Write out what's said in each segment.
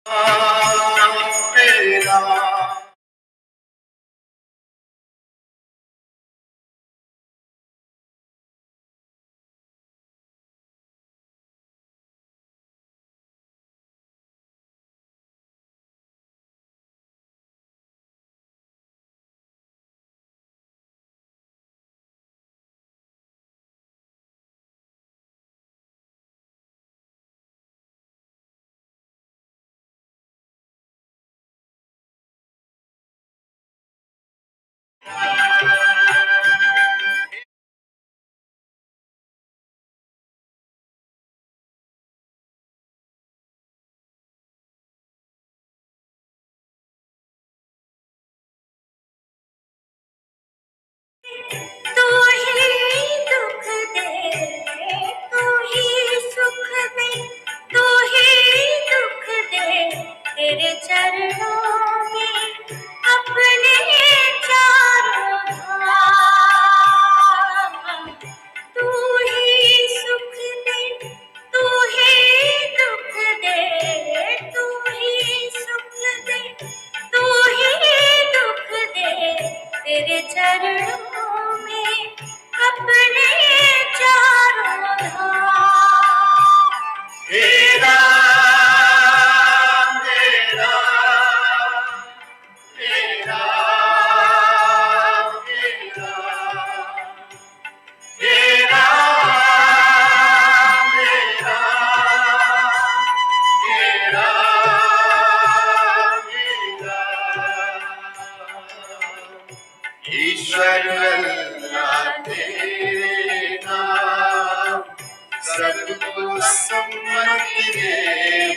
मेरा तू ही दुख दे, तू ही सुख दे, तू ही दुख दे, तेरे चरणों में अपने चारों धाम। तू ही सुख दे, तू ही दुख दे, तू ही सुख दे, तू ही दुख दे, तेरे चरणों में अपने चारों धाम। तेरा मेरा तेरा मेरा तेरा मेरा तेरा मेरा ईश्वर अल्लाह तेरे नाम सबको सम्मति दे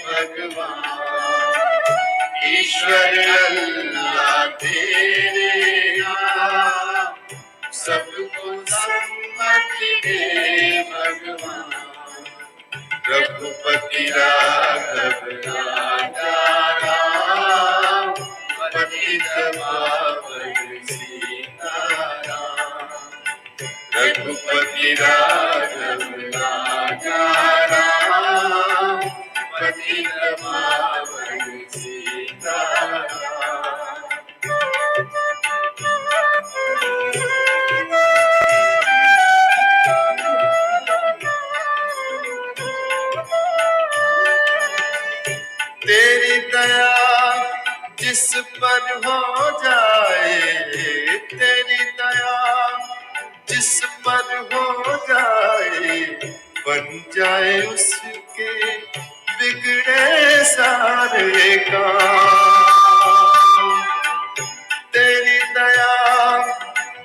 भगवान। ईश्वर अल्लाह तेरे नाम सबको सम्मति दे भगवान। रघुपति राघव राजा राम पतित पावन सीताराम। रघुपति राघव राजा राम पतित पावन सीताराम। तेरी दया जिस पर हो जाए, तेरी दया जिस पर हो जाए, बन जाए उसके बिगड़े सारे काम। तेरी दया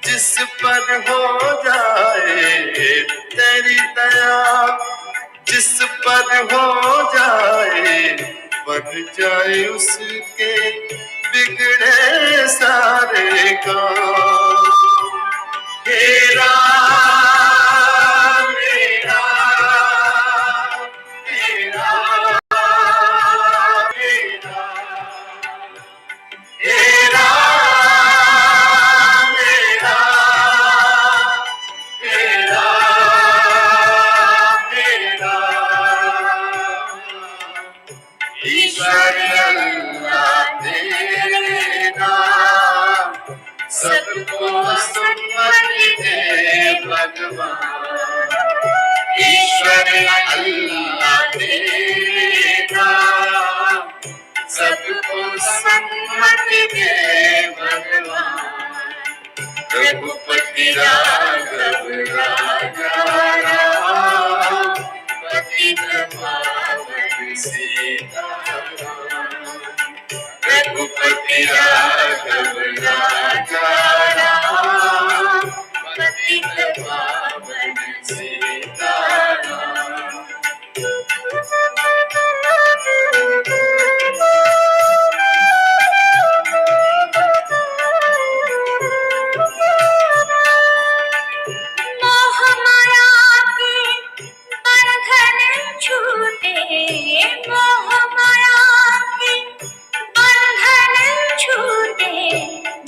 जिस पर हो जाए, तेरी दया जिस पर हो जाए, बन जाए उसके बिगड़े सारे काम। तेरा मेरा तेरा मेरा तेरा मेरा तेरा मेरा ईश्वर अल्लाह तेरे नाम सबको सम्मति दे भगवान। ईश्वर अल्लाह तेरे नाम सबको सम्मति दे भगवान। रघुपति राघव राजा राम पतित पावन सीताराम। रघुपति राघव राजा राम पतित पावन सीताराम। मोह माया के बंधन छूटे, मोह माया के बंधन छूटे,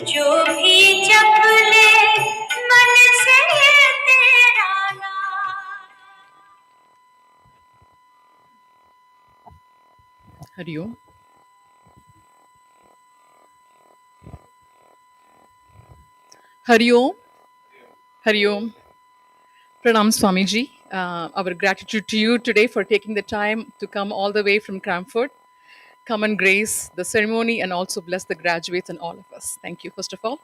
जो भी जप ले मन से तेरा नाम। Hariom. Hari Om, Hari Om, Pranam Swamiji. Our gratitude to you today for taking the time to come all the way from Cramford, come and grace the ceremony and also bless the graduates and all of us. Thank you, first of all.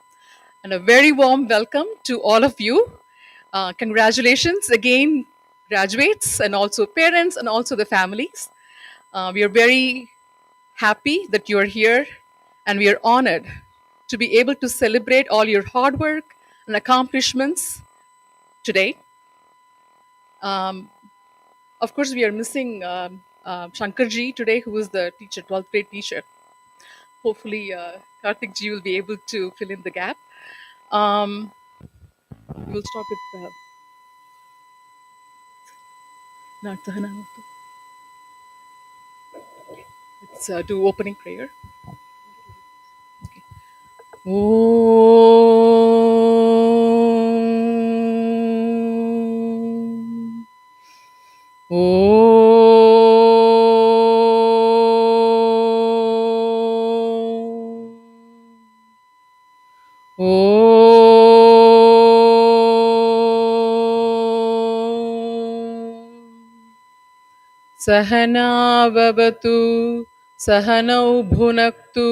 And a very warm welcome to all of you. Congratulations again, graduates, and also parents, and also the families. We are very happy that you are here, and we are honored to be able to celebrate all your hard work and accomplishments today. Of course, we are missing Shankarji today, who is the teacher, 12th grade teacher. Hopefully, Karthik ji will be able to fill in the gap. Um, we'll start with Nartahana. Let's do opening prayer. Om. Om. Om. सहनाववतु सहनौ भुनक्तु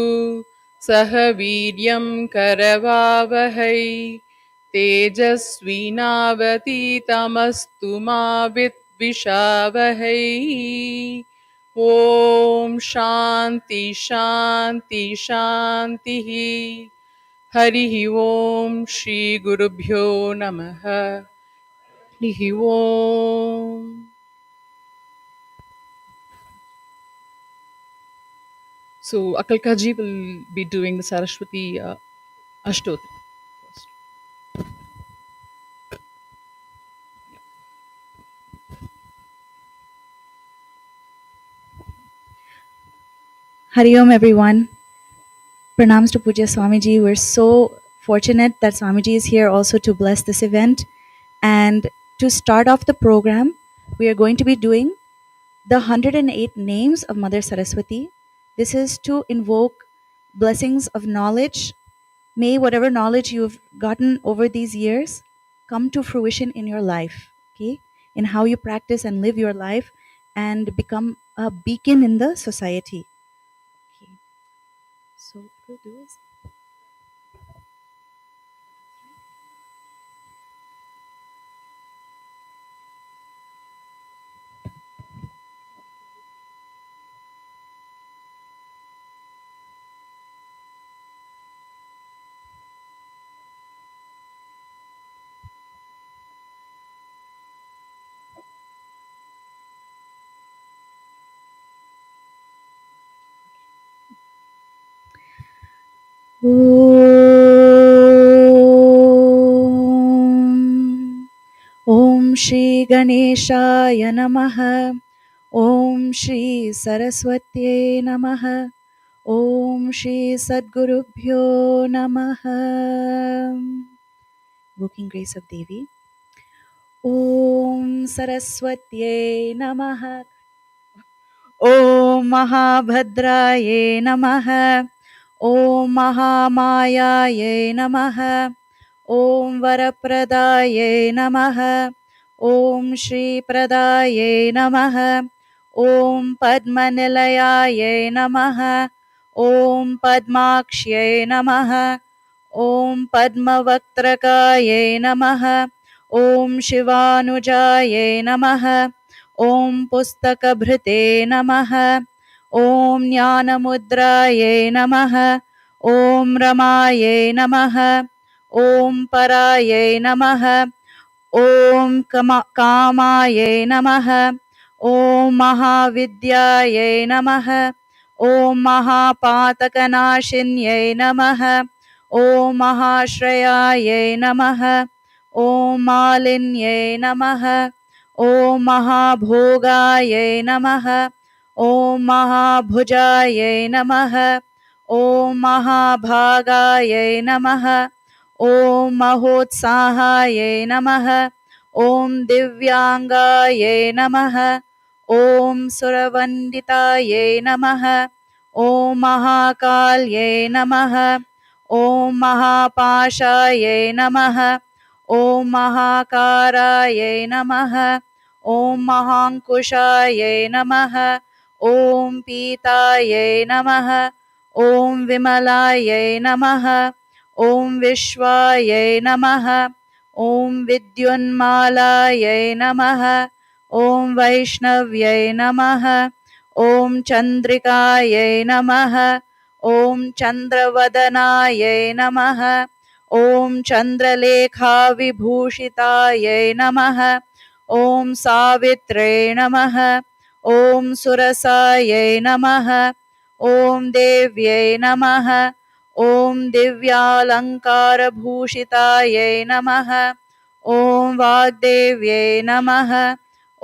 सह वीर्यं करवावहै तेजस्विनावतीतमस्तु मा विद्विषावहै ॐ शान्ति शान्ति शान्तिः हरिः ॐ श्रीगुरुभ्यो नमः हरिः ॐ. So Akalka ji will be doing the Saraswati Ashtotra first. Hari Om everyone. Pranams to Pujya Swamiji. We're so fortunate that Swamiji is here also to bless this event. And to start off the program, we are going to be doing the 108 names of Mother Saraswati. This is to invoke blessings of knowledge. May whatever knowledge you've gotten over these years come to fruition in your life, okay? In how you practice and live your life and become a beacon in the society. Okay. So what we'll do is Om Shri Ganeshaya Namaha. Om Shri Saraswati Namaha. Om Shri Sadgurubhyo Namaha. Invoking grace of Devi. Om Saraswati Namaha. Om Mahabhadraye Namaha. Om Mahamayaye Namaha. Om Varapradaye Namaha. Om Shri Pradaye Namaha. Om Padmanalayaye Namaha. Om Padmakshye Namaha. Om Padmavaktrakaye Namaha. Om Shivanujaye Namaha. Om Pustakabhrite Namaha. Om Jnanamudraye Namaha. Om Ramaye Namaha. Om Paraye Namaha. Om Kamaye Namaha. Om Mahavidyaye Namaha. Om Mahapatakanashinyay Namaha. Om Mahashrayaye Namaha. Om Malinyay Namaha. Om Mahabhogaye Namaha. Om Mahabhujaye Namaha. Om Mahabhagaye Namaha. Om Mahotsahaye Namaha. Om Divyangaye Namaha. Om Suravanditaye Namaha. Om Mahakalye Namaha. ॐ महापाशायै नमः। ॐ महाकारायै नमः। ॐ महाङ्कुशायै नमः। ॐ पीतायै नमः। ॐ विमलायै नमः। ॐ विश्वायै नमः। ॐ विद्युन्मालायै नमः। ॐ वैष्णव्यै नमः। ॐ चन्द्रिकायै नमः। ॐ चन्द्रवदनायै नमः। ॐ चन्द्रलेखाविभूषितायै नमः। ॐ सावित्र्यै नमः। ॐ सुरसायै नमः। ॐ देव्यै नमः। ॐ दिव्यालङ्कारभूषितायै नमः। ॐ वाग्देव्यै नमः।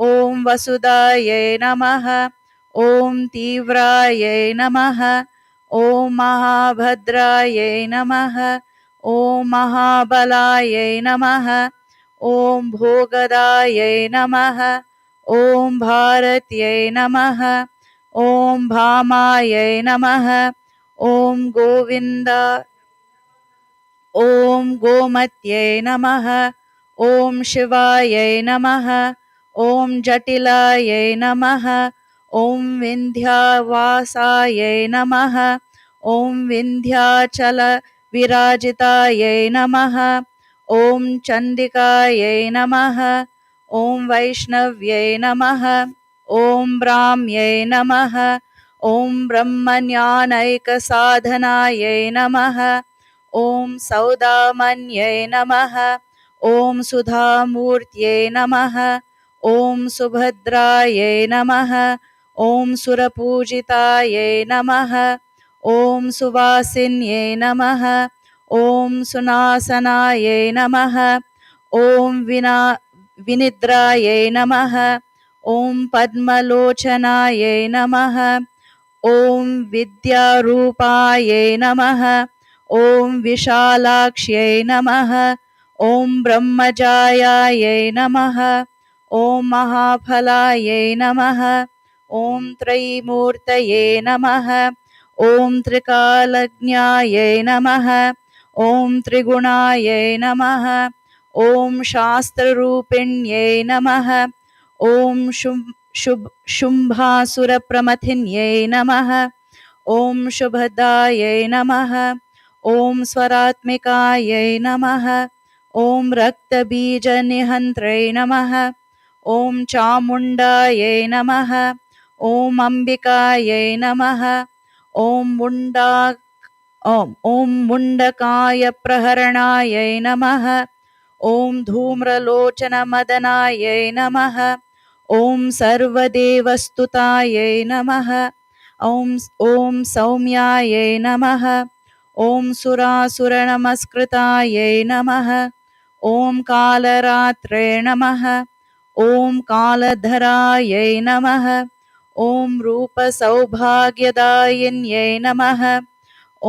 ॐ वसुदायै नमः। ॐ तीव्रायै नमः। ॐ महाभद्रायै नमः। ॐ महाबलायै नमः। ॐ भोगदायै नमः। ॐ भारत्यै नमः। ॐ भामायै नमः। ॐ गोविन्द ॐ गोमत्यै नमः। ॐ शिवायै नमः। ॐ जटिलायै नमः। ॐ विन्ध्यवासायै नमः। ॐ विन्ध्याचलविराजितायै नमः। ॐ चण्डिकायै नमः। ॐ वैष्णव्यै नमः। ॐ ब्राह्म्यै नमः। ॐ ब्रह्मज्ञानैकसाधनायै नमः। ॐ सौदामन्यै नमः। ॐ सुधामूर्त्यै नमः। ॐ सुभद्रायै नमः। ॐ सुरपूजितायै नमः। ॐ सुवासिन्यै नमः। ॐ सुनासनायै नमः। ॐ विनिद्रायै नमः। ॐ पद्मलोचनायै नमः। ॐ विद्यारूपायै नमः। ॐ विशालाक्ष्यै नमः। ॐ ब्रह्मजायायै नमः। ॐ महाफलायै नमः। ॐ त्रयीमूर्तये नमः। ॐ त्रिकालज्ञायै नमः। ॐ त्रिगुणायै नमः। ॐ शास्त्ररूपिण्यै नमः। ॐ शुम्भासुरप्रमथिन्यै नमः। ॐ शुभदायै नमः। ॐ स्वरात्मिकायै नमः। ॐ रक्तबीजनिहन्त्रै नमः। ॐ चामुण्डायै नमः। ॐ अम्बिकायै नमः। ॐ मुण्डकायप्रहरणायै नमः। ॐ धूम्रलोचनमदनायै नमः। ॐ सर्वदेवस्तुतायै नमः। ॐ सौम्यायै नमः। ॐ सुरासुरनमस्कृतायै नमः। ॐ कालरात्रे नमः। ॐ कालधरायै नमः। ॐ रूपसौभाग्यदायिन्यै नमः।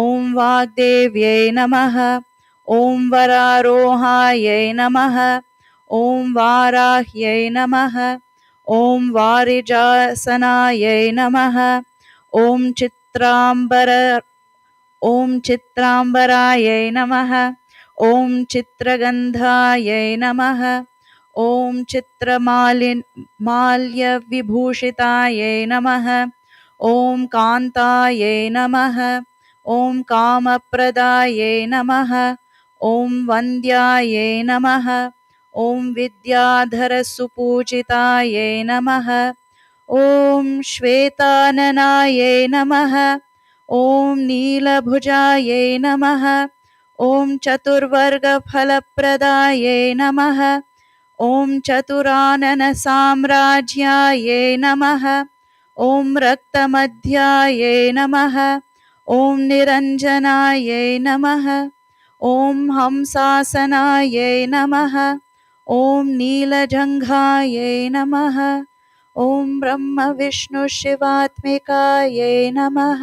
ॐ वाग्देव्यै नमः। ॐ वरारोहायै नमः। ॐ वाराह्यै नमः। ॐ वारिजासनायै नमः। ॐ चित्राम्बरायै नमः। ॐ चित्रगन्धायै नमः। ॐ चित्रमाल्यविभूषितायै नमः। ॐ कान्तायै नमः। ॐ कामप्रदायै नमः। ॐ वन्द्यायै नमः। ॐ विद्याधरसुपूजितायै नमः। ॐ श्वेताननायै नमः। ॐ नीलभुजायै नमः। ॐ चतुर्वर्गफलप्रदायै नमः। ॐ चतुराननसाम्राज्यायै नमः। ॐ रक्तमध्यायै नमः। ॐ निरञ्जनायै नमः। ॐ हंसासनायै नमः। ॐ नीलजङ्घायै नमः। ॐ ब्रह्मविष्णुशिवात्मिकायै नमः।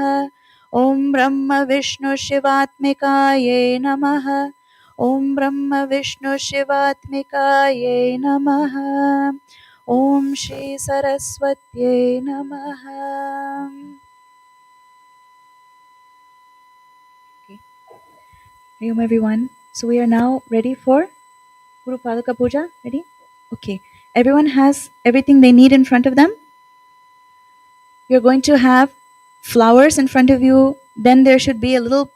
ॐ ब्रह्मविष्णुशिवात्मिकायै नमः। ॐ ब्रह्मविष्णुशिवात्मिकायै नमः। ॐ श्रीसरस्वत्यै नमः। Hariom everyone. So we are now ready for Guru Palaka Puja. Ready? Okay. Everyone has everything they need in front of them. You're going to have flowers in front of you. Then there should be a little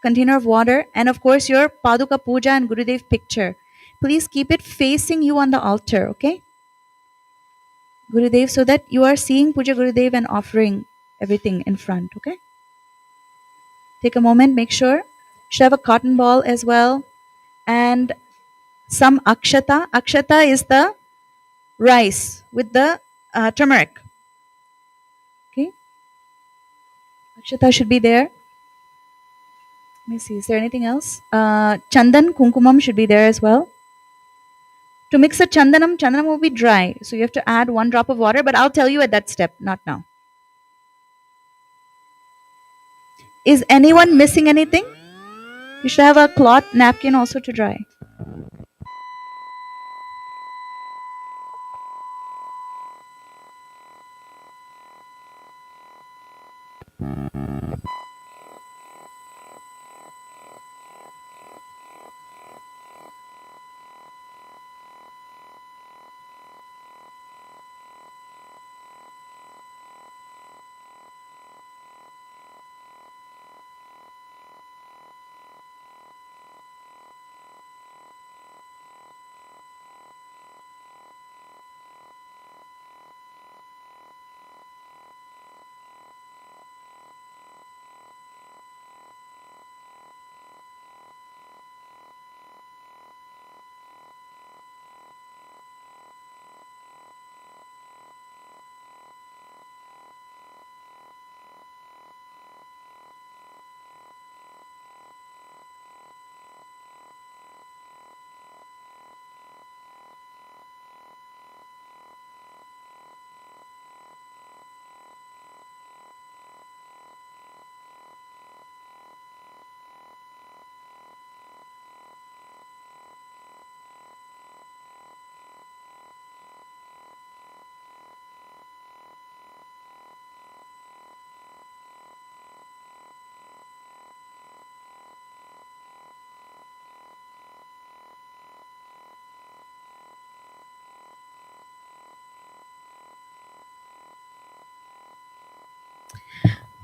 container of water, and of course your Paduka Puja and Gurudev picture. Please keep it facing you on the altar, okay? Gurudev, so that you are seeing Puja Gurudev and offering everything in front, okay? Take a moment, make sure. Should have a cotton ball as well, and some akshata. Akshata is the rice with the turmeric, okay? Akshata should be there. Let me see, is there anything else? Chandan, kumkumam should be there as well. To mix a chandanam, chandanam will be dry. So you have to add 1 drop of water, but I'll tell you at that step, not now. Is anyone missing anything? You should have a cloth napkin also to dry.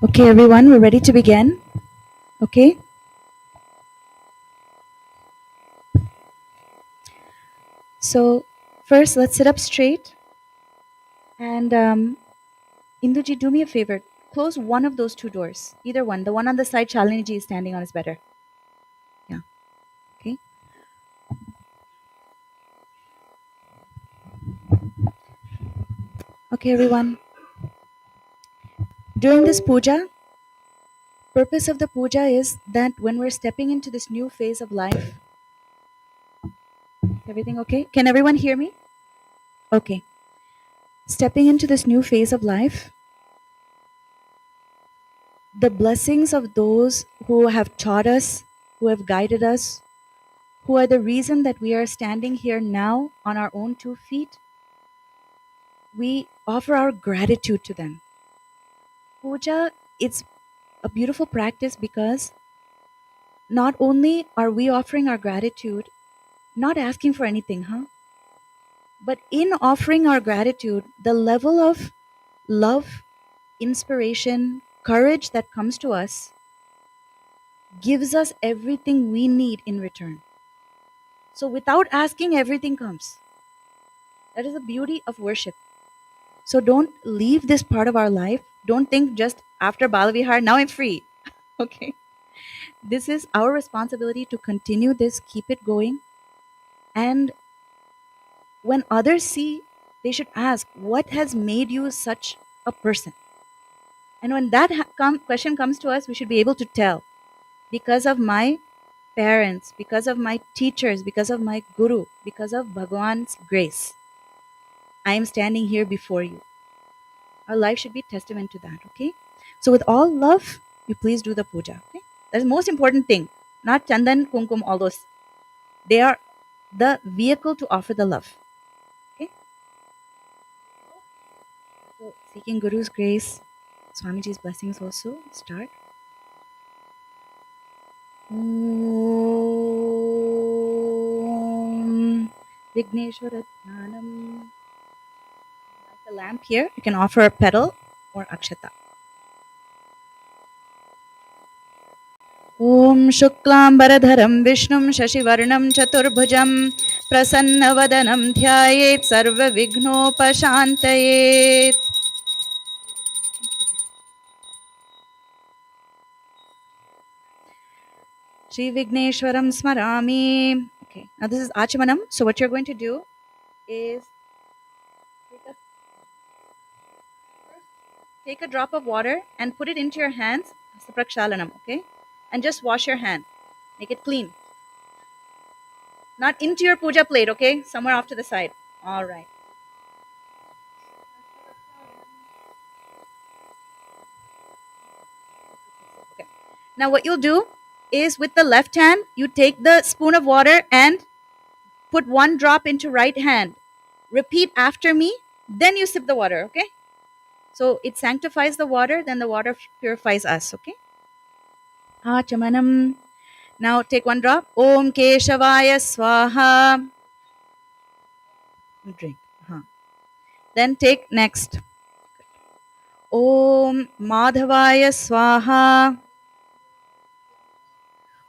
Okay, everyone, we're ready to begin. Okay. So first, let's sit up straight. And Induji, do me a favor. Close one of those 2 doors. Either one. The one on the side Shalini ji is standing on is better. Yeah. Okay. Okay, everyone. During this puja, purpose of the puja is that when we're stepping into this new phase of life, everything okay? Can everyone hear me? Okay. Stepping into this new phase of life, the blessings of those who have taught us, who have guided us, who are the reason that we are standing here now on our own 2 feet, we offer our gratitude to them. Puja, it's a beautiful practice because not only are we offering our gratitude, not asking for anything, but in offering our gratitude, the level of love, inspiration, courage that comes to us gives us everything we need in return. So without asking, everything comes. That is the beauty of worship. So don't leave this part of our life. Don't think just after Bala Vihar, now I'm free. Okay. This is our responsibility to continue this, keep it going. And when others see, they should ask, what has made you such a person? And when that question comes to us, we should be able to tell, because of my parents, because of my teachers, because of my guru, because of Bhagwan's grace, I am standing here before you. Our life should be testament to that, okay? So with all love, you please do the puja, okay? That's the most important thing. Not chandan, kumkum, all those. They are the vehicle to offer the love, okay? So seeking Guru's grace, Swamiji's blessings also, start. Om Vigneshwara Dhanam. Like the lamp here, you can offer a petal or akshata. Om Shuklam Baradharam Vishnum Shashivarnam Chaturbhujam Prasanna Dhyayet Sarva Vignopashantayet. Shri Vigneshwaram Smarami. Okay, now this is Achamanam. So what you're going to do is take a drop of water and put it into your hands. That's the Prakshalanam, okay? And just wash your hand. Make it clean. Not into your puja plate, okay? Somewhere off to the side. All right. Okay. Now what you'll do is with the left hand, you take the spoon of water and put one drop into right hand. Repeat after me, then you sip the water, okay? So it sanctifies the water, then the water purifies us, okay? Achamanam. Now take one drop. Om Keshavaya Swaha. Drink. Then take next. Om Madhavaya Swaha.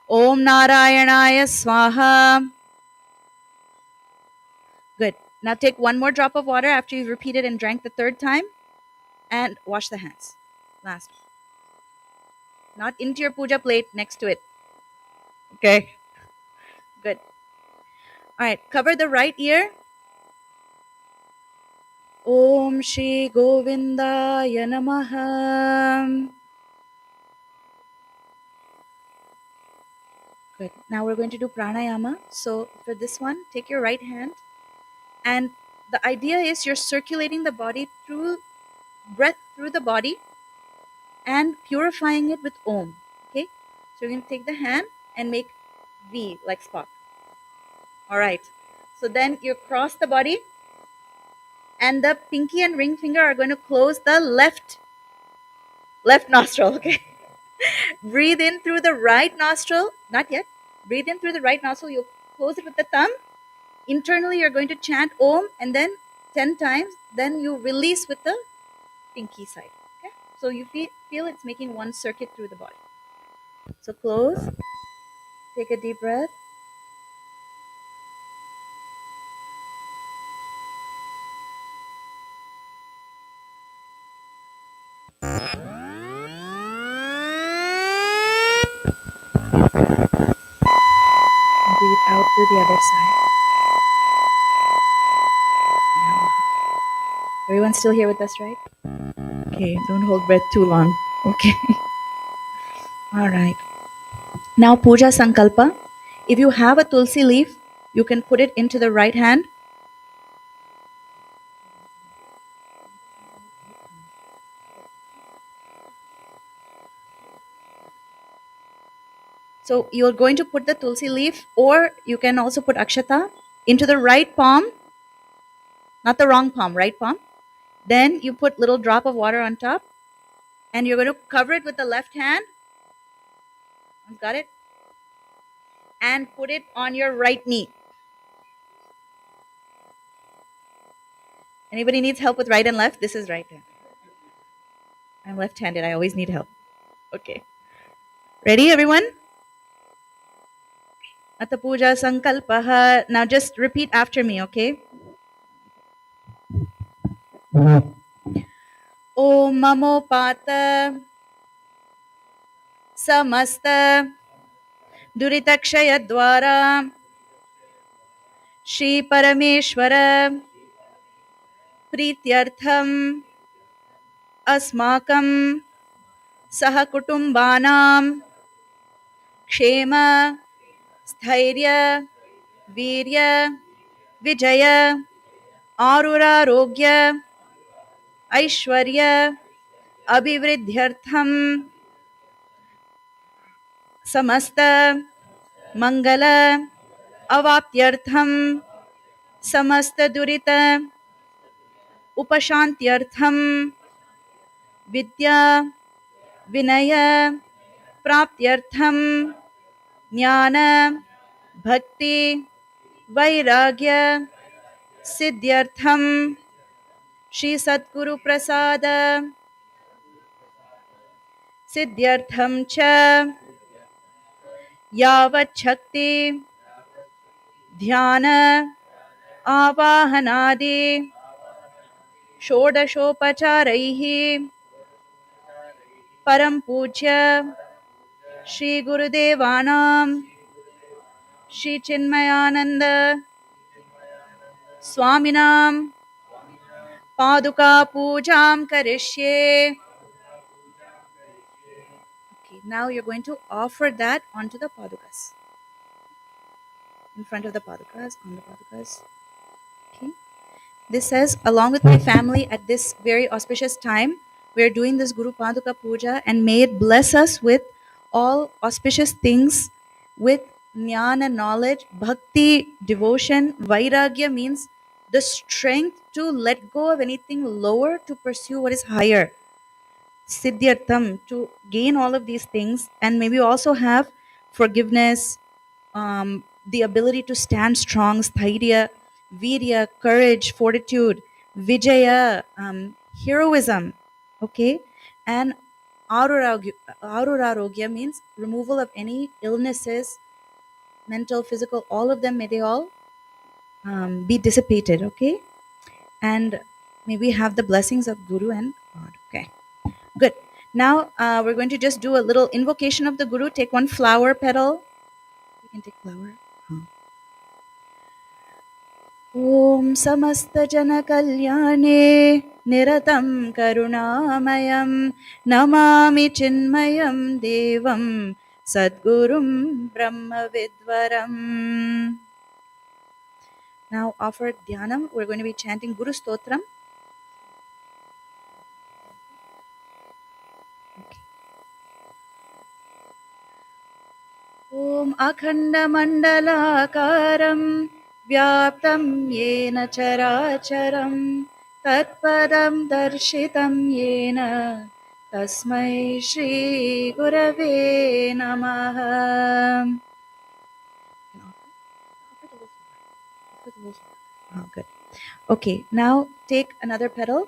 Om Narayanaya Swaha. Good. Now take one more drop of water after you've repeated and drank the third time and wash the hands. Last. Not into your puja plate, next to it. Okay. Good. All right. Cover the right ear. Om Shri Govindaya Namaha. Good. Now we're going to do pranayama. So for this one, take your right hand, and the idea is you're circulating the body through breath through the body and purifying it with Om. Okay. So you're going to take the hand and make V like Spock. All right. So then you cross the body, and the pinky and ring finger are going to close the left nostril. Okay. Breathe in through the right nostril. Not yet. Breathe in through the right nostril. You'll close it with the thumb. Internally, you're going to chant Om and then 10 times. Then you release with the pinky side. Okay. So you feel it's making one circuit through the body. So close. Take a deep breath. And breathe out through the other side. Everyone's still here with us, right? Okay, don't hold breath too long. Okay. All right. Now Puja Sankalpa. If you have a tulsi leaf, you can put it into the right hand. So you're going to put the tulsi leaf, or you can also put akshata into the right palm, not the wrong palm, right palm. Then you put little drop of water on top, and you're going to cover it with the left hand. Got it? And put it on your right knee. Anybody needs help with right and left? This is right hand. I'm left-handed. I always need help. Okay. Ready, everyone? Ata puja sankalpaha. Now just repeat after me, okay? Om mamo pata samasta दुरितक्षय द्वारा श्री परमेश्वर प्रीत्यर्थम अस्माकं सह कुटुंबानां क्षेम स्थैर्य वीर्य विजय आरुरारोग्य ऐश्वर्य अभिवृद्ध्यर्थम समस्त मंगल अवाप्त्यर्थम समस्त दुरित उपशांत्यर्थम विद्या विनय प्राप्त्यर्थम ज्ञान भक्ति वैराग्य सिद्ध्यर्थम श्री सद्गुरु प्रसाद सिद्ध्यर्थम च यावत् शक्ति ध्यान आवाहनादि षोडशोपचारैः परम पूज्य श्री गुरुदेवानां श्री चिन्मयानंद स्वामिनां पादुका पूजां करिष्ये. Okay, now you're going to offer that onto the padukas, in front of the padukas, on the padukas. Okay. This says, along with my family at this very auspicious time, we are doing this Guru Paduka Puja, and may it bless us with all auspicious things, with jnana, knowledge, bhakti, devotion. Vairagya means the strength to let go of anything lower to pursue what is higher. Siddhyartham, to gain all of these things, and maybe also have forgiveness, the ability to stand strong, sthairya, virya, courage, fortitude, vijaya, heroism, okay, and arurarogya means removal of any illnesses, mental, physical, all of them, may they all be dissipated, okay, and maybe have the blessings of Guru and God, okay. Good. Now we're going to just do a little invocation of the Guru. Take one flower petal. You can take flower. Om Samasta Jana Kalyane Niratam Karunamayam Namami Chinmayam Devam Sadgurum Brahma Vidvaram. Now offer Dhyanam. We're going to be chanting Guru Stotram. ॐ अखण्डमण्डलाकारं व्याप्तं येन चराचरं तत्पदं दर्शितं येन तस्मै श्रीगुरवे नमः. Oh, good. Okay, now take another petal.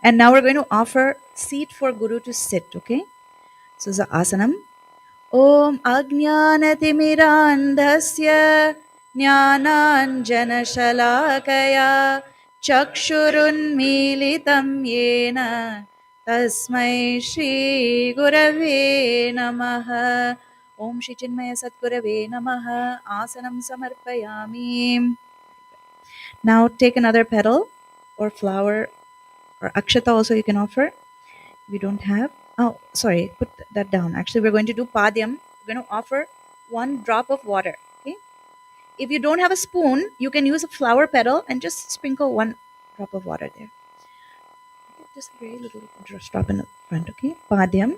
And now we're going to offer seat for Guru to sit, okay? So the asanam. Om Ajnanatimirandhasya Jnananjanashalakaya Chakshurunmilitam Yena Tasmai Shri Gurave Namaha. Om Shri Chinmaya Satgurave Namaha. Asanam Samarpayami. Now take another petal or flower or akshata also you can offer. We don't have. Oh, sorry, put that down. Actually, we're going to do padyam. We're going to offer one drop of water. Okay. If you don't have a spoon, you can use a flower petal and just sprinkle one drop of water there. Just very little drop in the front. Okay. Padyam.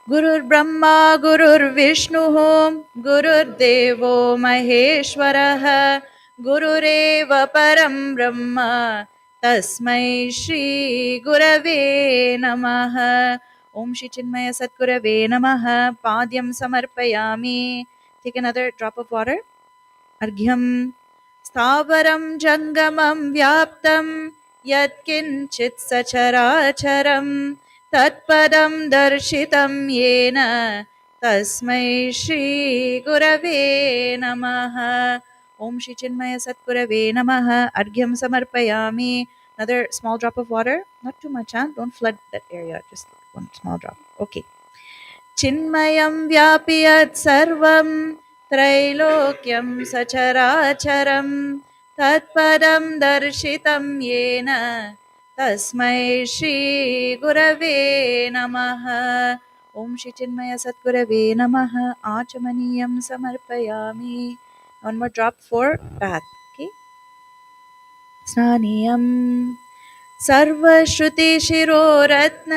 Gurur Brahma, Gurur Vishnu, Gurur Devo Maheshwaraha, Gurureva Param Brahma, Tasmai Shri Gurave Namaha. Om Shri Chinmaya Satgurave Namaha. Padyam Samarpayami. Take another drop of water. Arghyam Stavaram Jangamam Vyaptam Yatkinchit Sacharacharam Tatpadam Darshitam Yena Tasmai Shri Gurave Namaha. Om Shri Chinmaya Satgurave Namaha. Arghyam Samarpayami. Another small drop of water. Not too much, huh? Don't flood that area. Just one small drop. Okay. चिन्मयं व्यापि यत् सर्वं त्रैलोक्यं सचराचरं तत्पदं दर्शितं येन तस्मै श्रीगुरवे नमः. ओम श्री चिन्मय सद्गुरवे नमः. आचमनीयं समर्पयामि. One more drop for bath. Okay. स्नानीयम् सर्वश्रुतिशिरोरत्न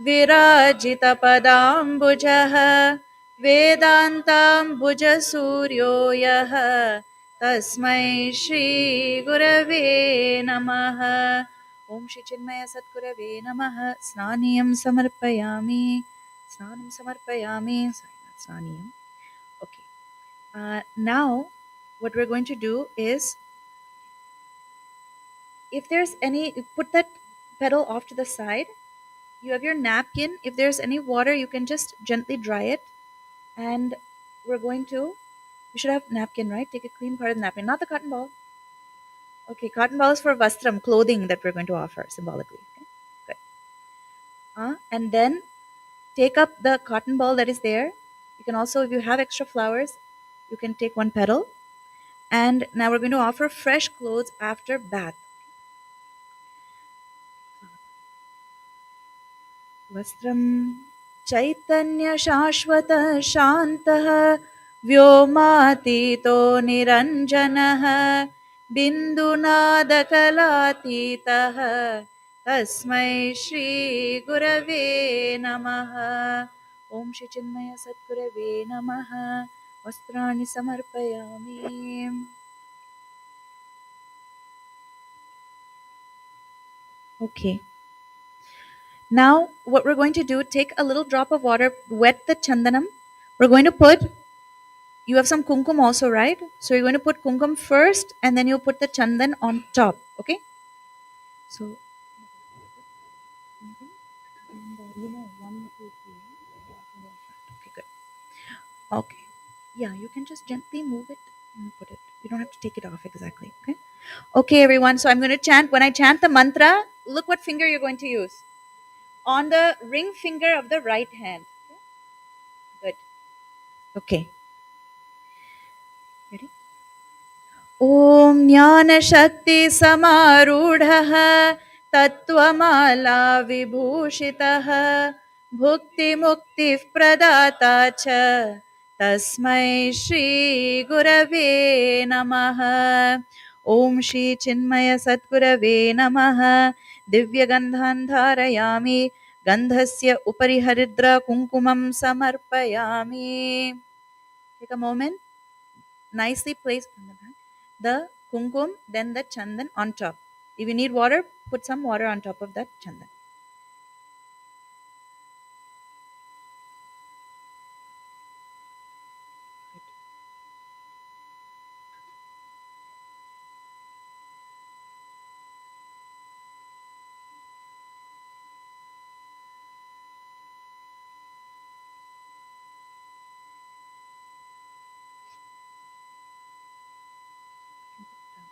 विराजितपदाम्बुजः वेदान्ताम्बुजसूर्यो यः तस्मै श्रीगुरवे नमः. ॐ श्री चिन्मय सद्गुरवे नमः. स्नानीयं समर्पयामि. स्नानं समर्पयामि. स्नानीयम्. Okay. Now, what we're going to do is, if there's any, put that petal off to the side. You have your napkin. If there's any water, you can just gently dry it. And we're going to, we should have napkin, right? Take a clean part of the napkin, not the cotton ball. Okay, cotton ball is for vastram, clothing that we're going to offer symbolically. Okay, good. And then take up the cotton ball that is there. You can also, if you have extra flowers, you can take one petal. And now we're going to offer fresh clothes after bath. वस्त्रं चैतन्यशाश्वतशान्तः व्योमातीतो निरञ्जनः बिन्दुनादकलातीतः तस्मै श्रीगुरवे नमः. ॐ श्री चिन्मय सद्गुरवे नमः. वस्त्राणि समर्पयामि. Okay. Now, what we're going to do, take a little drop of water, wet the chandanam. We're going to put, you have some kumkum also, right? So you're going to put kumkum first and then you'll put the chandan on top, okay? So, okay, good. Okay. Yeah, you can just gently move it and put it. You don't have to take it off exactly, okay? Okay, everyone. So I'm going to chant. When I chant the mantra, look what finger you're going to use. On the ring finger of the right hand. Good. Okay. Ready? ॐ ज्ञानशक्तिसमारूढः तत्त्वमाला विभूषितः भुक्तिमुक्तिः प्रदाता च तस्मै श्रीगुरवे नमः. ॐ श्री चिन्मय सद्गुरवे नमः. दिव्यगन्धान् धारयामि. गन्धस्य उपरि हरिद्र कुङ्कुमं समर्पयामि. Take a moment. Nicely placed on the back. The kumkum, then the chandan on top. If you need water, put some water on top of that chandan.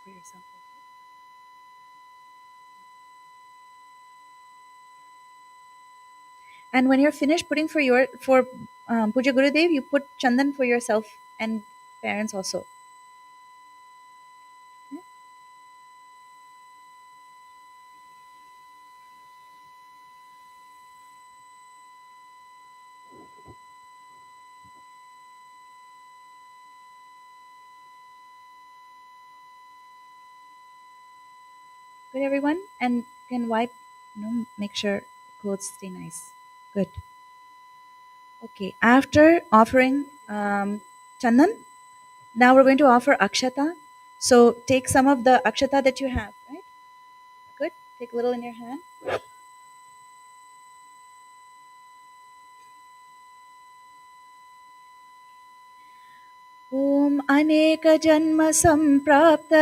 For yourself also. And when you're finished putting for Puja Gurudev, you put chandan for yourself and parents also. Okay? Good, everyone, and can wipe. Make sure clothes stay nice. Good. Okay. After offering chandan, now we're going to offer akshata. So take some of the akshata that you have, right? Good. Take a little in your hand. ॐ अनेकजन्मसम्प्राप्त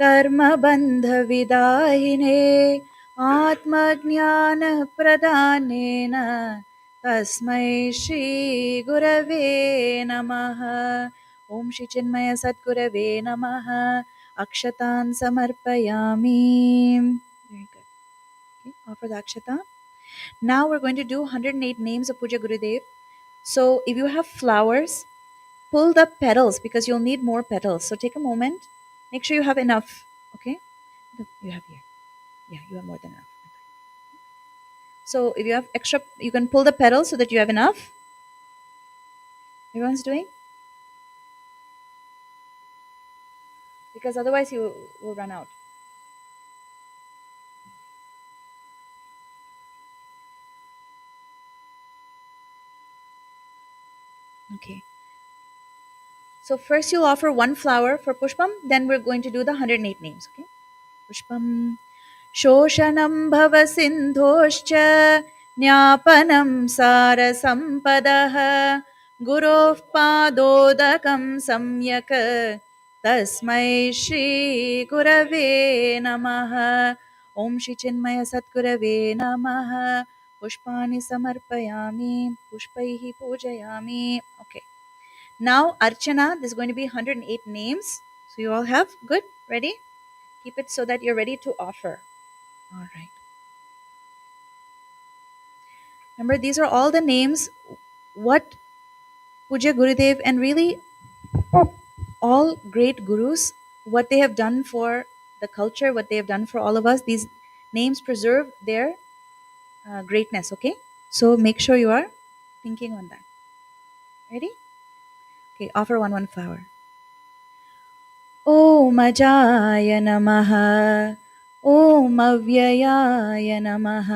कर्मबन्धविदायिने आत्मज्ञानप्रदानेन तस्मै श्रीगुरवे नमः. ॐ श्री चिन्मय सद्गुरवे नमः. अक्षतान् समर्पयामि. Very good. Okay, offer the akshata. Now we're going to do 108 names of Puja Gurudev. So if you have flowers, pull the petals because you'll need more petals. So take a moment. Make sure you have enough. Okay? You have here. Yeah, you have more than enough. So if you have extra, you can pull the petals so that you have enough. Everyone's doing? Because otherwise you will run out. Okay. So first you'll offer one flower for Pushpam, then we're going to do the 108 names. Okay? Pushpam. Shoshanam bhava sindhoscha ज्ञापनं सारसम्पदः गुरोः पादोदकं सम्यक् तस्मै श्रीगुरवे नमः. ॐ श्री चिन्मय सद्गुरवे नमः. पुष्पाणि समर्पयामि, पुष्पैः पूजयामि. Okay. Now, Archana, there's going to be 108 names. So you all have? Good? Ready? Keep it so that you're ready to offer. All right. Remember, these are all the names, what Puja Gurudev and really all great gurus, what they have done for the culture, what they have done for all of us. These names preserve their greatness, okay? So make sure you are thinking on that. Ready? Okay, offer one flower. ॐ अजाय नमः. ॐ अव्ययाय नमः.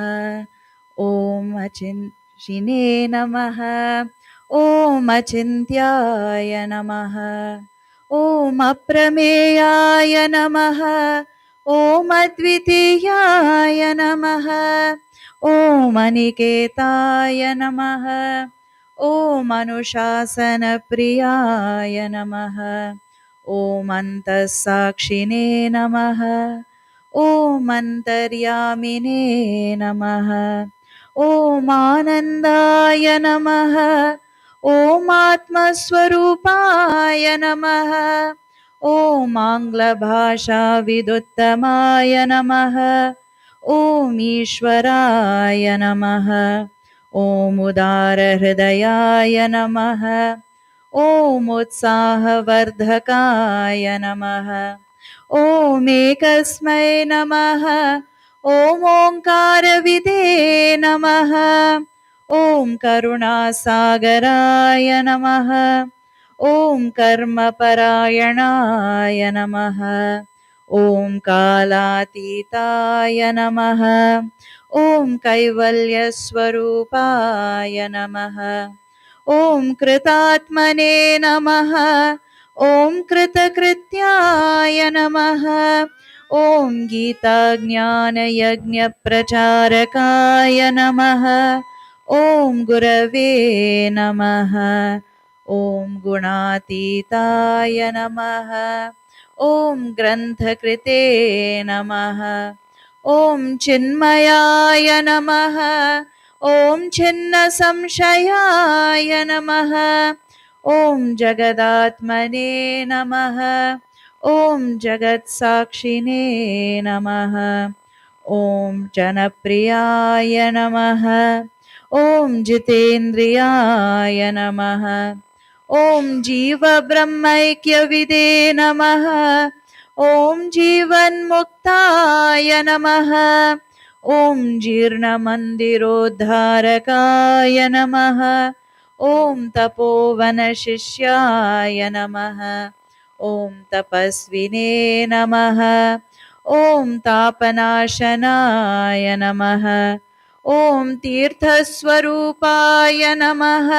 ॐ अचिन्तिने नमः. ॐ अचिन्त्याय नमः. ॐ अप्रमेयाय नमः. ॐ अद्वितीयाय नमः. ॐ अनिकेताय नमः. ॐ अनुशासनप्रियाय नमः. ॐ अन्तःसाक्षिणे नमः. ॐ अन्तर्यामिने नमः. ॐ आनन्दाय नमः. ॐ आत्मस्वरूपाय नमः. ॐ आङ्ग्लभाषाविदुत्तमाय नमः. ॐ ईश्वराय नमः. ॐ उदारहृदयाय नमः. ॐ उत्साहवर्धकाय नमः. ॐ एकस्मै नमः. ॐ ओङ्कारविदे नमः. ॐ करुणासागराय नमः. ॐ कर्मपरायणाय नमः. ॐ कालातीताय नमः. ॐ कैवल्यस्वरूपाय नमः. ॐ कृतात्मने नमः. ॐ कृतकृत्याय नमः. ॐ गीताज्ञानयज्ञप्रचारकाय नमः. ॐ गुरवे नमः. ॐ गुणातीताय नमः. ॐ ग्रन्थकृते नमः. ॐ चिन्मयाय नमः. ॐ छिन्नसंशयाय नमः. ॐ जगदात्मने नमः. ॐ जगत्साक्षिणे नमः. ॐ जनप्रियाय नमः. ॐ जितेन्द्रियाय नमः. ॐ जीवब्रह्मैक्यविदे नमः. ॐ जीवन्मुक्ताय नमः. ॐ जीर्णमन्दिरोद्धारकाय नमः. ॐ तपोवनशिष्याय नमः. ॐ तपस्विने नमः. ॐ तापनाशनाय नमः. ॐ तीर्थस्वरूपाय नमः.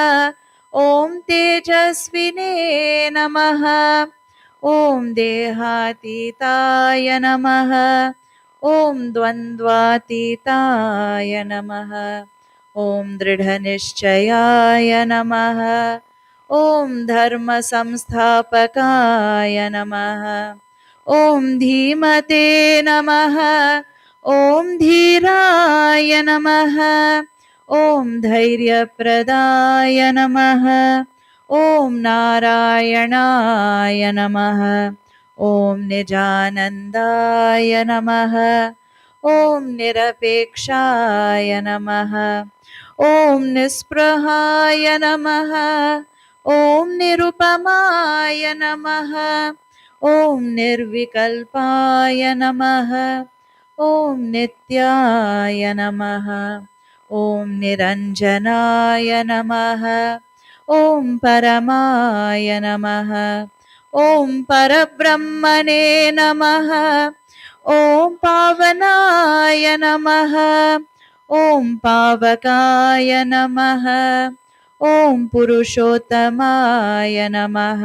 ॐ तेजस्विने नमः. ॐ देहातीताय नमः. ॐ द्वन्द्वातीताय नमः. ॐ दृढनिश्चयाय नमः. ॐ धर्मसंस्थापकाय नमः. ॐ धीमते नमः. ॐ धीराय नमः. ॐ धैर्यप्रदाय नमः. ॐ नारायणाय नमः. ॐ निजानन्दाय नमः. ॐ निरपेक्षाय नमः. ॐ निःस्पृहाय नमः. ॐ निरुपमाय नमः. ॐ निर्विकल्पाय नमः. ॐ नित्याय नमः. ॐ निरञ्जनाय नमः. ॐ परमाय नमः. ॐ परब्रह्मणे नमः. ॐ पावनाय नमः. ॐ पावकाय नमः. ॐ पुरुषोत्तमाय नमः.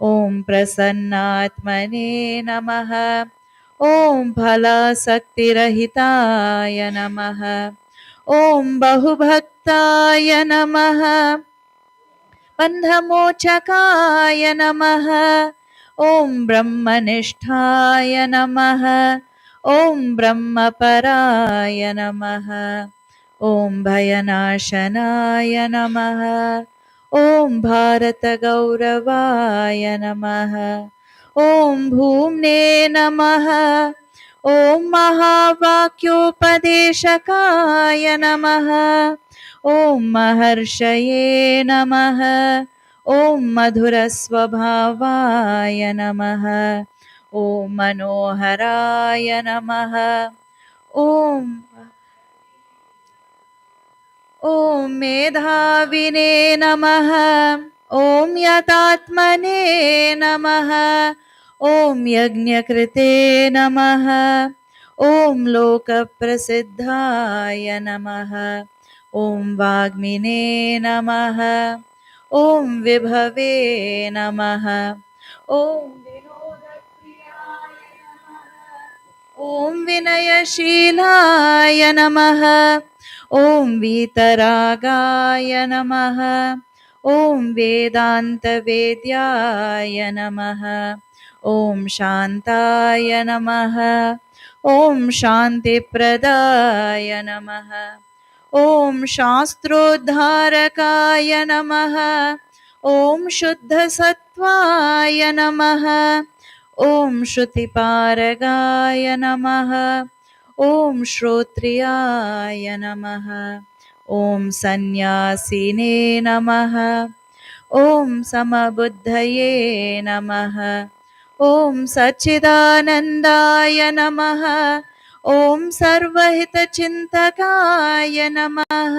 ॐ प्रसन्नात्मने नमः. ॐ फलासक्तिरहिताय नमः. ॐ बहुभक्ताय नमः. बन्धमोचकाय नमः। ॐ ब्रह्मनिष्ठाय नमः। ॐ ब्रह्मपराय नमः। ॐ भयनाशनाय नमः। ॐ भारतगौरवाय नमः। ॐ भूम्ने नमः। ॐ महावाक्योपदेशकाय नमः। ॐ महर्षये नमः। ॐ मधुरस्वभावाय नमः। ॐ मनोहराय नमः। ॐ ॐ मेधाविने नमः। ॐ यतात्मने नमः। ॐ यज्ञकृते नमः। ॐ लोकप्रसिद्धाय नमः। ॐ वाग्मिने नमः। ॐ विभवे नमः। ॐ विनोदप्रियाय नमः। ॐ विनयशीलाय नमः। ॐ वीतरागाय नमः। ॐ वेदान्तवेद्याय नमः। ॐ शान्ताय नमः। ॐ शान्तिप्रदाय नमः। ॐ शास्त्रोद्धारकाय नमः। ॐ शुद्धसत्त्वाय नमः। ॐ श्रुतिपारगाय नमः। ॐ श्रोत्रियाय नमः। ॐ सन्न्यासिने नमः। ॐ समबुद्धये नमः। ॐ सच्चिदानन्दाय नमः। ॐ सर्वहितचिन्तकाय नमः।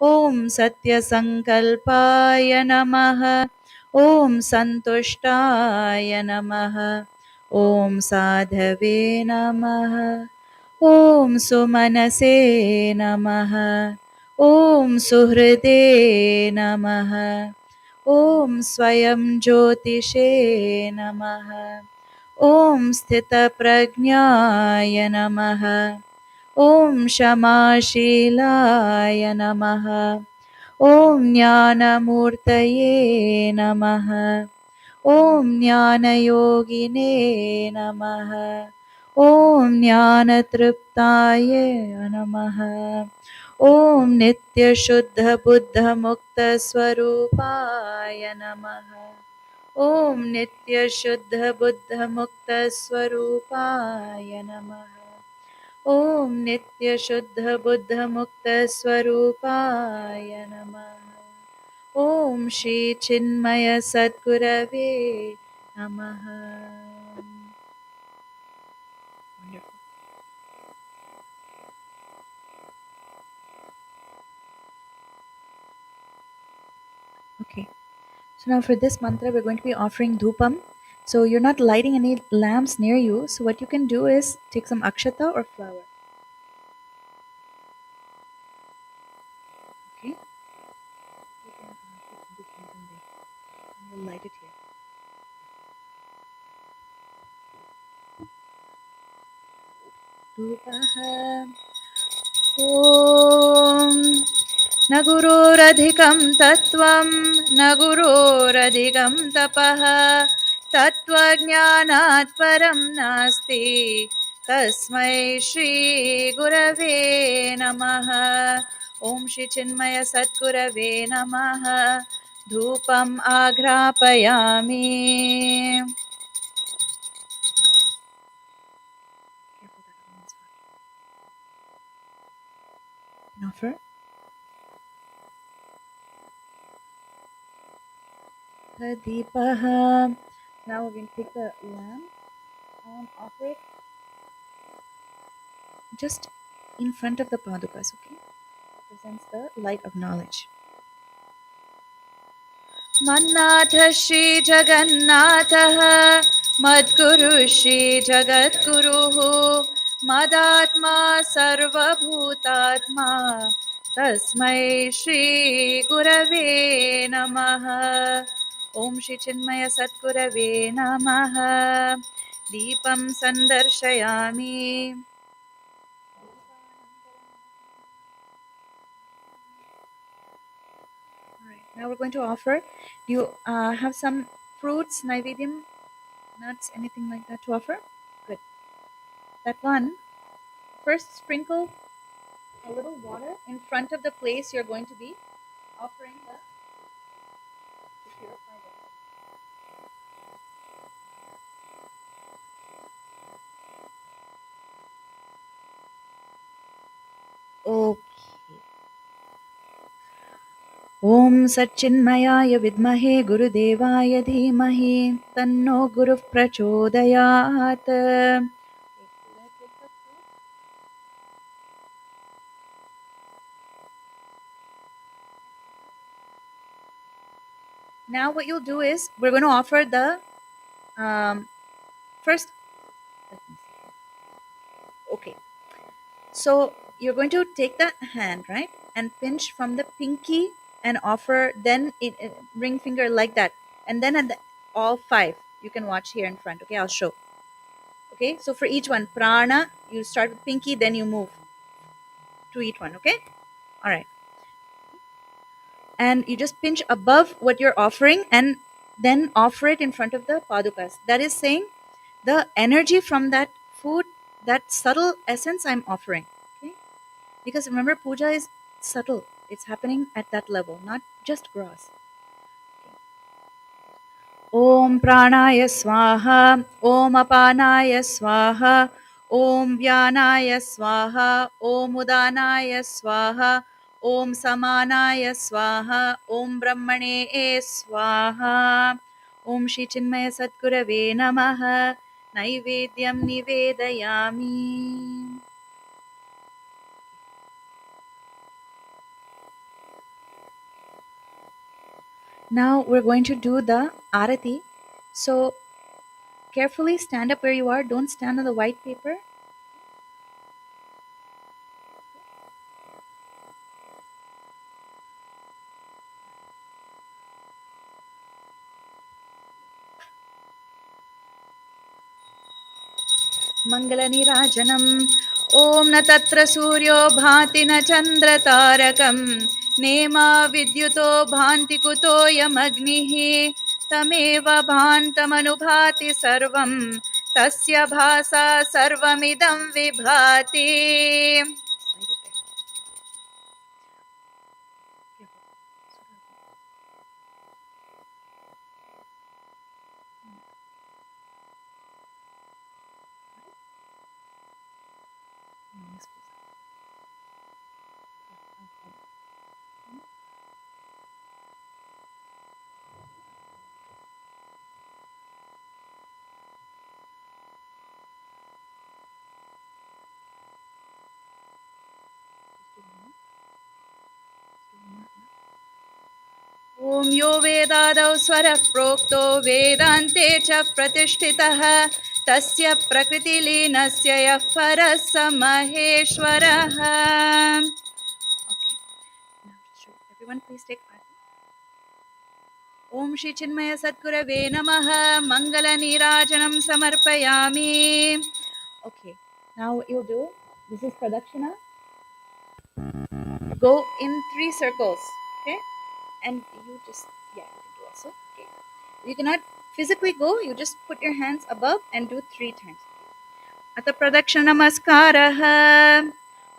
ॐ सत्यसङ्कल्पाय नमः। ॐ सन्तुष्टाय नमः। ॐ साधवे नमः। ॐ सुमनसे नमः। ॐ सुहृदे नमः। ॐ स्वयं ज्योतिषे नमः। ॐ स्थितप्रज्ञाय नमः। ॐ क्षमाशीलाय नमः। ॐ ज्ञानमूर्तये नमः। ॐ ज्ञानयोगिने नमः। ॐ ज्ञानतृप्ताय नमः। ॐ नित्यशुद्धबुद्धमुक्तस्वरूपाय नमः। ॐ नित्यशुद्धबुद्धमुक्तस्वरूपाय नमः। ॐ नित्यशुद्धबुद्धमुक्तस्वरूपाय नमः। ॐ श्रीचिन्मयसद्गुरवे नमः। Okay. So now for this mantra, we're going to be offering dhupam. So you're not lighting any lamps near you. So what you can do is take some akshata or flower. Okay. We'll light it here. Dhupaha. Om. न गुरोरधिकं तत्त्वं न गुरोरधिकं तपः तत्त्वज्ञानात् परं नास्ति तस्मै श्रीगुरवे नमः। ॐ श्री चिन्मय सद्गुरवे नमः। धूपम् आघ्रापयामि। Offer. Deepaha. Now we're going to take the lamp and offer it just in front of the padukas, okay? Represents the light of knowledge. मन्नाथ Shri जगन्नाथः मद्गुरु Shri जगद्गुरुः मदात्मा सर्वभूतात्मा तस्मै श्री गुरवे नमः। ॐ श्री चिन्मय सद्गुरवे नमः। दीपं सन्दर्शयामि। Now we're going to offer. Do you have some fruits, naivedyam, nuts, anything like that to offer? Good. That one, first sprinkle a little water in front of the place you're going to be offering the purified water. Okay. ॐ सच्चिन्मयाय विद्महे गुरुदेवाय धीमहि तन्नो गुरुः प्रचोदयात्. Now what you'll do is we're going to offer the first. Let me see. Okay, so you're going to take that hand, right, and pinch from the pinky and offer, then ring finger like that, and then at the all five you can watch here in front. Okay, I'll show. Okay, so for each one, prana, you start with pinky, then you move to each one. Okay, all right, and you just pinch above what you're offering and then offer it in front of the padukas. That is saying the energy from that food, that subtle essence I'm offering. Okay, because remember, puja is subtle, it's happening at that level, not just gross. Om pranaya swaha, om apanaya swaha, om vyanaya swaha, om udanaya swaha, om samanaya swaha, om brahmane swaha. Om Shri Chinmaya Sadgurave Namaha. Naivedyam Nivedayami. Now we're going to do the arati. So carefully stand up where you are. Don't stand on the white paper. मङ्गलनीराजनम् ॐ न तत्र सूर्यो भाति न चन्द्रतारकं नेमा विद्युतो भान्ति कुतोऽयमग्निः तमेव भान्तमनुभाति सर्वं तस्य भासा सर्वमिदं विभाति. ॐ यो वेदादौ स्वरः प्रोक्तो वेदान्ते च प्रतिष्ठितः तस्य प्रकृतिलीनस्य यः परः स महेश्वरः. Okay. Now, everyone please take part. Om Shri Chinmaya Sadgurave Namaha. Mangala Nirajanam Samarpayami. Okay. Now what you'll do, this is Pradakshina. Go in 3 circles. Okay. And you just, yeah, you can do also. Okay. You cannot physically go, you just put your hands above and do 3 times. Ata Pradakshina Namaskaraha.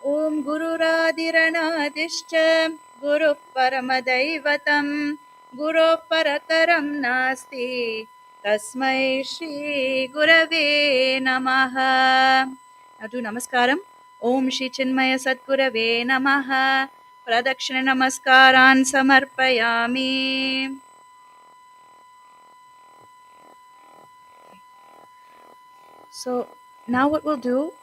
Om Gururadhiranadishcha Guru Paramadaivatam Guru Parataram Nasti Tasmai Shri Gurave Namaha. Now do Namaskaram. Om Shri Chinmaya Sadgurave Namaha. Pradakshina Namaskaran Samarpayami. So now what we'll do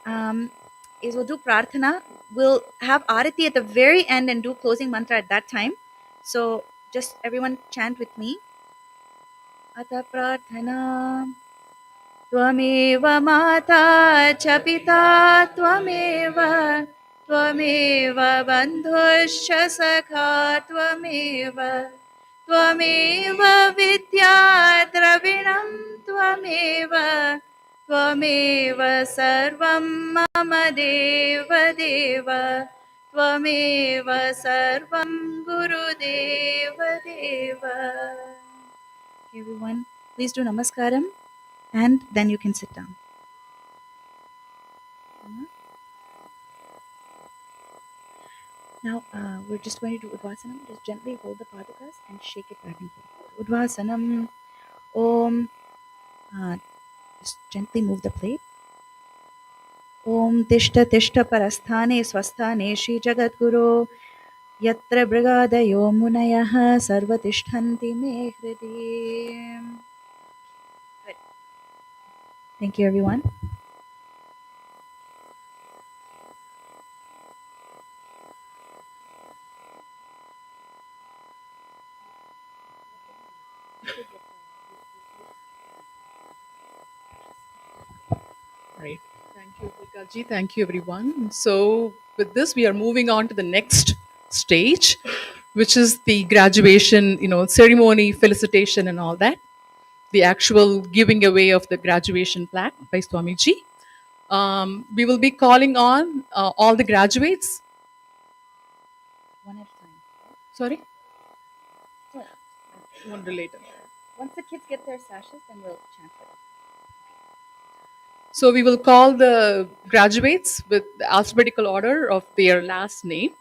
is we'll do prarthana. We'll have arati at the very end and do closing mantra at that time. So just everyone chant with me. Ata prarthana. Tvameva mata cha pita tvameva tvameva bandhuscha sakha tvameva tvameva vidya dravinam tvameva त्वमेव सर्वं मम देव देव त्वमेव सर्वं गुरुदेव देव. Everyone, please do namaskaram and then you can sit down. Now we're just going to do Udvasanam. Just gently hold the padukas and shake it back and forth. Udvasanam. Om. Just gently move the plate. Om Tishta Tishta Parasthane Swasthane Shri Jagadguru Yatra Brigadayo Munayaha Sarva Tishthanti Me Hridi. Good. Thank you, everyone. Right. Thank you, Vikaji. Thank you, everyone. So, with this, we are moving on to the next stage, which is the graduation, ceremony, felicitation, and all that. The actual giving away of the graduation plaque by Swamiji. We will be calling on all the graduates. One at a time. Sorry? So, One later. once the kids get their sashes, then we'll chant for them. So we will call the graduates with the alphabetical order of their last name.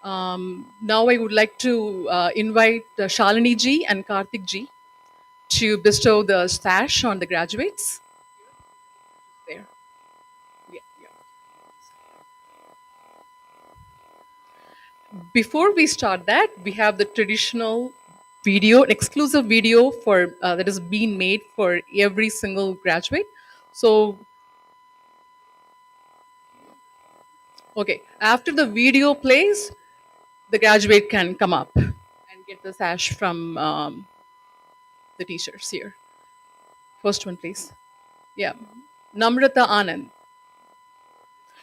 Now I would like to invite Shalini ji and Karthik ji to bestow the sash on the graduates. There. Yeah, yeah. Before we start that, we have the traditional video, exclusive video for that is being made for every single graduate. So, okay, after the video plays, the graduate can come up and get the sash from the teachers here. First one, please. Yeah. Namrata Anand.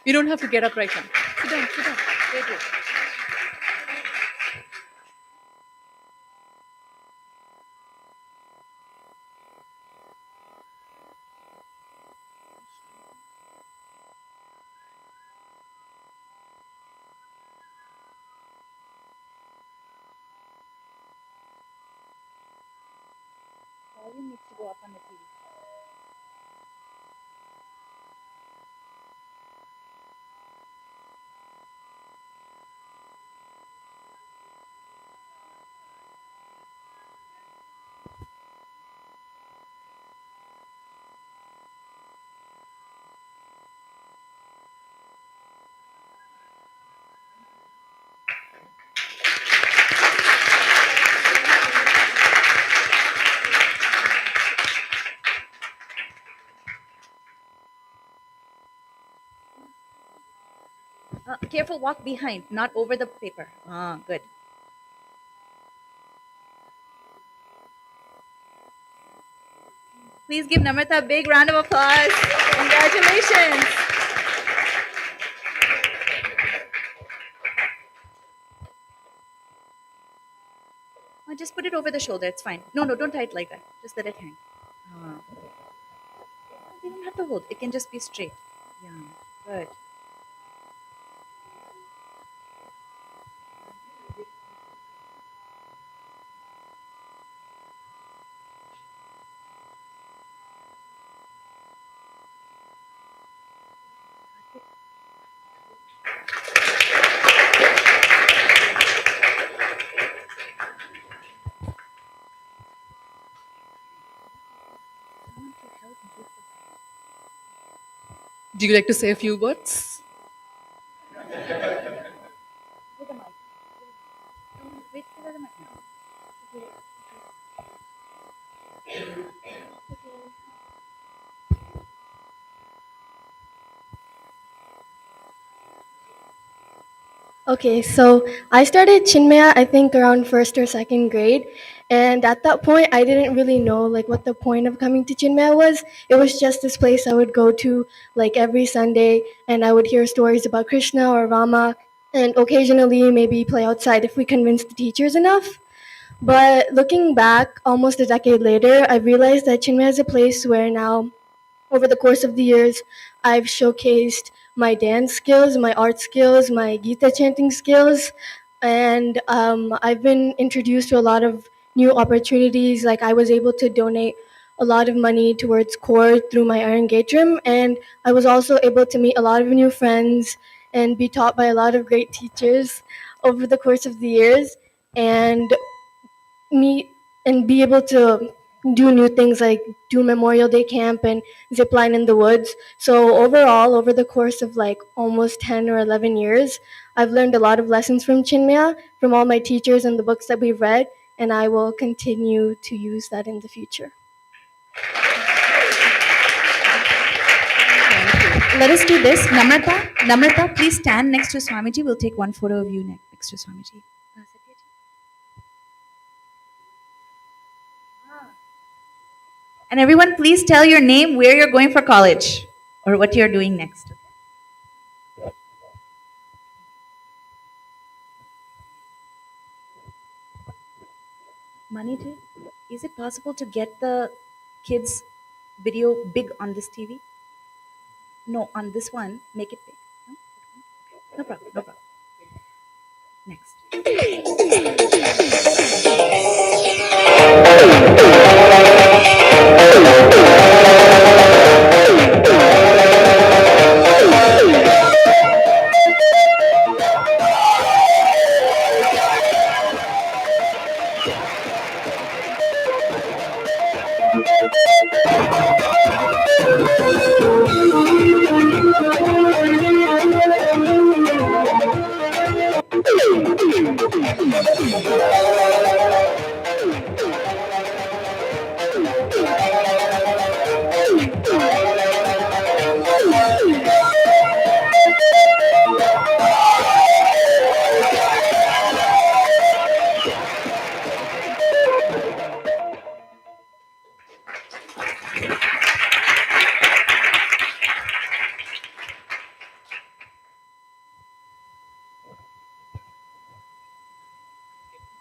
You don't have to get up right now. Sit down, sit down. Wait, wait. Volume needs to go up on the TV. Careful, walk behind, not over the paper. Good. Please give Namrata a big round of applause. Congratulations. Just put it over the shoulder. It's fine. No, don't tie it like that. Just let it hang. You don't have to hold. It can just be straight. Yeah, good. Do you like to say a few words? Wait for the mic. Okay, so I started Chinmaya, I think around first or second grade, and at that point, I didn't really know like what the point of coming to Chinmaya was. It was just this place I would go to like every Sunday, and I would hear stories about Krishna or Rama, and occasionally maybe play outside if we convinced the teachers enough. But looking back, almost a decade later, I realized that Chinmaya is a place where now over the course of the years, I've showcased my dance skills, my art skills, my Gita chanting skills. And I've been introduced to a lot of new opportunities. Like I was able to donate a lot of money towards core through my Iron Gate Gym, and I was also able to meet a lot of new friends and be taught by a lot of great teachers over the course of the years, and meet and be able to do new things like do Memorial Day camp and zip line in the woods. So overall, over the course of like almost 10 or 11 years, I've learned a lot of lessons from Chinmaya, from all my teachers and the books that we've read, and I will continue to use that in the future. Let us do this. Namrata, please stand next to Swamiji. We'll take one photo of you next to Swamiji. And everyone, please tell your name, where you're going for college, or what you're doing next. Maniji, is it possible to get the kids' video big on this TV? No, on this one, make it big. No, okay. No problem. Next.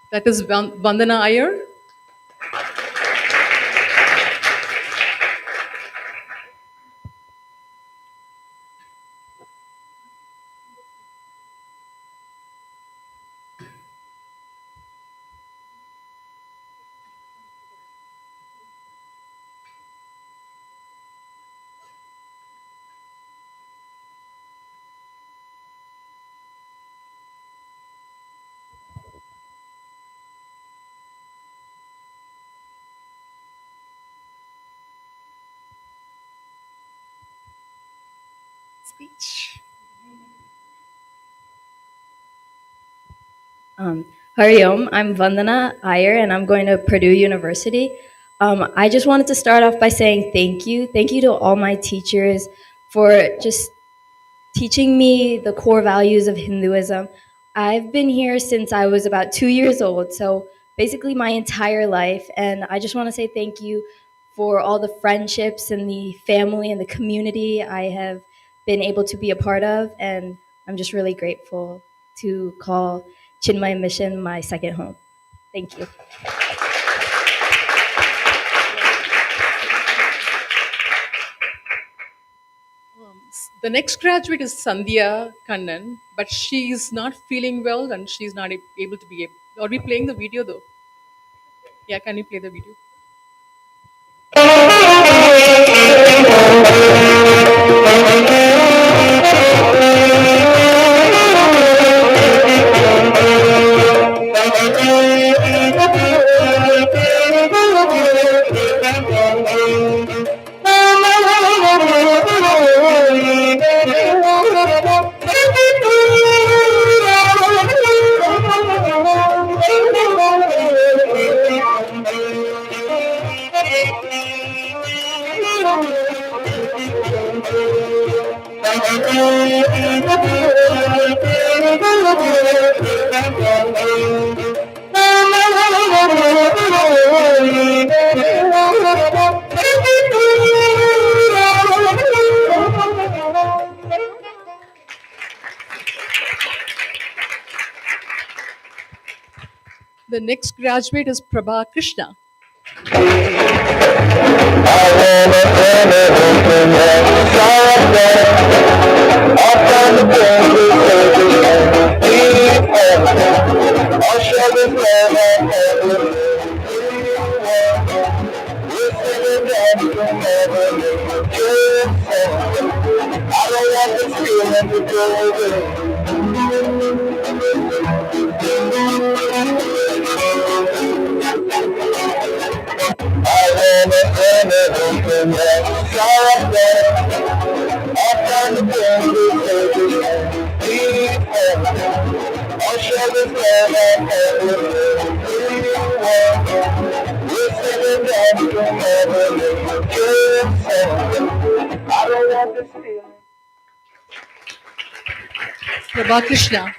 That is Vandana Iyer. Speech. Hari Om, I'm Vandana Iyer and I'm going to Purdue University. I just wanted to start off by saying thank you. Thank you to all my teachers for just teaching me the core values of Hinduism. I've been here since I was about 2 years old, so basically my entire life. And I just want to say thank you for all the friendships and the family and the community I have been able to be a part of. And I'm just really grateful to call Chinmaya Mission my second home. Thank you. The next graduate is Sandhya Kannan, but she is not feeling well and she's not able to be. Are we playing the video though? Yeah, can you play the video? The next graduate is Prabha Krishna. Prabha Krishna.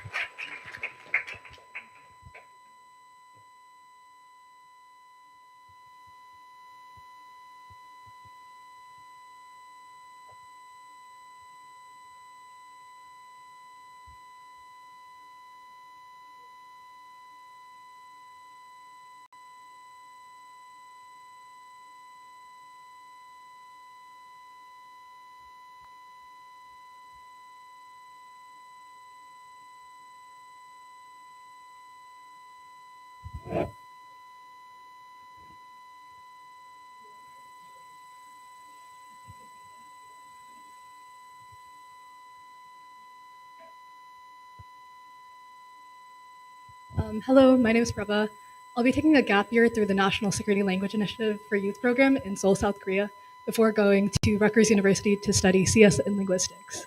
Hello, my name is Prabha. I'll be taking a gap year through the National Security Language Initiative for Youth program in Seoul, South Korea, before going to Rutgers University to study CS in linguistics.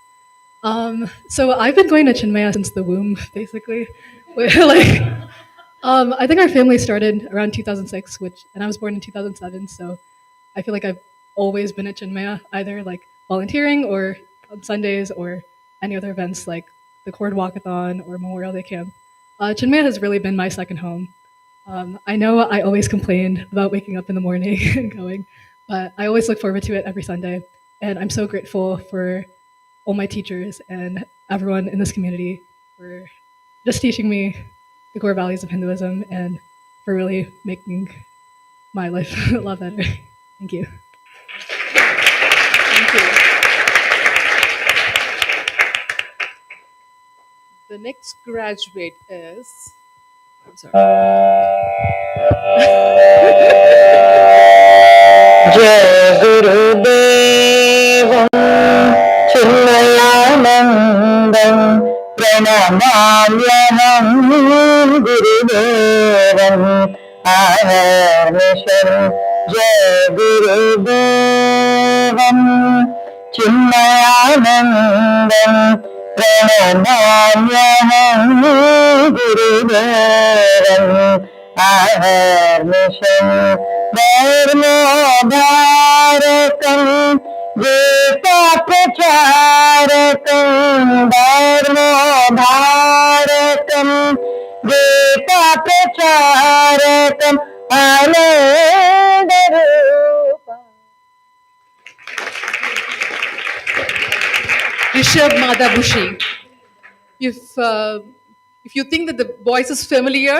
So I've been going to Chinmaya since the womb, basically. like, I think our family started around 2006, and I was born in 2007, so I feel like I've always been at Chinmaya, either like volunteering or on Sundays or any other events like the Cord Walkathon or Memorial Day Camp. Chinmaya has really been my second home. I know I always complain about waking up in the morning and going, but I always look forward to it every Sunday. And I'm so grateful for all my teachers and everyone in this community for just teaching me the core values of Hinduism and for really making my life a lot better. Thank you. Thank you. The next graduate is. I'm sorry. जय गुरुदेवं चिन्मयानन्दं प्रणमाम्यहं गुरुदेवम् आहर्निशं जय गुरुदेवं चिन्मयानन्दं प्रणमाम्यहं गुरुदेवम् आहर्निशं धर्मोधारकं गीताप्रचारकं धर्मोधारकं गीताप्रचारकं आनन्दरूपम् Rishabh Madhabushi. If you think that the voice is familiar,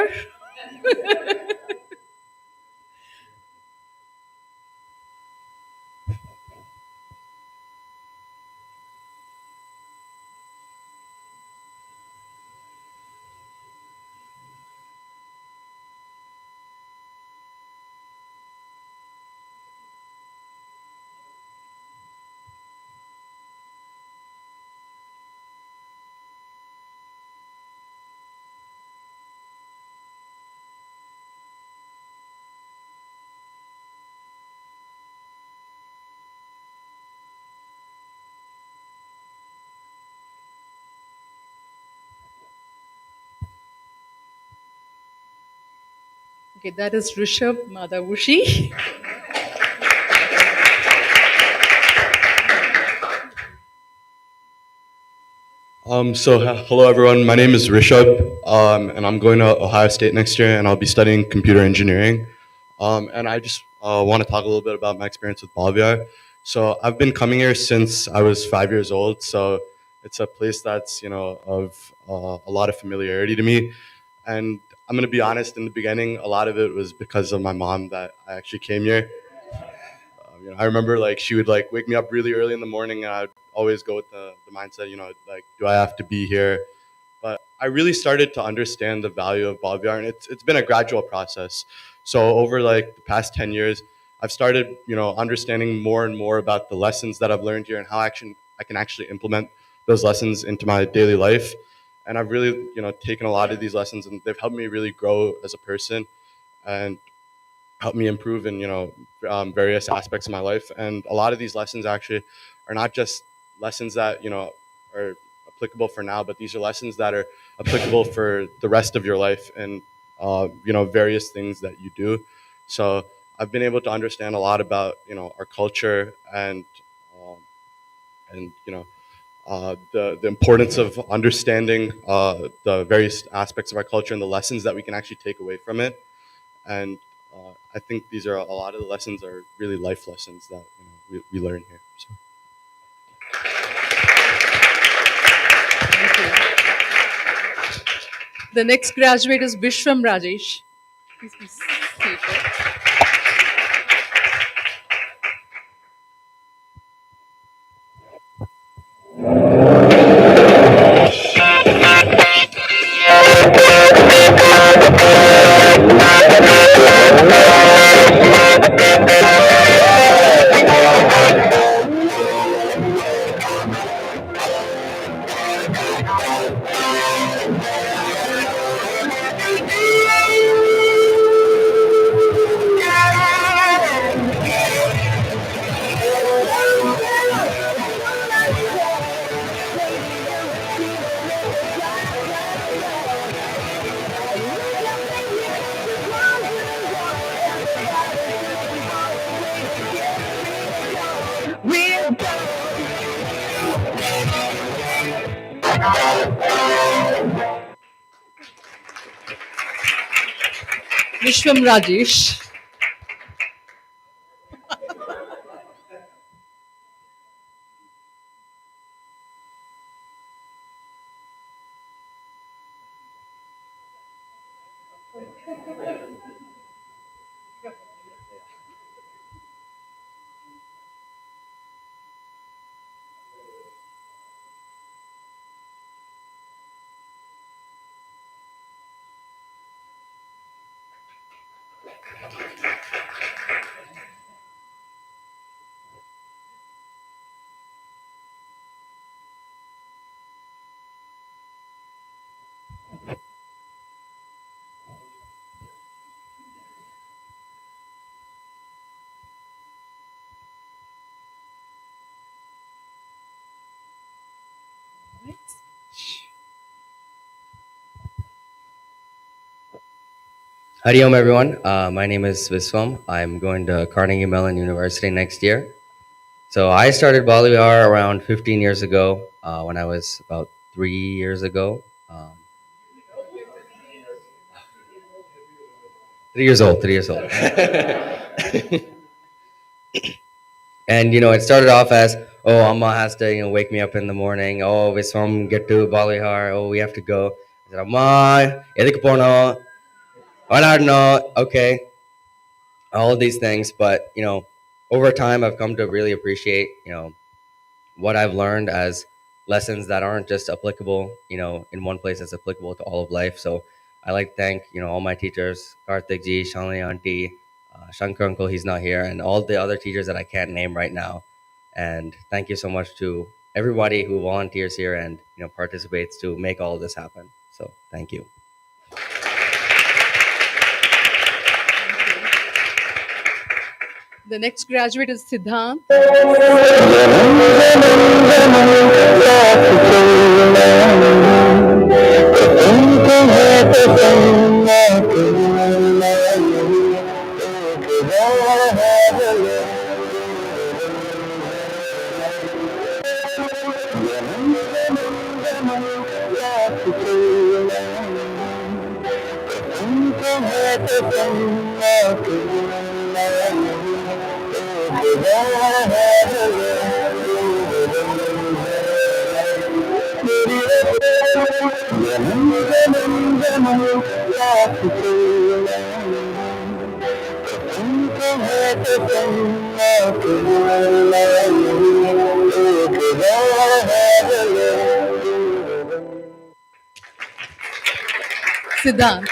okay, that is Rishabh Madhabushi. Hello everyone. My name is Rishabh, and I'm going to Ohio State next year, and I'll be studying computer engineering. And I just want to talk a little bit about my experience with Bala. So I've been coming here since I was 5 years old. So it's a place that's of a lot of familiarity to me. And I'm going to be honest. In the beginning, a lot of it was because of my mom that I actually came here. I remember like she would like wake me up really early in the morning, and I'd always go with the mindset, like, do I have to be here? But I really started to understand the value of Bhavya, and it's been a gradual process. So over like the past 10 years, I've started understanding more and more about the lessons that I've learned here and how I can actually implement those lessons into my daily life. And I've really taken a lot of these lessons, and they've helped me really grow as a person and helped me improve in various aspects of my life. And a lot of these lessons actually are not just lessons that are applicable for now, but these are lessons that are applicable for the rest of your life and various things that you do. So I've been able to understand a lot about our culture um, and the importance of understanding the various aspects of our culture and the lessons that we can actually take away from it. And I think these are a lot of the lessons are really life lessons that we learn here. So. The next graduate is Vishwam Rajesh. Please be seated. Vishwam Rajesh. Hari Om everyone, my name is Viswam. I'm going to Carnegie Mellon University next year. So I started Bollywood around 15 years ago when I was about 3 years ago. 3 years old, 3 years old. And it started off as, oh, Amma has to wake me up in the morning. Oh, Viswam, get to Bollywood. Oh, we have to go. I said, Amma, edhukku pono? Valadano. Okay, all of these things. But over time, I've come to really appreciate what I've learned as lessons that aren't just applicable in one place, that's applicable to all of life. So I like to thank all my teachers, Karthik ji, Shalini auntie, Shankar uncle, he's not here, and all the other teachers that I can't name right now. And thank you so much to everybody who volunteers here and participates to make all of this happen. So thank you. The next graduate is Siddhant. Siddhant.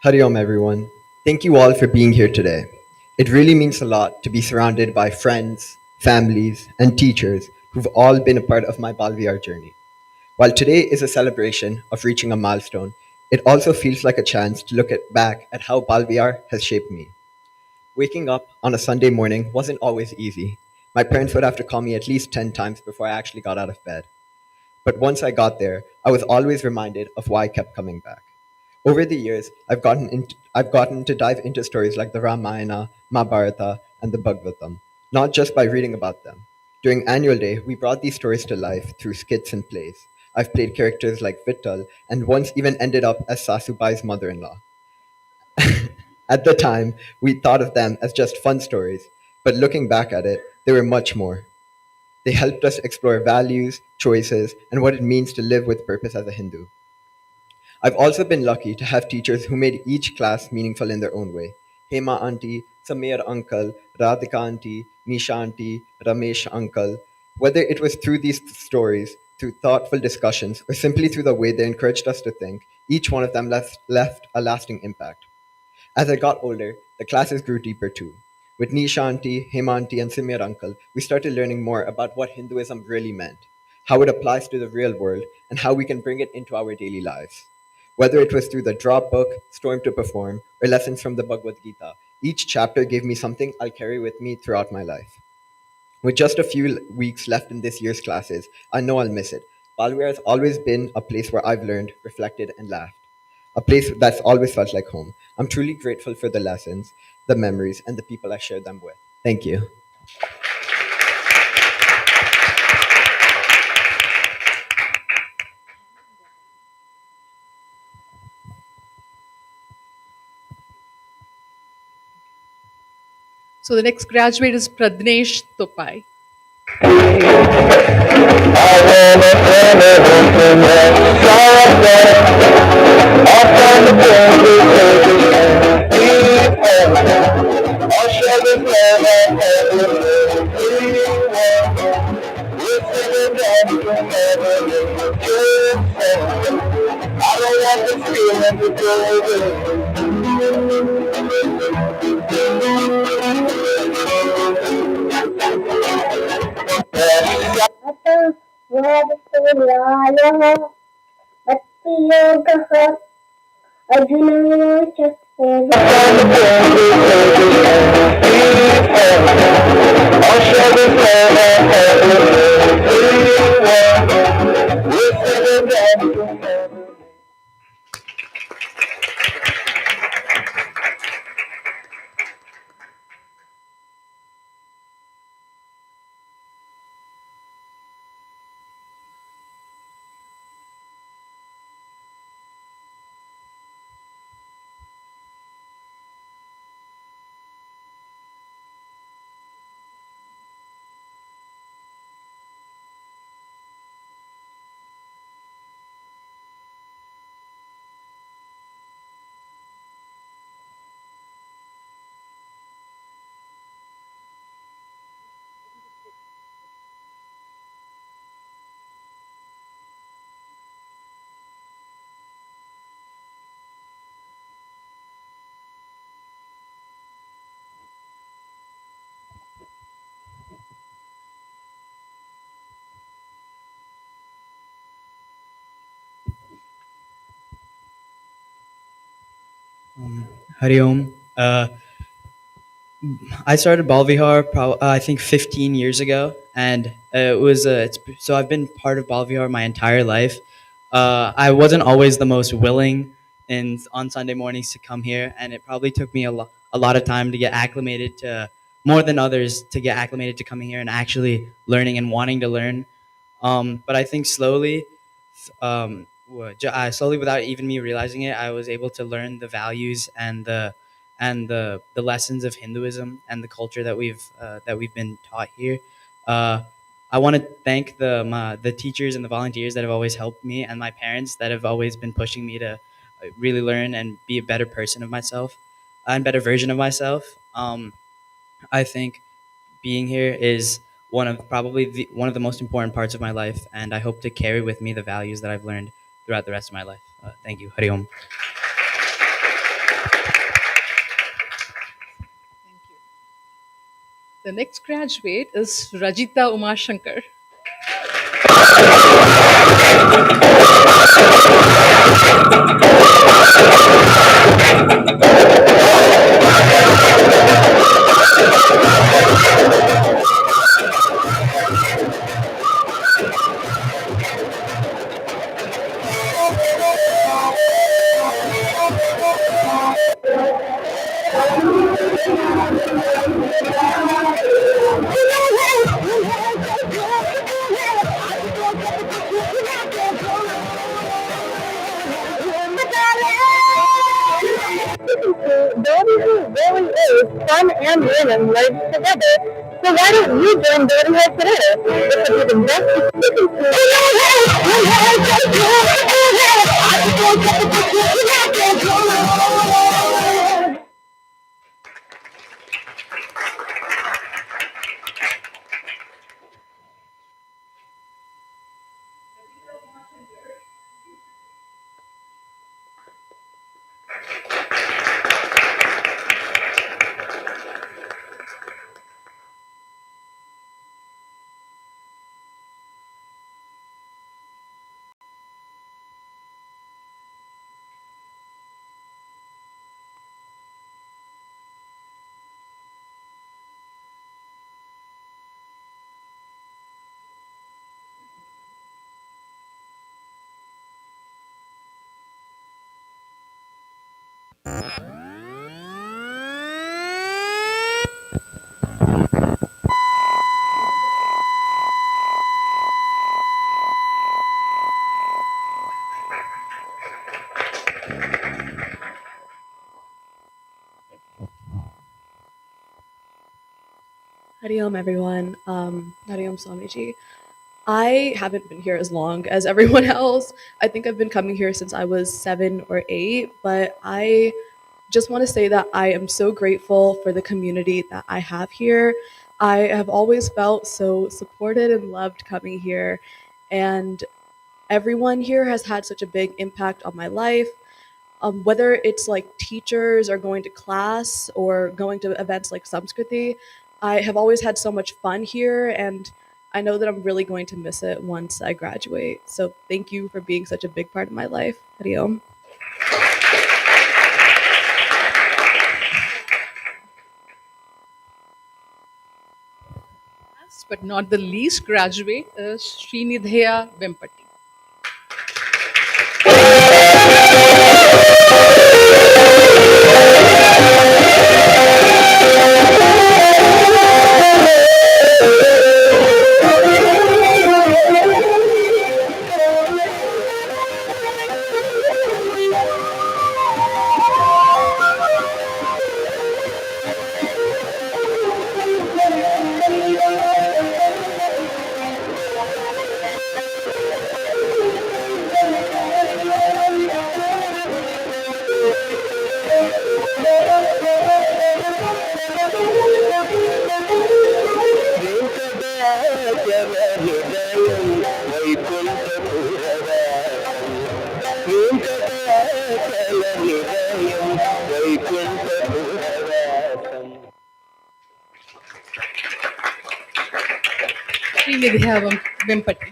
Hari Om, everyone. Thank you all for being here today. It really means a lot to be surrounded by friends, families, and teachers who've all been a part of my Balviar journey. While today is a celebration of reaching a milestone, it also feels like a chance to back at how Balviar has shaped me. Waking up on a Sunday morning wasn't always easy. My parents would have to call me at least 10 times before I actually got out of bed. But once I got there, I was always reminded of why I kept coming back. Over the years, I've gotten to dive into stories like the Ramayana, Mahabharata, and the Bhagavatam, not just by reading about them. During annual day, we brought these stories to life through skits and plays. I've played characters like Vittal, and once even ended up as Sasubai's mother-in-law. At the time, we thought of them as just fun stories, but looking back at it, they were much more. They helped us explore values, choices, and what it means to live with purpose as a Hindu. I've also been lucky to have teachers who made each class meaningful in their own way. Hema auntie, Samir uncle, Radhika auntie, Nisha auntie, Ramesh uncle. Whether it was through these stories, through thoughtful discussions, or simply through the way they encouraged us to think, each one of them left a lasting impact. As I got older, the classes grew deeper too. With Nisha auntie, Hema auntie, and Simir uncle, we started learning more about what Hinduism really meant, how it applies to the real world, and how we can bring it into our daily lives. Whether it was through the drop book, Storm to Perform, or lessons from the Bhagavad Gita, each chapter gave me something I'll carry with me throughout my life. With just a few weeks left in this year's classes, I know I'll miss it. Balware has always been a place where I've learned, reflected, and laughed. A place that's always felt like home. I'm truly grateful for the lessons, the memories, and the people I shared them with. Thank you. So the next graduate is Pradnesh Topai. Hari Om. I started Bal Vihar I think 15 years ago, and so I've been part of Bal Vihar my entire life. I wasn't always the most willing on Sunday mornings to come here, and it probably took me a lot of time to get acclimated to more than others to get acclimated to coming here and actually learning and wanting to learn. But I think slowly, slowly without even me realizing it, I was able to learn the values and the lessons of Hinduism and the culture that we've been taught here. Uh, I want to thank the teachers and the volunteers that have always helped me, and my parents that have always been pushing me to really learn and be a better person of myself and better version of myself. I think being here is one of the most important parts of my life, and I hope to carry with me the values that I've learned throughout the rest of my life. Thank you. Hari Om. Thank you. The next graduate is Rajita Umashankar. Really is fun and random merged together. So why don't you join Building Her today? This will be the best. Hari Om, everyone. Hari Om Swamiji. I haven't been here as long as everyone else. I think I've been coming here since I was 7 or 8, but I just want to say that I am so grateful for the community that I have here. I have always felt so supported and loved coming here, and everyone here has had such a big impact on my life. Whether it's like teachers or going to class or going to events like Samskriti, I have always had so much fun here, and I know that I'm really going to miss it once I graduate. So thank you for being such a big part of my life. Hari Om. Last but not the least graduate is Srinidheya Vempati. Srinidheya Vempati.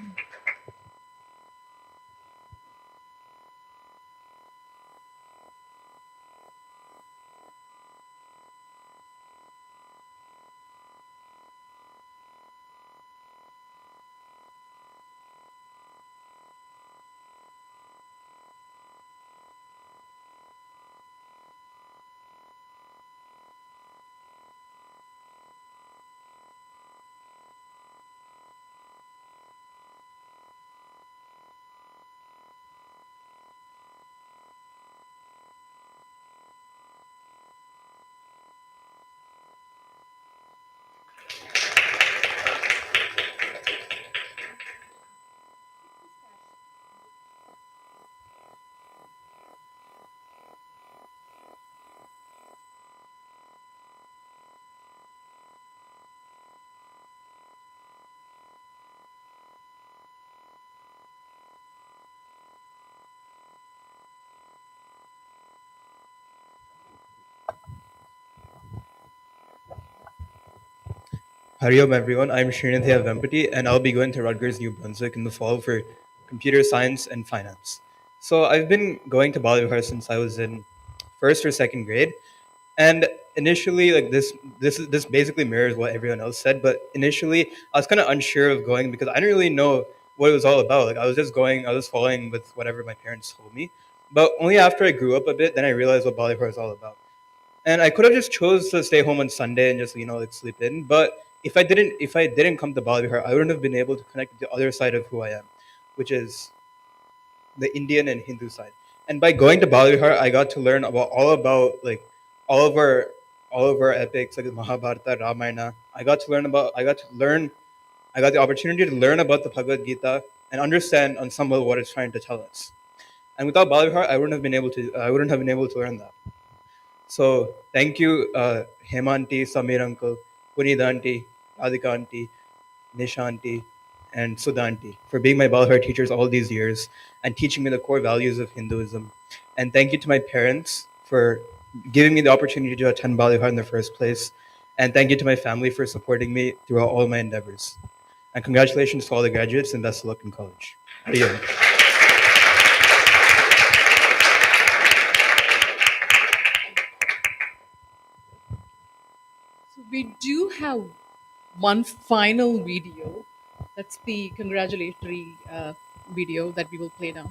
Hariom everyone, I'm Srinidhi Vempati and I'll be going to Rutgers, New Brunswick in the fall for computer science and finance. So I've been going to Bala since I was in first or second grade. And initially, like this basically mirrors what everyone else said, but initially I was kind of unsure of going because I didn't really know what it was all about. Like I was just going, I was following with whatever my parents told me. But only after I grew up a bit, then I realized what Bala is all about. And I could have just chose to stay home on Sunday and just like sleep in. But if I didn't come to Balvihar, I wouldn't have been able to connect with the other side of who I am, which is the Indian and Hindu side. And by going to Balvihar, I got to learn about like all of our all of our epics like Mahabharata, Ramayana. I got the opportunity to learn about the Bhagavad Gita and understand on some level what it's trying to tell us. And without Balvihar, I wouldn't have been able to learn that. So thank you, Hemanti, Samir uncle, Punida auntie, Radhika auntie, Nishanti, and Sudanti for being my Balhar teachers all these years and teaching me the core values of Hinduism. And thank you to my parents for giving me the opportunity to attend Balihar in the first place. And thank you to my family for supporting me throughout all my endeavors. And congratulations to all the graduates and best of luck in college. Adieu. So we do have one final video. That's the congratulatory video that we will play now.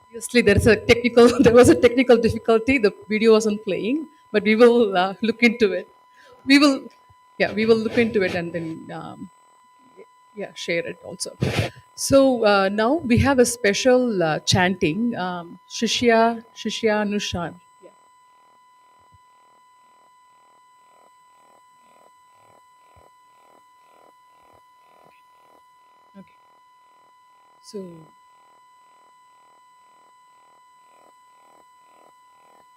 Obviously, there was a technical difficulty. The video wasn't playing, but we will look into it. We will, yeah, we will look into it and then, yeah, share it also. So now we have a special chanting, Shishya Nushan. Yeah.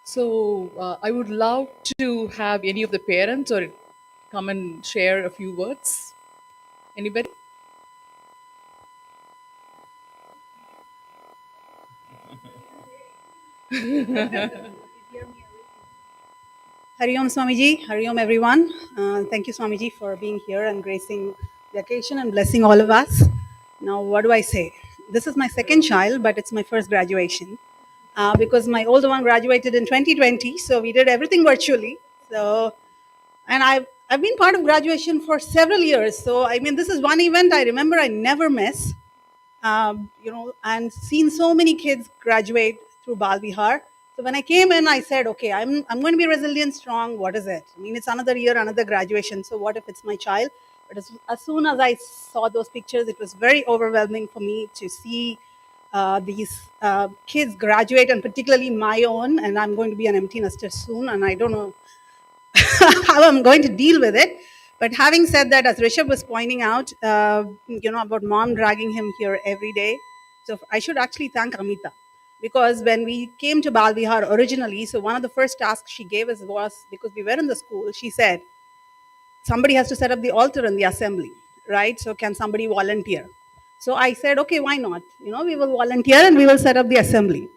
So I would love to have any of the parents or come and share a few words. Anybody? Hari Om Swamiji, Hari Om everyone. Thank you Swamiji for being here and gracing the occasion and blessing all of us. Now what do I say? This is my second child, but it's my first graduation. Because my older one graduated in 2020, so we did everything virtually. So, and I've been part of graduation for several years. So I mean, this is one event I remember I never miss. And seen so many kids graduate through Bal Vihar. So when I came in, I said, okay, I'm going to be resilient, strong. What is it? I mean, it's another year, another graduation. So what if it's my child? But as soon as I saw those pictures, it was very overwhelming for me to see these kids graduate, and particularly my own. And I'm going to be an empty nester soon, and I don't know how I'm going to deal with it. But having said that, as Rishabh was pointing out, about mom dragging him here every day. So I should actually thank Amita, because when we came to Bal Vihar originally, so one of the first tasks she gave us was, because we were in the school, she said, somebody has to set up the altar in the assembly, right? So can somebody volunteer? So I said, okay, why not? We will volunteer and we will set up the assembly.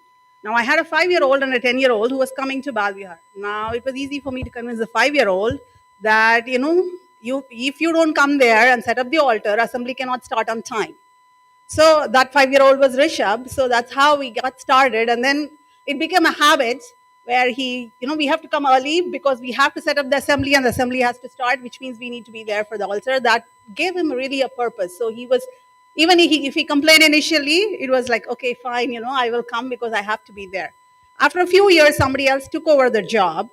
Now I had a 5-year-old and a 10-year-old who was coming to Bal Vihar. Now it was easy for me to convince the 5-year-old that, if you don't come there and set up the altar, assembly cannot start on time. So that 5-year-old was Rishabh. So that's how we got started. And then it became a habit where we have to come early because we have to set up the assembly and the assembly has to start, which means we need to be there for the altar. That gave him really a purpose. So he was, even if he complained initially, it was like, okay, fine, I will come because I have to be there. After a few years, somebody else took over the job.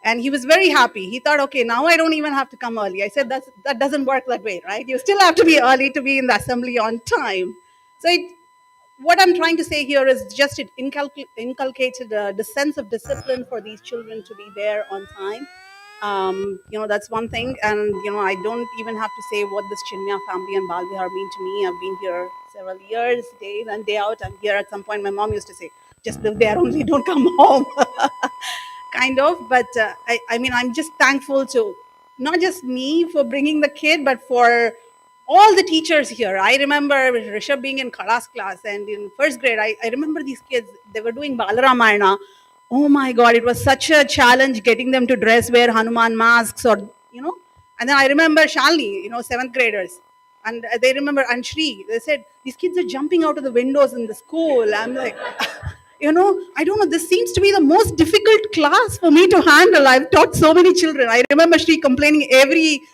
And he was very happy. He thought, okay, now I don't even have to come early. I said, that doesn't work that way, right? You still have to be early to be in the assembly on time. So what I'm trying to say here is just it inculcated the sense of discipline for these children to be there on time. That's one thing. And, I don't even have to say what this Chinmaya family and Bal Vihar mean to me. I've been here several years, day in and day out. I'm here at some point. My mom used to say, just live there only, don't come home. Kind of. But I mean, I'm just thankful to not just me for bringing the kid, but for all the teachers here. I remember Rishabh being in Kala's class, and in first grade, I remember these kids, they were doing Bala Ramayana. Oh my God, it was such a challenge getting them to dress, wear Hanuman masks, and then I remember Shalini, 7th graders. And they remember, and Shri, they said, these kids are jumping out of the windows in the school. I'm like, I don't know, this seems to be the most difficult class for me to handle. I've taught so many children. I remember Shri complaining every,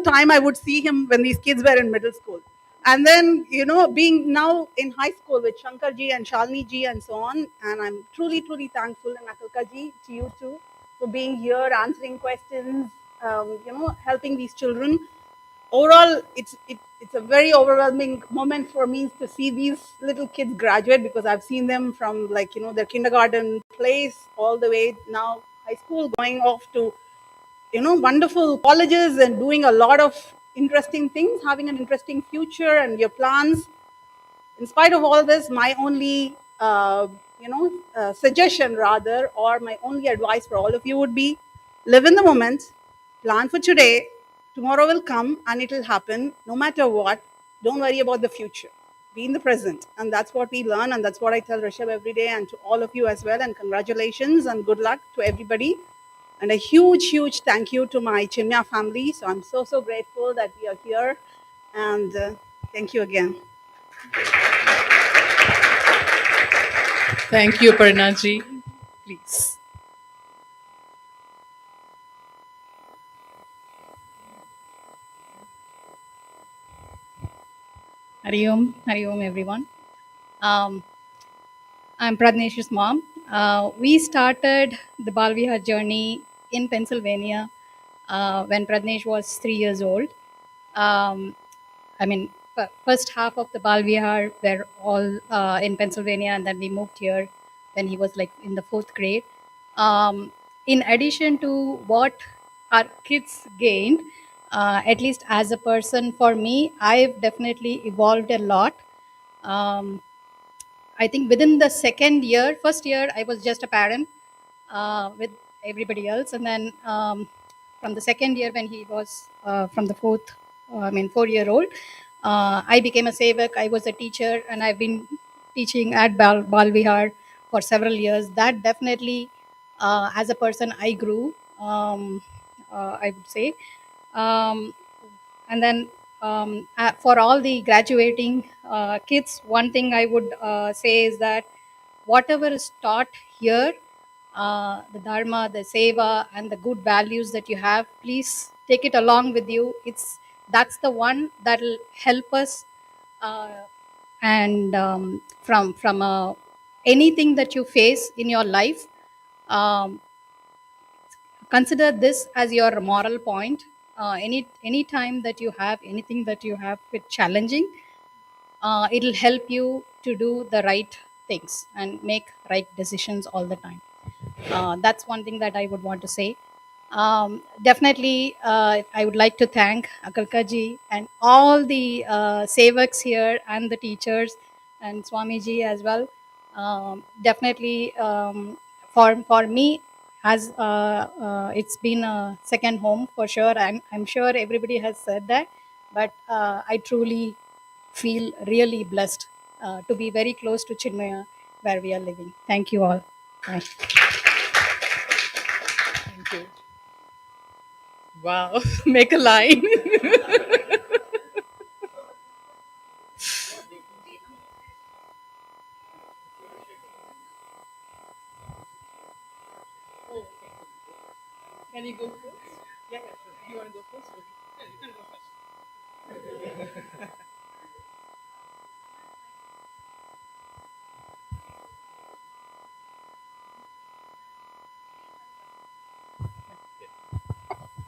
time I would see him when these kids were in middle school. And then, being now in high school with Shankar ji and Shalini ji and so on. And I'm truly, truly thankful, and Akalka ji, to you too, for being here, answering questions, helping these children. Overall, it's a very overwhelming moment for me to see these little kids graduate, because I've seen them from their kindergarten place all the way now high school, going off to wonderful colleges and doing a lot of interesting things, having an interesting future and your plans. In spite of all this, my only suggestion rather, or my only advice for all of you would be, live in the moment, plan for today. Tomorrow will come and it will happen no matter what. Don't worry about the future, be in the present. And that's what we learn, and that's what I tell Rishabh every day, and to all of you as well. And congratulations and good luck to everybody. And a huge thank you to my Chinmaya family. So I'm so grateful that we are here, and thank you again. Thank you, Parnaji. Please. Hari Om everyone. I'm Pradnesh's mom. We started the Bal Vihar journey in Pennsylvania when Pradnesh was 3 years old. First half of the Bal Vihar were all in Pennsylvania, and then we moved here when he was in the 4th grade. In addition to what our kids gained, at least as a person, for me, I've definitely evolved a lot. Um, I think within the second year, first year, I was just a parent with everybody else. And then from the second year, when he was from the 4-year-old, I became a sevak. I was a teacher, and I've been teaching at Bal Vihar for several years. That definitely, as a person, I grew, I would say. Um, and then for all the graduating kids, one thing I would say is that whatever is taught here, the dharma, the seva, and the good values that you have, please take it along with you. That's the one that will help us, uh, and from anything that you face in your life, um, consider this as your moral point. Any time that you have anything that you have with challenging, it'll help you to do the right things and make right decisions all the time. That's one thing that I would want to say. Definitely, I would like to thank Akalka ji and all the sevaks here and the teachers and Swamiji as well. Definitely, for me, as it's been a second home for sure. I'm sure everybody has said that, but I truly feel really blessed to be very close to Chinmaya, where we are living. Thank you all. Bye. Thank you. Wow, make a line. Can you go first? Yeah, yeah, sure. Do you want to go first? Okay. Yeah, you can go first.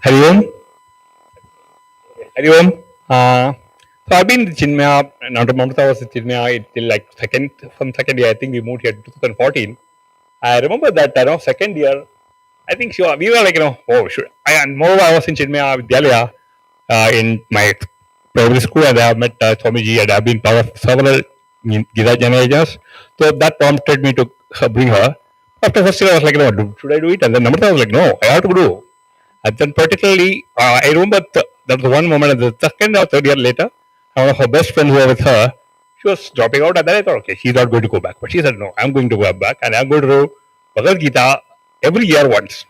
Hari Om. Hari Om. So I've been in Chinmaya, not a month I was in Chinmaya till like from second year. I think we moved here in 2014. I remember that, second year, I think sure, we were like, oh, sure. And moreover, I was in Chinmaya Vidyalaya in my primary school, and I have met Swamiji, and I have been part of several Gita Janayajas. So that prompted me to bring her. After first year, I was like, should I do it? And then number two, I was like, no, I have to do. And then particularly, I remember there was one moment, the second or third year later, one of her best friends who was with her, she was dropping out, and then I thought, okay, she's not going to go back. But she said, no, I'm going to go back, and I'm going to do Bhagavad Gita every year once.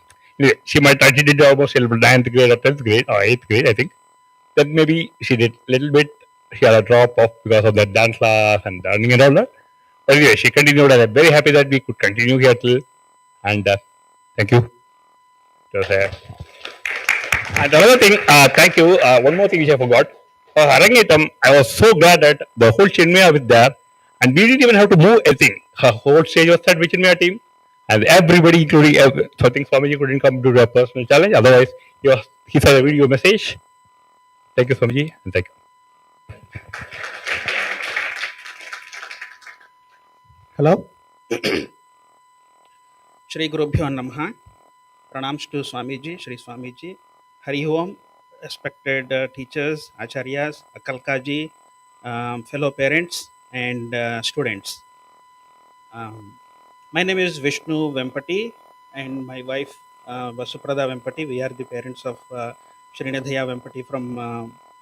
She might she did almost till 9th grade or 10th grade or 8th grade, I think. Then maybe she did a little bit, she had a drop off because of that dance class and learning and all that. But anyway, she continued, and I'm very happy that we could continue here till, and thank you. It was, and another thing, thank you. One more thing which I forgot. For Arangetam, I was so glad that the whole Chinmaya was there, and we didn't even have to move a thing. Her whole stage was set with Chinmaya team, and everybody, including so I think Swamiji couldn't come to do a personal challenge. Otherwise, he said a video message. Thank you, Swamiji, and thank you. Hello. Shri Gurubhyo Namaha. Pranams to Swamiji, Shri Swamiji. Hari Om, respected teachers, acharyas, Akalkaji, fellow parents, and students. My name is Vishnu Vempati, and my wife Vasuprada Vempati. We are the parents of Srinadhaya Vempati from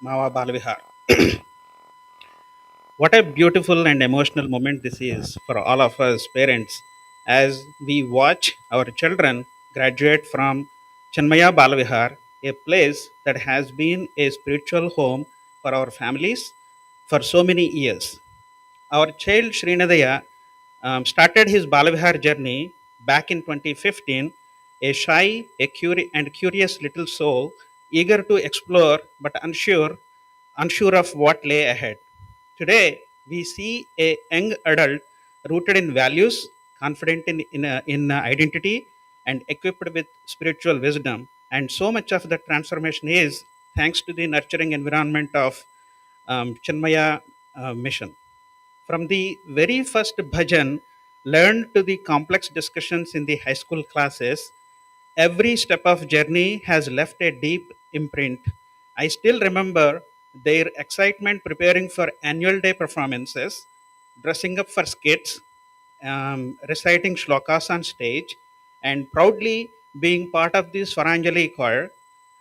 Mahwah Balvihar. What a beautiful and emotional moment this is for all of us parents as we watch our children graduate from Chinmaya Balvihar, a place that has been a spiritual home for our families for so many years. Our child Srinadaya started his Balvihar journey back in 2015, a shy, and curious little soul, eager to explore but unsure of what lay ahead. Today, we see a young adult rooted in values, confident in identity, and equipped with spiritual wisdom. And so much of the transformation is thanks to the nurturing environment of Chinmaya mission. From the very first bhajan learned to the complex discussions in the high school classes, every step of journey has left a deep imprint. I still remember their excitement preparing for annual day performances, dressing up for skits, reciting shlokas on stage, and proudly being part of the Swaranjali choir,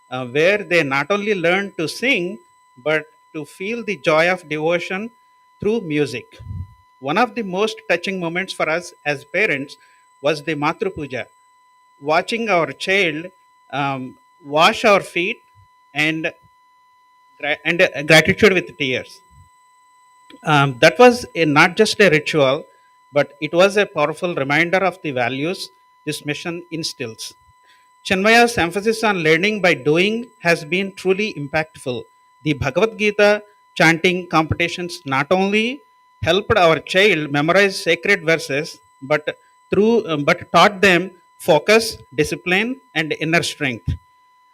where they not only learn to sing but to feel the joy of devotion through music. One of the most touching moments for us as parents was the Matru Puja, watching our child wash our feet and gratitude with tears. That was not just a ritual, but it was a powerful reminder of the values this mission instills. Chinmaya's emphasis on learning by doing has been truly impactful. The Bhagavad Gita chanting competitions not only helped our child memorize sacred verses, but taught them focus, discipline, and inner strength.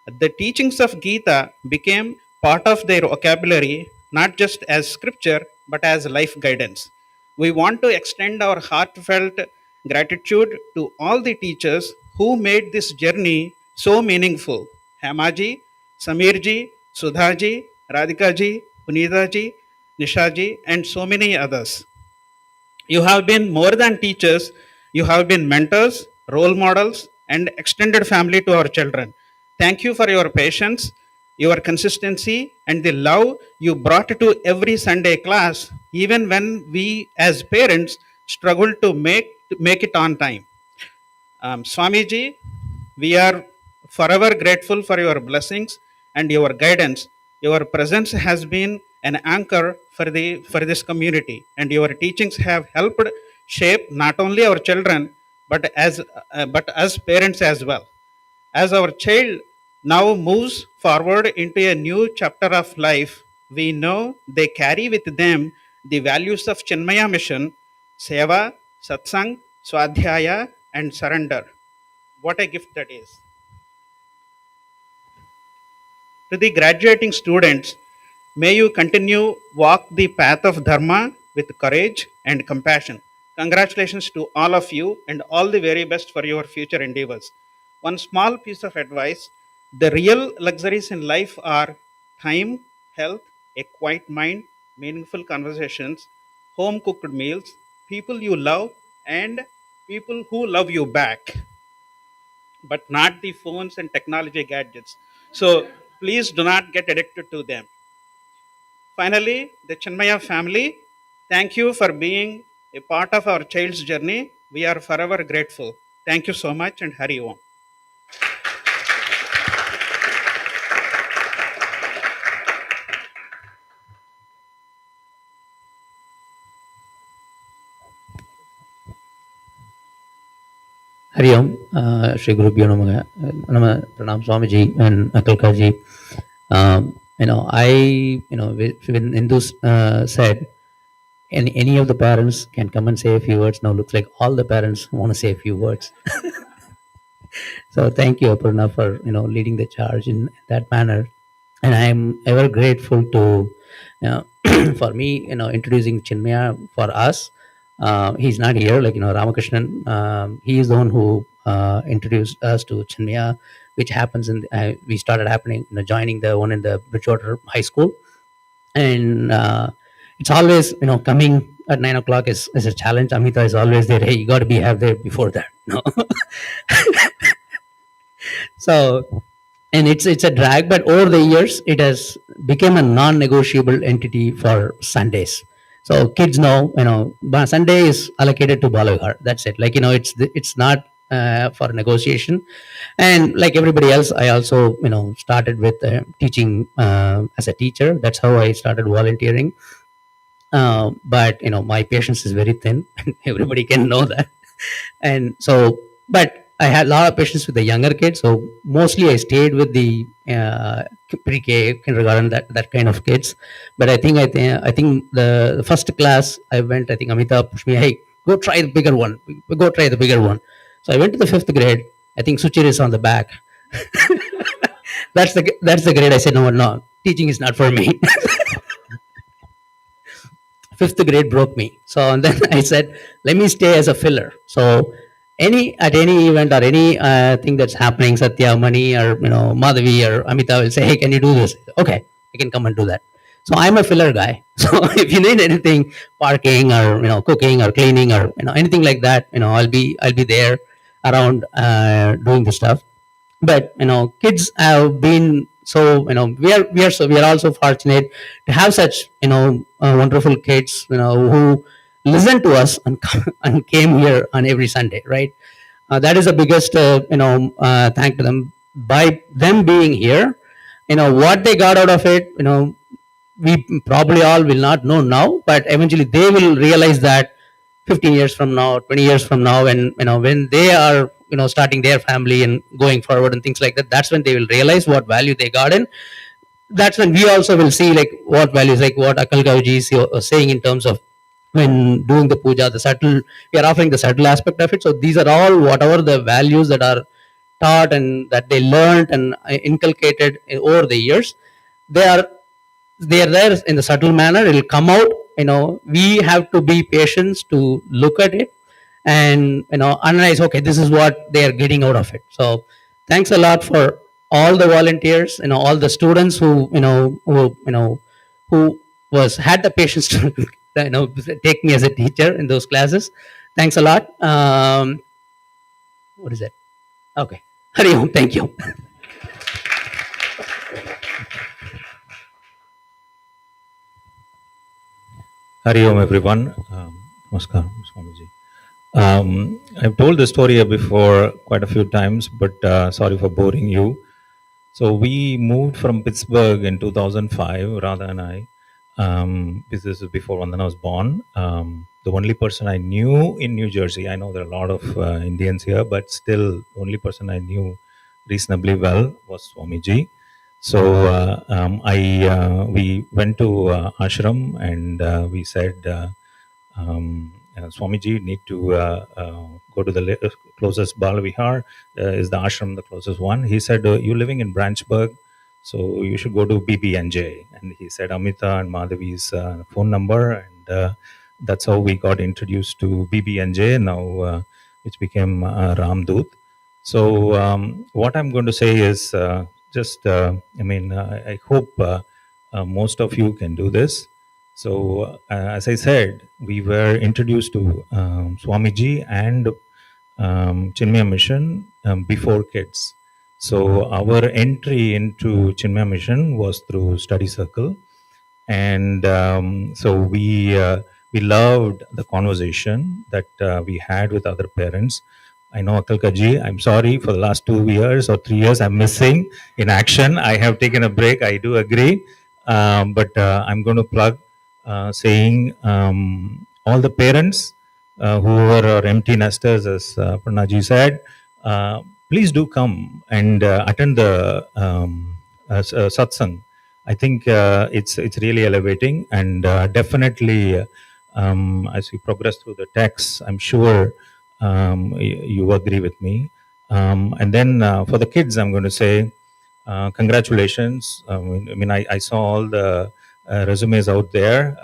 The teachings of Gita became part of their vocabulary, not just as scripture, but as life guidance. We want to extend our heartfelt gratitude to all the teachers who made this journey so meaningful. Hemaji, Samirji, Sudhaji, Radhikaji, Punitaji, Nishaji, and so many others. You have been more than teachers, you have been mentors, role models, and extended family to our children. Thank you for your patience, your consistency, and the love you brought to every Sunday class, even when we as parents struggle to make it on time. Swamiji, we are forever grateful for your blessings and your guidance. Your presence has been an anchor for this community, and your teachings have helped shape not only our children but as parents as well. As our child now moves forward into a new chapter of life, we know they carry with them the values of Chinmaya mission, Seva, Satsang, Swadhyaya, and surrender. What a gift that is. To the graduating students, may you continue walk the path of dharma with courage and compassion. Congratulations to all of you and all the very best for your future endeavors. One small piece of advice: the real luxuries in life are time, health, a quiet mind, meaningful conversations, home cooked meals, people you love, and people who love you back, but not the phones and technology gadgets. So please do not get addicted to them. Finally, the Chinmaya family, thank you for being a part of our child's journey. We are forever grateful. Thank you so much, and Hari Om. Hari Om, Shri Guru Bhyo Namaha, Pranam Swamiji and Akalkaji. When Hindus said, any of the parents can come and say a few words. Now looks like all the parents want to say a few words. So thank you, Aparna, for leading the charge in that manner. And I am ever grateful to, for me, introducing Chinmaya for us. He's not here, like Ramakrishnan. He is the one who introduced us to Chinmaya, which happens in. We started happening, joining the one in the Bridgewater High School, and it's always coming at 9 o'clock is a challenge. Amita is always there. Hey, you got to have there before that. No. So, and it's a drag, but over the years it has become a non-negotiable entity for Sundays. So kids know, Sunday is allocated to Bala Vihar. That's it. Like it's not for negotiation. And like everybody else, I also started with teaching as a teacher. That's how I started volunteering. But my patience is very thin. Everybody can know that. And so, but I had a lot of patience with the younger kids. So mostly I stayed with the pre-K, kindergarten, that kind of kids. But I think the first class I went, I think Amita pushed me, hey, go try the bigger one. Go try the bigger one. So I went to the 5th grade. I think Suchir is on the back. That's the grade. I said, no, teaching is not for me. 5th grade broke me. So and then I said, let me stay as a filler. So at any event or any thing that's happening, Satya, Mani, or Madhavi or Amita will say, hey, can you do this? Okay, I can come and do that. So I'm a filler guy. So if you need anything, parking or cooking or cleaning or anything like that, I'll be there around doing the stuff. But kids have been so we are also fortunate to have such wonderful kids who listen to us and and came here on every Sunday, right? That is the biggest thank to them. By them being here, what they got out of it, we probably all will not know now, but eventually they will realize that 15 years from now, 20 years from now, and when they are starting their family and going forward and things like that, that's when they will realize what value they got in. That's when we also will see like what values, like what Akal Gauji is saying in terms of when doing the puja, the subtle, we are offering the subtle aspect of it. So these are all whatever the values that are taught and that they learned and inculcated over the years. They are there in the subtle manner. It'll come out. We have to be patient to look at it and analyze. Okay, this is what they are getting out of it. So thanks a lot for all the volunteers. All the students who was had the patience to take me as a teacher in those classes. Thanks a lot. What is it? Okay. Hari Om. Thank you. Hari Om, everyone. Namaskar, Swamiji. I've told this story before quite a few times, but sorry for boring you. So we moved from Pittsburgh in 2005, Radha and I. This is before Vandana was born. The only person I knew in New Jersey, I know there are a lot of Indians here, but still, the only person I knew reasonably well was Swamiji. So we went to ashram and we said, Swamiji, you need to go to the closest Bala Vihar. Is the ashram the closest one? He said, you're living in Branchburg, so you should go to BBNJ. And he said Amita and Madhavi's phone number, and that's how we got introduced to BBNJ now, which became Ramdoot. So what I'm going to say is I hope most of you can do this. So as I said, we were introduced to Swamiji and Chinmaya Mission before kids. So our entry into Chinmaya Mission was through study circle, and so we loved the conversation that we had with other parents. I know Akal Kaji, I'm sorry for the last 2 years or 3 years I'm missing in action. I have taken a break, I do agree. But I'm going to plug saying all the parents who are empty nesters, as Pranaji said, please do come and attend the satsang. I think it's really elevating, and definitely as we progress through the text, I'm sure you agree with me. And then for the kids, I'm going to say congratulations. I saw all the resumes out there.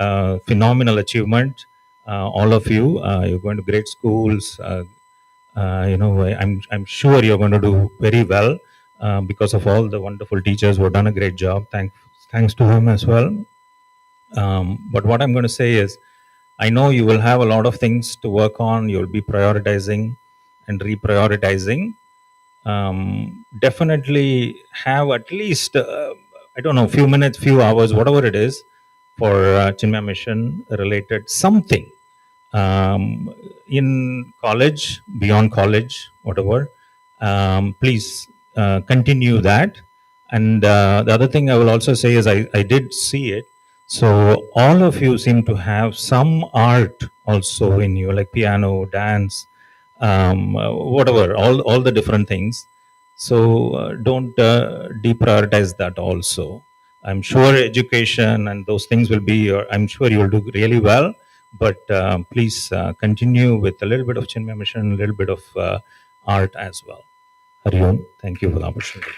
Phenomenal achievement, all of you. You're going to great schools. I'm sure you're going to do very well because of all the wonderful teachers who have done a great job. Thanks to them as well. But what I'm going to say is, I know you will have a lot of things to work on. You'll be prioritizing and reprioritizing. Definitely have at least, I don't know, few minutes, few hours, whatever it is, for Chinmaya Mission related something in college, beyond college, whatever. Please continue that. And the other thing I will also say is I did see it. So all of you seem to have some art also in you, like piano, dance, whatever, all the different things. So don't deprioritize that also. I'm sure education and those things will be, I'm sure you'll do really well, but please continue with a little bit of Chinmaya Mission, a little bit of art as well. Hari Om. Thank you for the opportunity.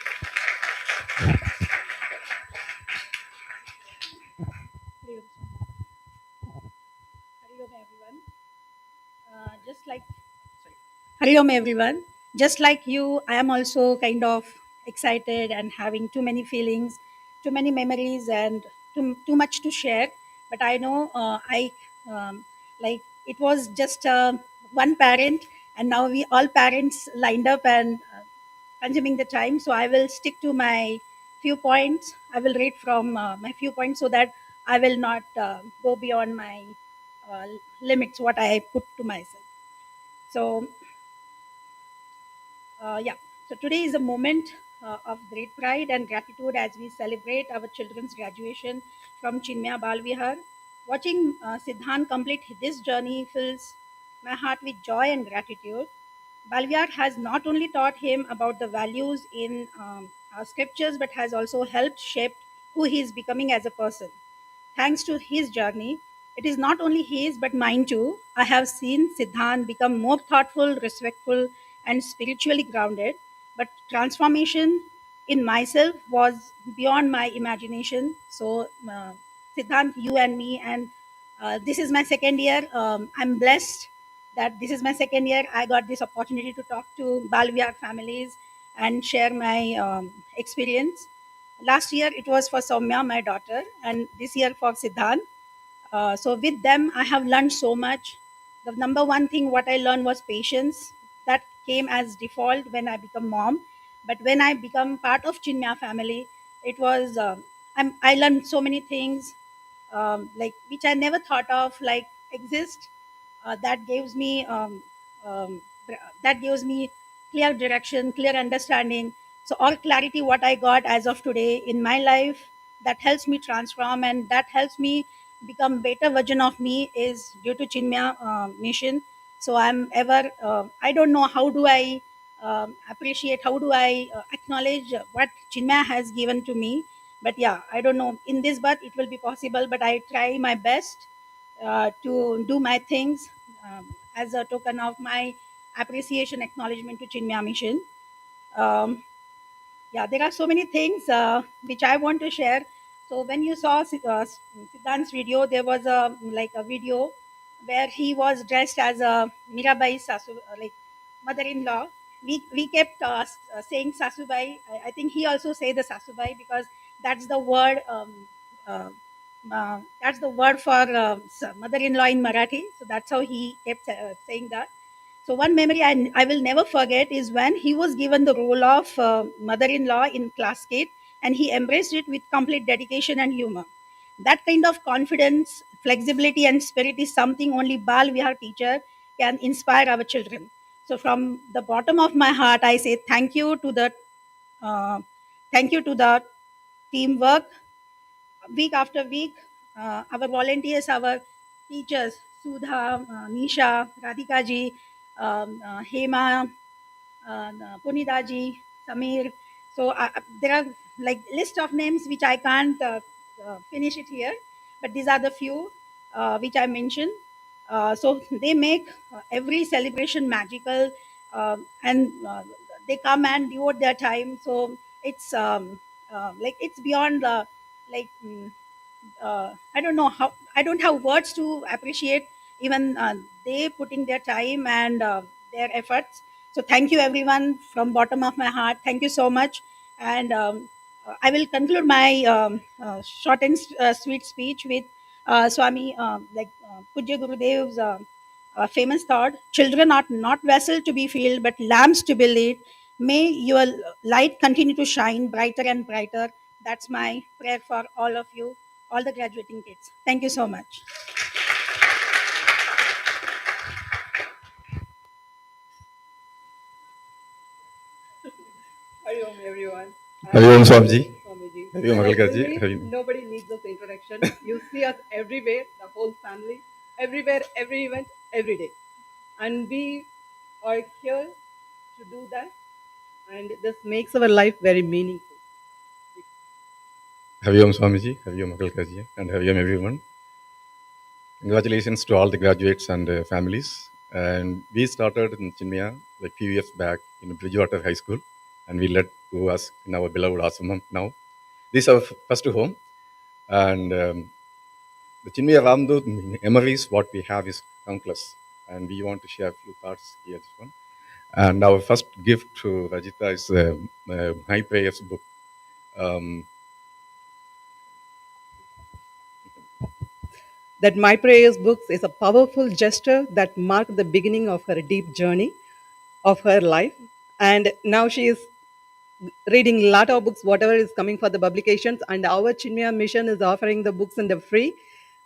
Hari Om everyone. Just like you, I am also kind of excited and having too many feelings, too many memories, and too much to share, but I know I like it was just one parent, and now we all parents lined up and consuming the time. So I will stick to my few points. I will read from my few points so that I will not go beyond my uh, limits what I put to myself. So yeah, so today is a moment of great pride and gratitude as we celebrate our children's graduation from Chinmaya Balvihar. Watching Siddhant complete this journey fills my heart with joy and gratitude. Balvihar has not only taught him about the values in our scriptures, but has also helped shape who he is becoming as a person. Thanks to his journey, it is not only his but mine too. I have seen Siddhant become more thoughtful, respectful, and spiritually grounded. But transformation in myself was beyond my imagination. So, Siddhant, you and me, and this is my second year. I'm blessed that this is my second year. I got this opportunity to talk to Balviyar families and share my experience. Last year it was for Soumya, my daughter, and this year for Siddhant. So with them, I have learned so much. The number one thing what I learned was patience. That came as default when I become mom, but when I become part of Chinmaya family, it was I learned so many things, like which I never thought of like exist. That gives me um, that gives me clear direction, clear understanding. So all clarity what I got as of today in my life, that helps me transform and that helps me become better version of me is due to Chinmaya mission. So I'm ever I don't know how do I appreciate, how do I acknowledge what Chinmaya has given to me. But yeah, I don't know in this birth it will be possible, but I try my best to do my things as a token of my appreciation, acknowledgement to Chinmaya mission. Um, yeah, there are so many things which I want to share. So when you saw Siddhant's video, there was a like a video where he was dressed as a Mirabai Sasu, like mother-in-law. We kept saying Sasubai. I think he also say the Sasubai because that's the word. Uh, that's the word for mother-in-law in Marathi. So that's how he kept saying that. So one memory I will never forget is when he was given the role of mother-in-law in class 8 and he embraced it with complete dedication and humor. That kind of confidence, flexibility and spirit is something only Bal Vihar teacher can inspire our children. So from the bottom of my heart, I say uh, thank you to the teamwork week after week, our volunteers, our teachers, Sudha, Nisha, Radhika ji, Hema, Punita ji, Samir. So there are like list of names which I can't finish it here, but these are the few which I mentioned. So they make every celebration magical, and they come and devote their time. So it's like it's beyond the like. I don't know how, I don't have words to appreciate even they putting their time and their efforts. So thank you everyone from bottom of my heart. Thank you so much. And I will conclude my short and sweet speech with Swami Pujya Gurudev's famous thought: children are not vessel to be filled, but lamps to be lit. May your light continue to shine brighter and brighter. That's my prayer for all of you, all the graduating kids. Thank you so much. Hari Om, everyone. Hari Om, Swamiji. Swamiji. Hari Om, And Akalkaji. obviously, Hari Om. nobody needs this introduction. You see us everywhere, the whole family, everywhere, every event, every day. And we are here to do that. And this makes our life very meaningful. Hari Om, Swamiji. Hari Om, Akalkaji. And Hari Om, everyone. Congratulations to all the graduates and families. And we started in Chinmaya like few years back in Bridgewater High School, and we led to us in our beloved ashram now. This is our first home, and the Chinmaya Ramdoot memories what we have is countless, and we want to share a few thoughts here. This one, and our first gift to Rajita is My Prayers book. Um, That My Prayers books is a powerful gesture that marked the beginning of her deep journey of her life. And now she is reading a lot of books, whatever is coming for the publications. And our Chinmaya mission is offering the books in the free.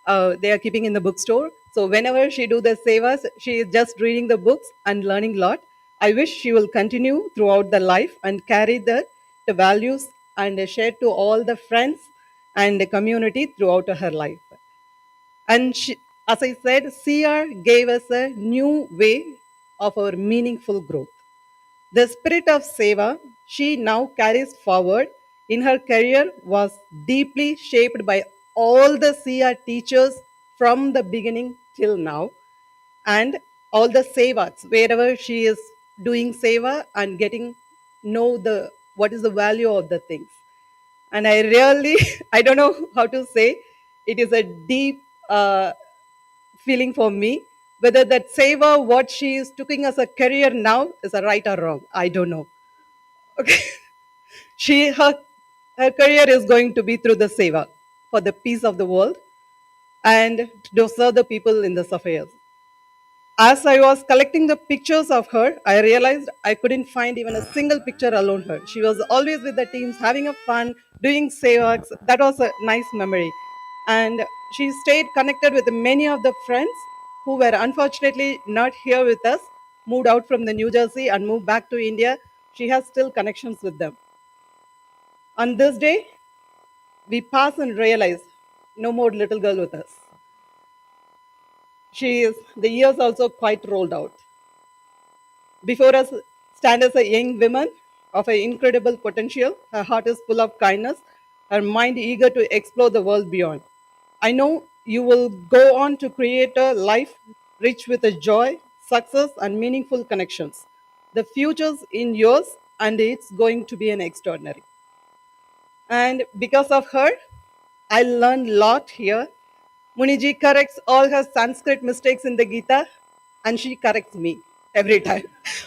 They are keeping in the bookstore. So whenever she do the sevas, she is just reading the books and learning a lot. I wish she will continue throughout the life and carry the values and share to all the friends and the community throughout her life. And she, as I said, CR gave us a new way of our meaningful growth. The spirit of Seva she now carries forward in her career was deeply shaped by all the CR teachers from the beginning till now, and all the Sevas, wherever she is doing Seva and getting know the what is the value of the things. And I really, I don't know how to say, it is a deep feeling for me. Whether that Seva, what she is taking as a career now, is a right or wrong. I don't know. Okay. Her career is going to be through the Seva for the peace of the world and to serve the people in the affairs. As I was collecting the pictures of her, I realized I couldn't find even a single picture alone her. She was always with the teams, having a fun, doing sevaks. That was a nice memory. And she stayed connected with many of the friends who were unfortunately not here with us, moved out from the New Jersey and moved back to India. She has still connections with them. On this day, we pass and realize no more little girl with us. The years also quite rolled out. Before us stand as a young woman of an incredible potential. Her heart is full of kindness, her mind eager to explore the world beyond. I know you will go on to create a life rich with a joy, success, and meaningful connections. The future's in yours, and it's going to be an extraordinary. And because of her, I learned a lot here. Muniji corrects all her Sanskrit mistakes in the Gita, and she corrects me every time.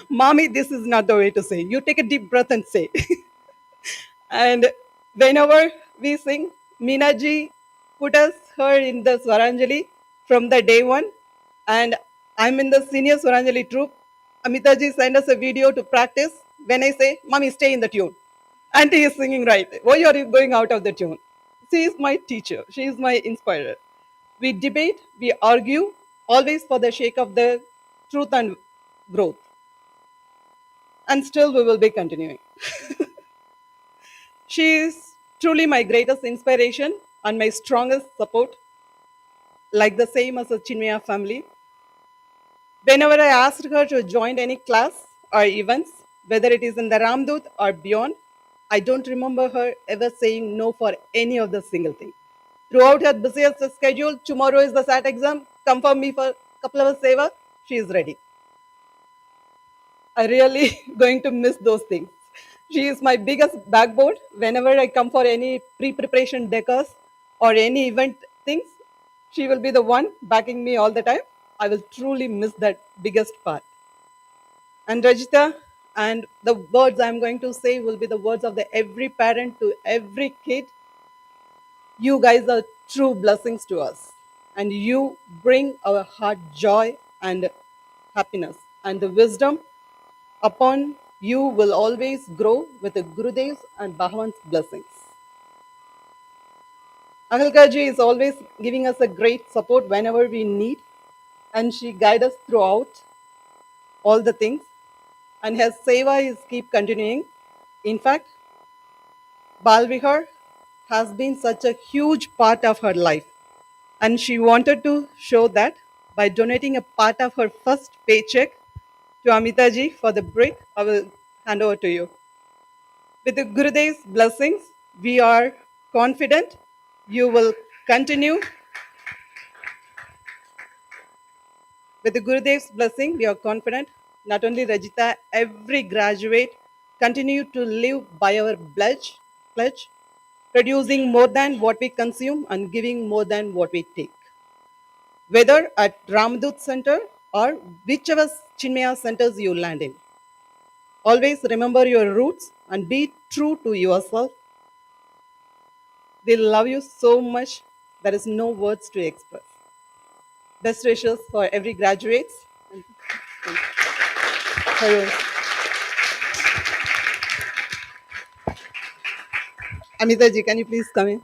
Mommy, this is not the way to say. You take a deep breath and say. And whenever we sing, Meenaji put us her in the Swaranjali from the day one, and I'm in the senior Swaranjali troupe. Amitaji sent us a video to practice. When I say, Mommy, stay in the tune. Auntie is singing right. Why are you going out of the tune? She is my teacher. She is my inspirer. We debate, we argue, always for the sake of the truth and growth. And still we will be continuing. She is truly my greatest inspiration and my strongest support, like the same as the Chinmaya family. Whenever I asked her to join any class or events, whether it is in the Ramdoot or beyond, I don't remember her ever saying no for any of the single thing. Throughout her busiest schedule, tomorrow is the SAT exam, come for me for a couple of seva, she is ready. I really going to miss those things. She is my biggest backbone. Whenever I come for any pre-preparation decors or any event things, she will be the one backing me all the time. I will truly miss that biggest part. And Rajita, and the words I'm going to say will be the words of the every parent to every kid. You guys are true blessings to us. And you bring our heart joy and happiness. And the wisdom upon you will always grow with the Gurudev's and Bhagavan's blessings. Ahalkaji is always giving us a great support whenever we need, and she guides us throughout all the things. And her seva is keep continuing. In fact, Balvihar has been such a huge part of her life, and she wanted to show that by donating a part of her first paycheck to Amitaji for the break. I will hand over to you. With the Gurudev's blessings, we are confident you will continue. With the Gurudev's blessing, we are confident not only Rajita, every graduate continue to live by our pledge, producing more than what we consume and giving more than what we take. Whether at Ramdoot Center or whichever Chinmaya centers you land in. Always remember your roots and be true to yourself. They love you so much, there is no words to express. Best wishes for every graduates. Harun. Amita ji, can you please come in?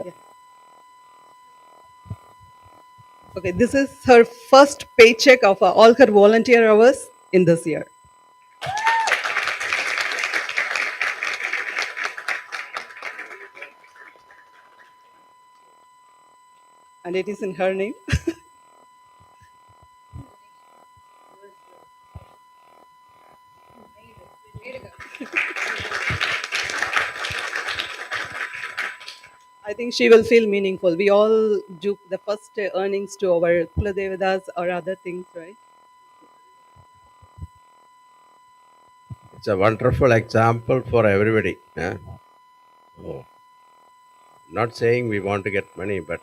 Yeah. Okay, this is her first paycheck of all her volunteer hours in this year. And it is in her name. I think she will feel meaningful. We all do the first earnings to our Kuladevadas or other things, right? It's a wonderful example for everybody. Oh, not saying we want to get money, but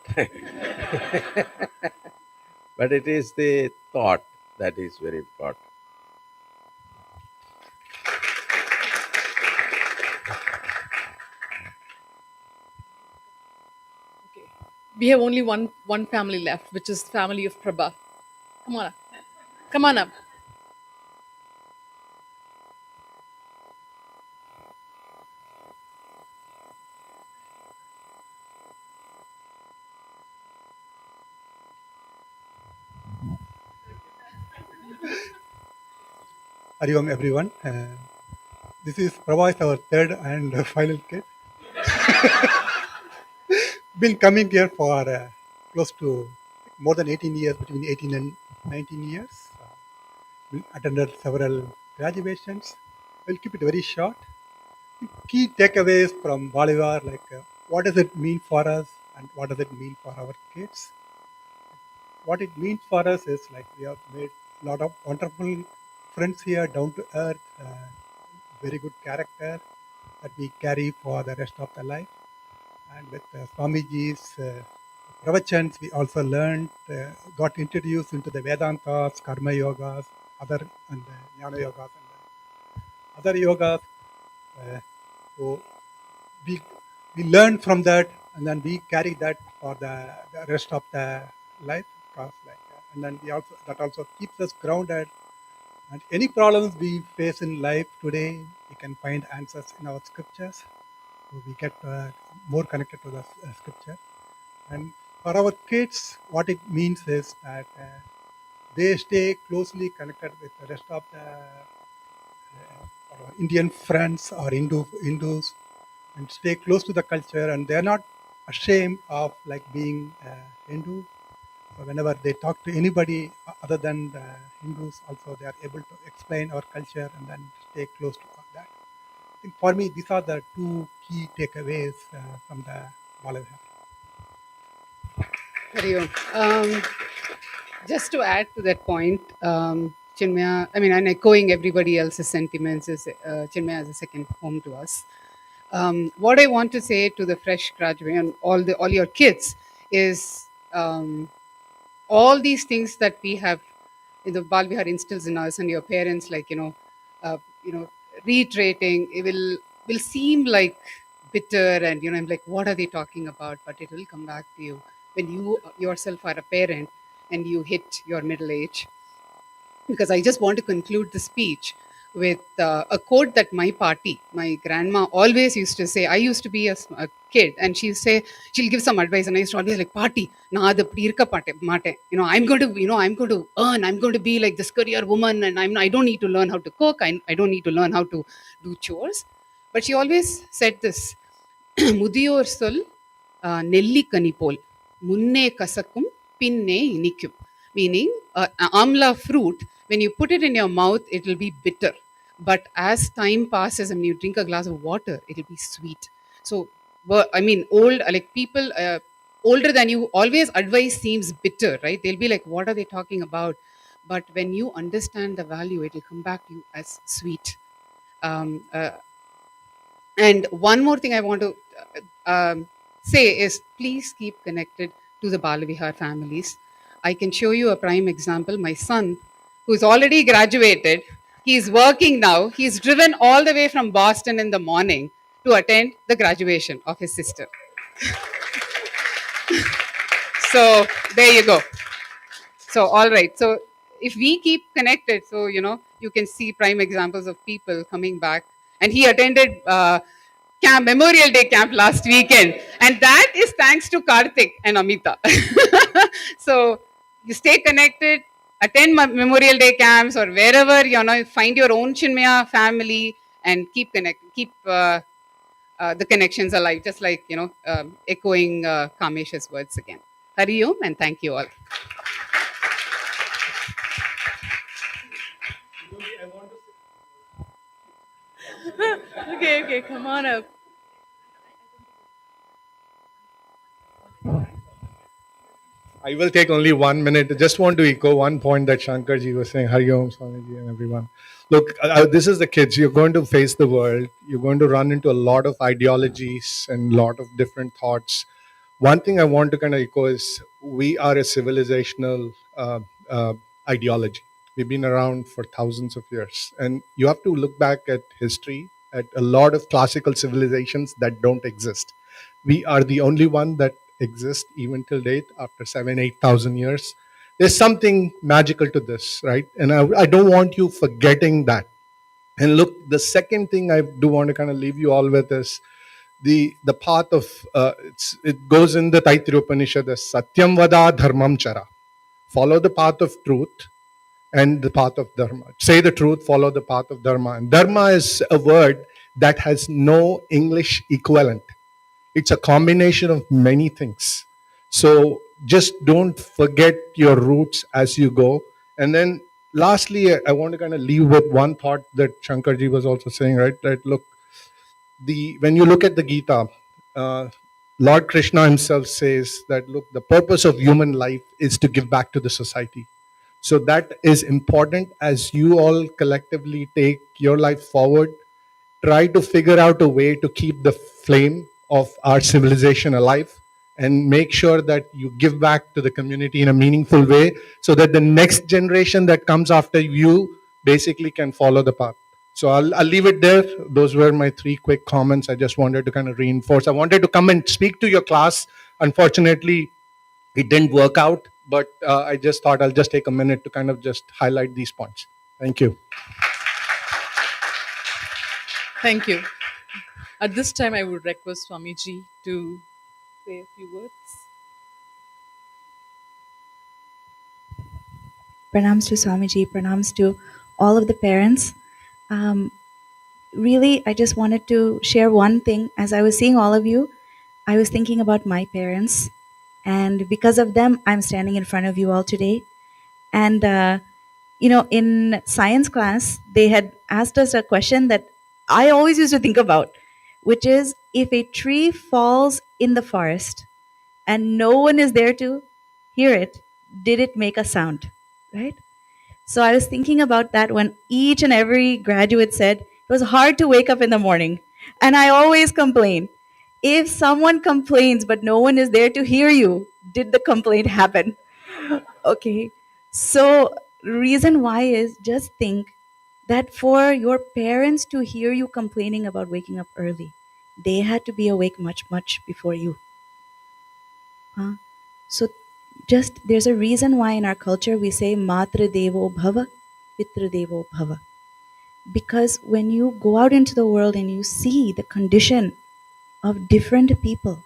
but it is the thought that is very important. We have only one family left, which is family of Prabha. Come on up. Come on up. Hari Om everyone. This is Prabha, is our third and final kid. Been coming here for close to more than 18 years, between 18 and 19 years. Attended several graduations. We'll keep it very short. Key takeaways from Bolivar, like what does it mean for us and what does it mean for our kids? What it means for us is like we have made a lot of wonderful friends here, down to earth, very good character that we carry for the rest of the life. And with Swamiji's pravachans, we also learned, got introduced into the Vedantas, Karma Yogas, other and Jnana Yogas and other yogas. So we learn from that, and then we carry that for the rest of the life. Because and then we also that also keeps us grounded. And any problems we face in life today, we can find answers in our scriptures. So we get more connected to the scripture. And for our kids, what it means is that they stay closely connected with the rest of the Indian friends or Hindus, and stay close to the culture, and they're not ashamed of like being Hindu. So whenever they talk to anybody other than the Hindus, also they are able to explain our culture and then stay close to that. I think for me, these are the two key takeaways from the Balaviha. Hari Om. Just to add to that point, Chinmaya, I mean, I'm echoing everybody else's sentiments, is Chinmaya is a second home to us. What I want to say to the fresh graduate and all your kids is all these things that we have in the Bal Vihar instills in us, and your parents, like reiterating, it will seem like bitter, and I'm like, what are they talking about? But it will come back to you when you yourself are a parent and you hit your middle age. Because I just want to conclude the speech with a quote that my grandma always used to say. I used to be a kid, and she'll give some advice, and I used to always like, "Party, na adu apdi irka mate. I'm going to, I'm going to earn. I'm going to be like this career woman, and I don't need to learn how to cook. I don't need to learn how to do chores." But she always said this: "Mudiyor sol நெல்லிக்கனி போல் முன்னே கசக்கும் பின்னே இனிக்கும்." Meaning, amla fruit, when you put it in your mouth, it will be bitter. But as time passes and you drink a glass of water, it will be sweet. So, I mean, like people older than you, always advice seems bitter, right? They'll be like, what are they talking about? but when you understand the value, it will come back to you as sweet. Um, uh, and one more thing I want to say is please keep connected to the Balavihar families. I can show you a prime example. My son, who's already graduated, he's working now. He's driven all the way from Boston in the morning to attend the graduation of his sister. So there you go. So all right. So if we keep connected, so you can see prime examples of people coming back. And he attended camp Memorial Day camp last weekend, and that is thanks to Karthik and Amita. So you stay connected, attend Memorial Day camps or wherever find your own Chinmaya family and keep keep the connections alive. Just like echoing Kamesh's words again. Hari Om, and thank you all. Okay, come on up. I will take only 1 minute. I just want to echo one point that Shankarji was saying. Hari Om, Swamiji, and everyone. Look, this is the kids. You're going to face the world. You're going to run into a lot of ideologies and a lot of different thoughts. One thing I want to kind of echo is we are a civilizational ideology. We've been around for thousands of years. And you have to look back at history, at a lot of classical civilizations that don't exist. We are the only one that exists even till date after 8,000 years. There's something magical to this, right? And I don't want you forgetting that. And look, the second thing I do want to kind of leave you all with is the path of it goes in the Taittiriya Upanishad as Satyam Vada Dharmam Chara. Follow the path of truth and the path of dharma. Say the truth, follow the path of dharma. And dharma is a word that has no English equivalent. It's a combination of many things. So just don't forget your roots as you go. And then lastly, I want to kind of leave with one thought that Shankarji was also saying, right? That look, when you look at the Gita, Lord Krishna himself says that, look, the purpose of human life is to give back to the society. So that is important as you all collectively take your life forward. Try to figure out a way to keep the flame of our civilization alive and make sure that you give back to the community in a meaningful way so that the next generation that comes after you basically can follow the path. So I'll leave it there. Those were my 3 quick comments. I just wanted to kind of reinforce. I wanted to come and speak to your class. Unfortunately, it didn't work out, but I just thought I'll just take a minute to kind of just highlight these points. Thank you. Thank you. At this time, I would request Swamiji to say a few words. Pranams to Swamiji, pranams to all of the parents. Really, I just wanted to share one thing. As I was seeing all of you, I was thinking about my parents. And because of them, I'm standing in front of you all today. And, in science class, they had asked us a question that I always used to think about, which is if a tree falls in the forest and no one is there to hear it, did it make a sound? Right? So I was thinking about that when each and every graduate said it was hard to wake up in the morning. And I always complain. If someone complains but no one is there to hear you, did the complaint happen? Okay. So reason why is just think that for your parents to hear you complaining about waking up early, they had to be awake much, much before you. Huh? So just there's a reason why in our culture we say Matra Devo Bhava, Pitra Devo Bhava. Because when you go out into the world and you see the condition of different people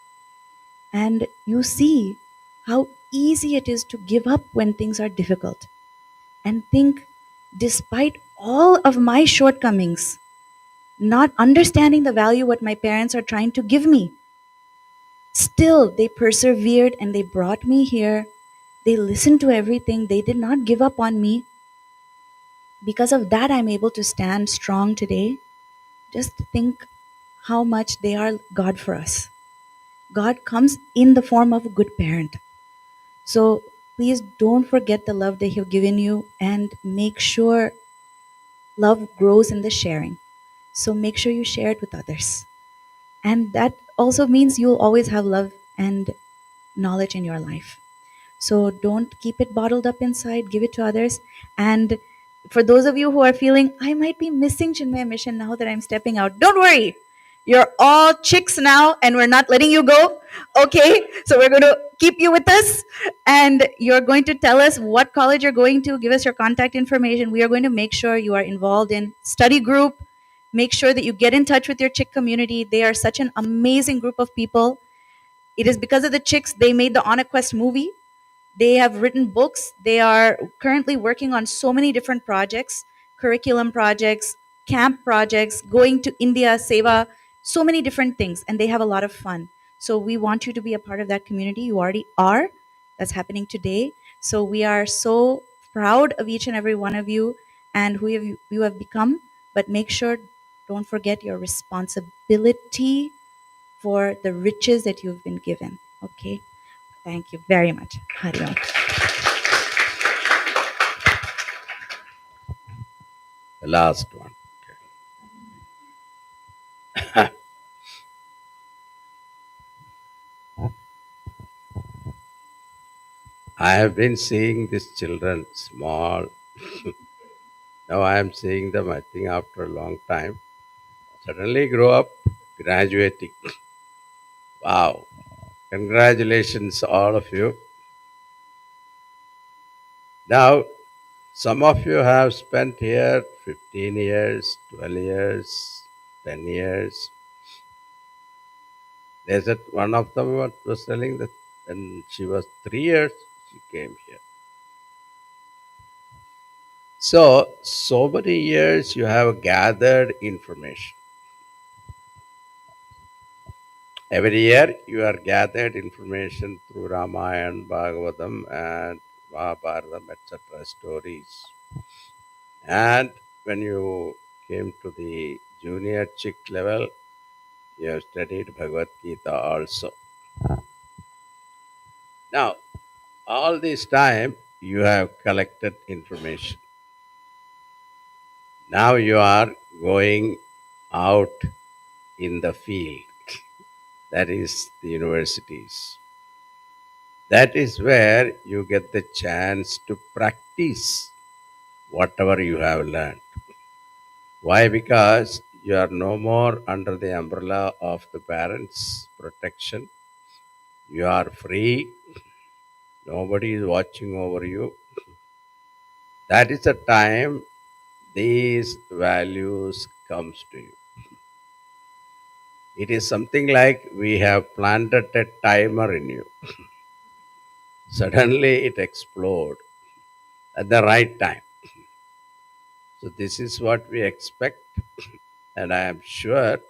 and you see how easy it is to give up when things are difficult and think, despite all of my shortcomings, not understanding the value what my parents are trying to give me, still they persevered and they brought me here. They listened to everything. They did not give up on me. Because of that, I'm able to stand strong today. Just think how much they are God for us. God comes in the form of a good parent. So please don't forget the love they have given you, and make sure love grows in the sharing. So make sure you share it with others. And that also means you'll always have love and knowledge in your life. So don't keep it bottled up inside, give it to others. And for those of you who are feeling, I might be missing Chinmaya Mission now that I'm stepping out, don't worry. You're all chicks now, and we're not letting you go. Okay? So we're going to keep you with us, and you're going to tell us what college you're going to, give us your contact information. We are going to make sure you are involved in study group. Make sure that you get in touch with your chick community. They are such an amazing group of people. It is because of the chicks they made the On a Quest movie. They have written books. They are currently working on so many different projects, curriculum projects, camp projects, going to India, Seva, so many different things, and they have a lot of fun. So we want you to be a part of that community. You already are. That's happening today. So we are so proud of each and every one of you and who you have become. But make sure, don't forget your responsibility for the riches that you've been given. Okay? Thank you very much. Hari Om. The last one. I have been seeing these children small. Now I am seeing them, I think, after a long time. Suddenly grow up, graduating. Wow. Congratulations, all of you. Now, some of you have spent here 15 years, 12 years, 10 years. There's that one of them was telling that when she was 3 years, she came here. So many years you have gathered information. Every year you are gathered information through Ramayana, Bhagavatam, and Mahabharatam, etc. stories. And when you came to the junior chick level, you have studied Bhagavad Gita also. Now, all this time you have collected information. Now you are going out in the field. That is the universities. That is where you get the chance to practice whatever you have learned. Why? Because you are no more under the umbrella of the parents' protection. You are free. Nobody is watching over you. That is the time these values comes to you. It is something like we have planted a timer in you. Suddenly it explodes at the right time. So this is what we expect, and I am sure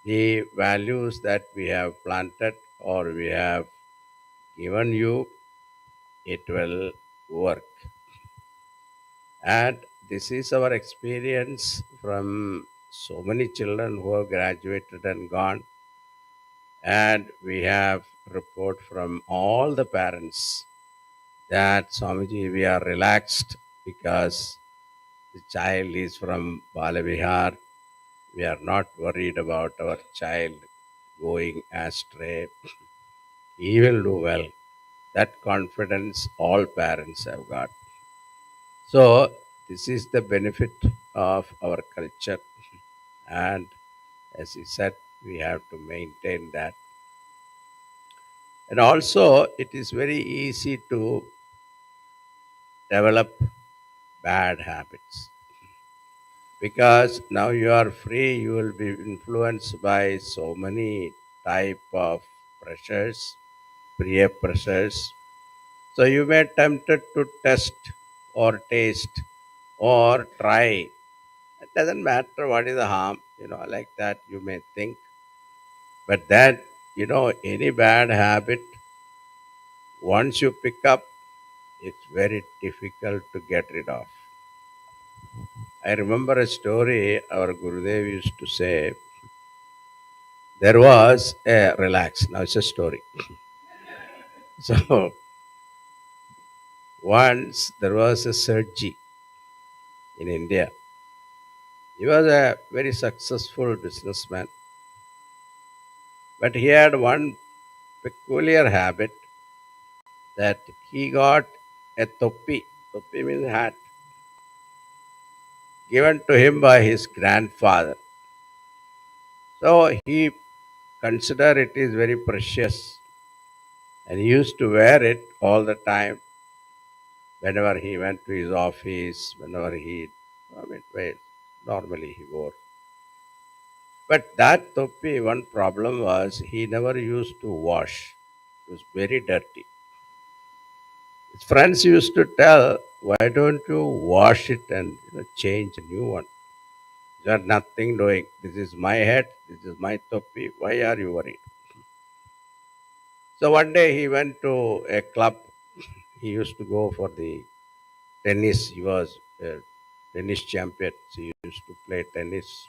the values that we have planted or we have given you, it will work. And this is our experience from so many children who have graduated and gone. And we have report from all the parents that Swamiji, we are relaxed because the child is from Bala Vihar. We are not worried about our child going astray. He will do well. That confidence all parents have got. So this is the benefit of our culture. And as he said, we have to maintain that. And also, it is very easy to develop bad habits because now you are free, you will be influenced by so many type of pressures, peer pressures. So you may tempted to test or taste or try. It doesn't matter what is the harm, like that you may think. But that, any bad habit, once you pick up, it's very difficult to get rid of. I remember a story our Gurudev used to say. There was a relax. Now it's a story. So Once there was a Sergi in India. He was a very successful businessman, but he had one peculiar habit that he got a topi. Topi means hat, given to him by his grandfather. So he considered it is very precious, and he used to wear it all the time whenever he went to his office, whenever well, normally he wore. But that topi, one problem was he never used to wash. It was very dirty. His friends used to tell, why don't you wash it and change a new one? You are nothing doing. This is my head. This is my topi. Why are you worried? So one day he went to a club. He used to go for the tennis. He was a tennis champion. So he used to play tennis.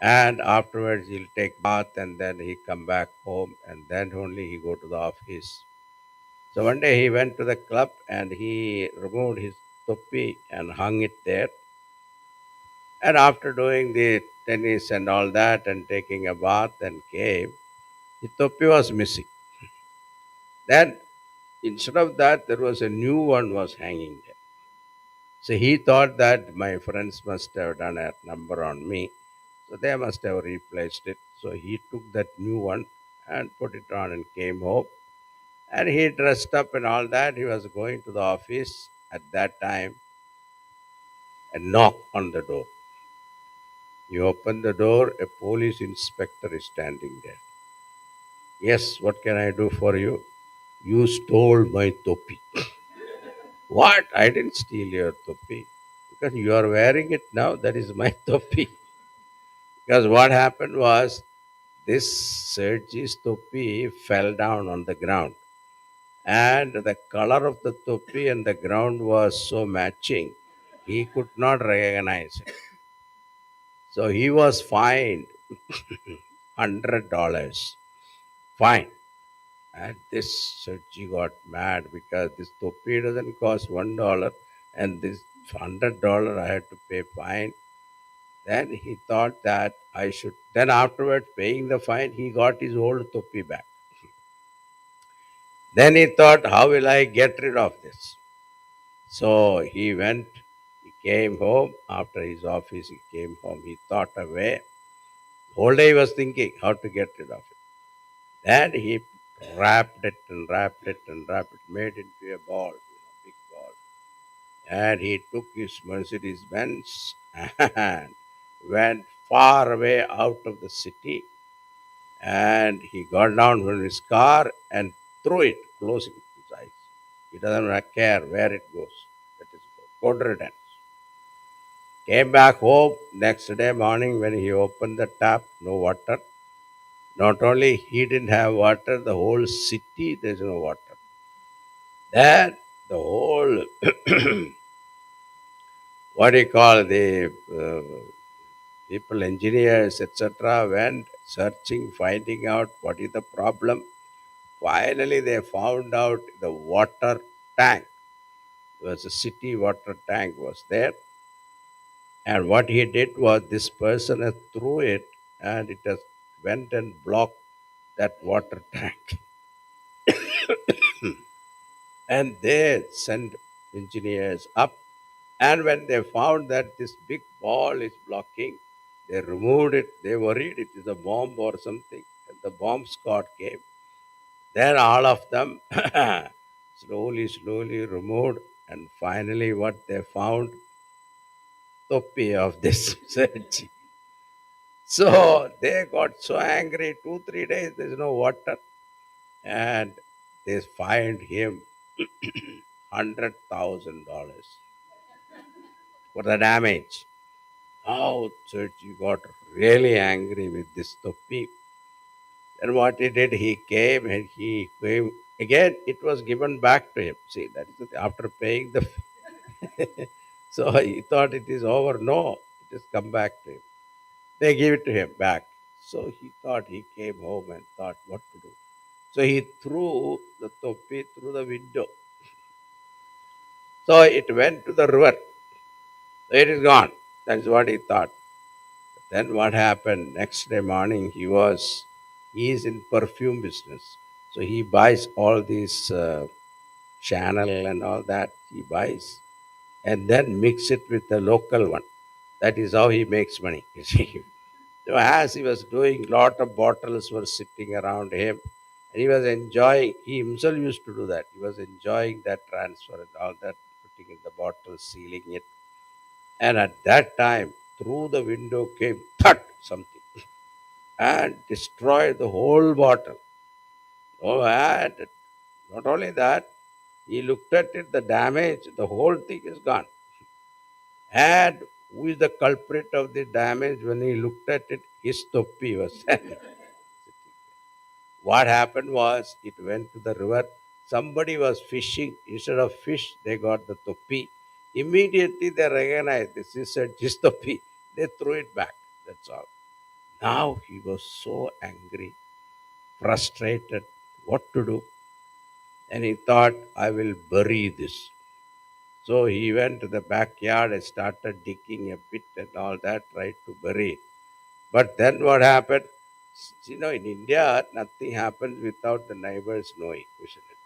And afterwards he'll take bath and then he come back home and then only he go to the office. So one day he went to the club and he removed his topi and hung it there. And after doing the tennis and all that and taking a bath and came, the topi was missing. Then instead of that, there was a new one was hanging there. So he thought that my friends must have done a number on me. So they must have replaced it. So he took that new one and put it on and came home. And he dressed up and all that. He was going to the office at that time. A knock on the door. He opened the door. A police inspector is standing there. Yes, what can I do for you? You stole my topi. What? I didn't steal your topi. Because you are wearing it now, that is my topi. Because what happened was, this Sergi's topi fell down on the ground. And the color of the topi and the ground was so matching, he could not recognize it. So he was fined $100. Fine. And this Sergi got mad because this topi doesn't cost $1 and this $100 I had to pay fine. Then he thought that I should, then afterwards paying the fine, he got his old topi back. Then he thought, how will I get rid of this? So he went, he came home after his office, he came home, he thought a way. Whole day he was thinking how to get rid of it. Then he wrapped it and wrapped it and wrapped it, made it into a ball, big ball. And he took his Mercedes Benz and went far away out of the city. And he got down from his car and threw it, closing his eyes. He doesn't care where it goes. That is good riddance. Came back home next day morning when he opened the tap, no water. Not only he didn't have water, the whole city there's no water. Then the whole what do you call the people, engineers, etc., went searching, finding out what is the problem. Finally, they found out the water tank. There was a city water tank was there. And what he did was this person has threw it and it has went and blocked that water tank. And they sent engineers up. And when they found that this big ball is blocking, they removed it. They worried it is a bomb or something. And the bomb squad came. Then all of them slowly removed. And finally, what they found, topi of this Sergi. So they got so angry, 2, 3 days, there's no water. And they fined him $100,000 for the damage. Oh, Sergi got really angry with this topi. And what he did, he came and he came again. It was given back to him. See, that is the thing, after paying the fee. So he thought it is over. No, it has come back to him. They gave it to him back. So he thought, he came home and thought what to do. So he threw the topi through the window. So it went to the river. It is gone. That's what he thought. Then what happened? Next day morning, he is in perfume business. So he buys all these Chanel and all that. He buys and then mix it with the local one. That is how he makes money. You see. So as he was doing, lot of bottles were sitting around him, and he was enjoying. He himself used to do that. He was enjoying that transfer and all that, putting in the bottle, sealing it. And at that time, through the window came thud something and destroyed the whole bottle. Oh, and not only that, he looked at it, the damage, the whole thing is gone. And who is the culprit of the damage? When he looked at it, his toppi was there. What happened was it went to the river. Somebody was fishing. Instead of fish, they got the toppi. Immediately they recognized this is a his toppi. They threw it back. That's all. Now he was so angry, frustrated, what to do? And he thought, I will bury this. So he went to the backyard and started digging a pit and all that, tried to bury it. But then what happened? You know, in India, nothing happens without the neighbors knowing, isn't it?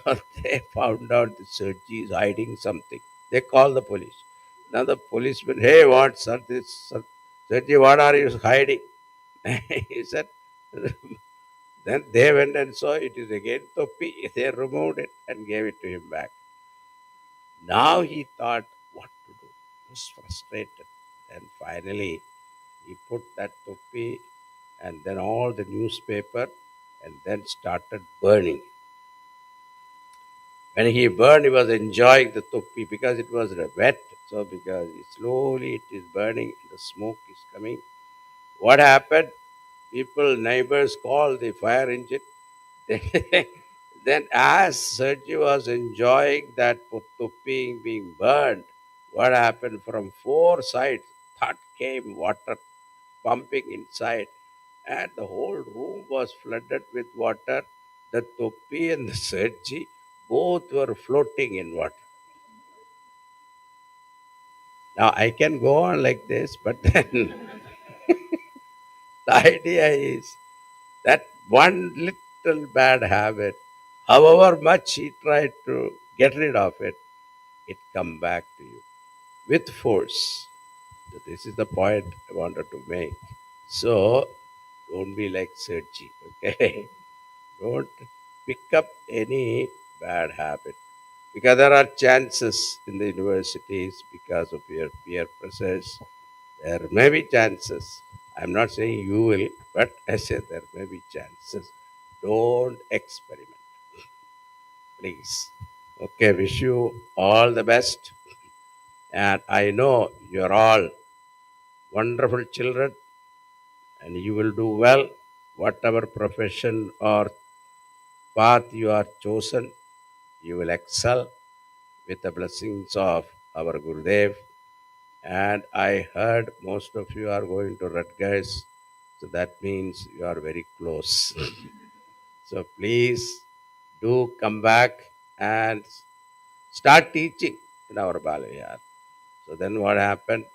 So they found out the Sergi is hiding something. They call the police. Now the policeman, hey, what, sir, this, Sergi, what are you hiding? He said, then they went and saw it is again Topi. They removed it and gave it to him back. Now he thought what to do. He was frustrated. And finally, he put that Topi and then all the newspaper and then started burning. When he burned, he was enjoying the Topi because it was wet. So because slowly it is burning, the smoke is coming. What happened? People, neighbors called the fire engine. Then, as Sergi was enjoying that Topi being burned, what happened from four sides? That came water pumping inside, and the whole room was flooded with water. The Topi and the Sergi both were floating in water. Now, I can go on like this, but then the idea is that one little bad habit, however much he tried to get rid of it, it come back to you with force. So this is the point I wanted to make. So don't be like Sergi, okay? Don't pick up any bad habit because there are chances in the universities because of your peer pressures. There may be chances. I'm not saying you will, but I said there may be chances. Don't experiment, please. Okay, wish you all the best. And I know you're all wonderful children and you will do well, whatever profession or path you are chosen, you will excel with the blessings of our Gurudev. And I heard most of you are going to Rutgers, so that means you are very close. So please do come back and start teaching in our Balayar. So then what happened?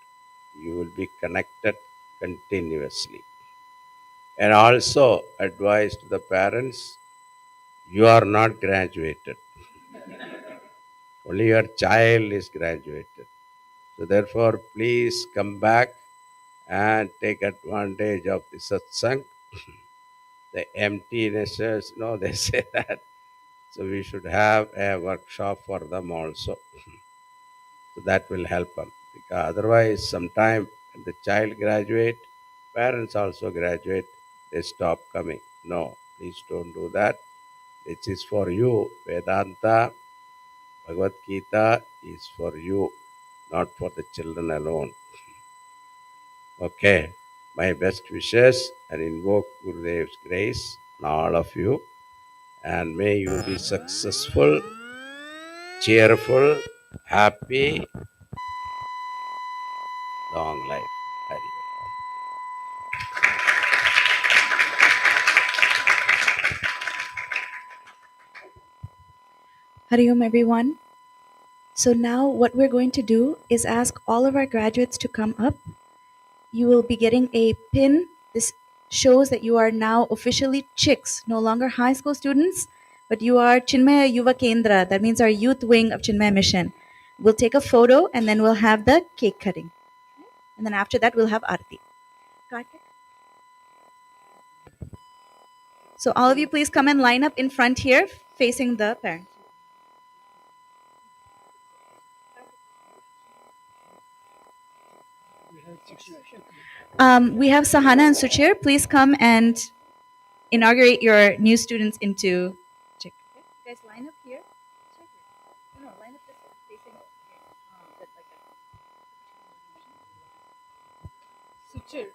You will be connected continuously. And also advise to the parents, you are not graduated. Only your child is graduated. So therefore, please come back and take advantage of the satsang. The emptinesses, no, they say that. So we should have a workshop for them also. So that will help them. Because otherwise, sometime when the child graduate, parents also graduate, they stop coming. No, please don't do that. This is for you. Vedanta, Bhagavad Gita is for you, not for the children alone. Okay. My best wishes and invoke Gurudev's grace on all of you. And may you be successful, cheerful, happy, long life. Hari Om. Hari Om, everyone. So now what we're going to do is ask all of our graduates to come up. You will be getting a pin. This shows that you are now officially chicks, no longer high school students, but you are Chinmaya Yuva Kendra. That means our youth wing of Chinmaya Mission. We'll take a photo and then we'll have the cake cutting. And then after that, we'll have Aarti. So all of you please come and line up in front here facing the parents. We have Sahana and Suchir. Please come and inaugurate your new students into Chick. Okay. You guys line up here. No, line up this way, facing Suchir.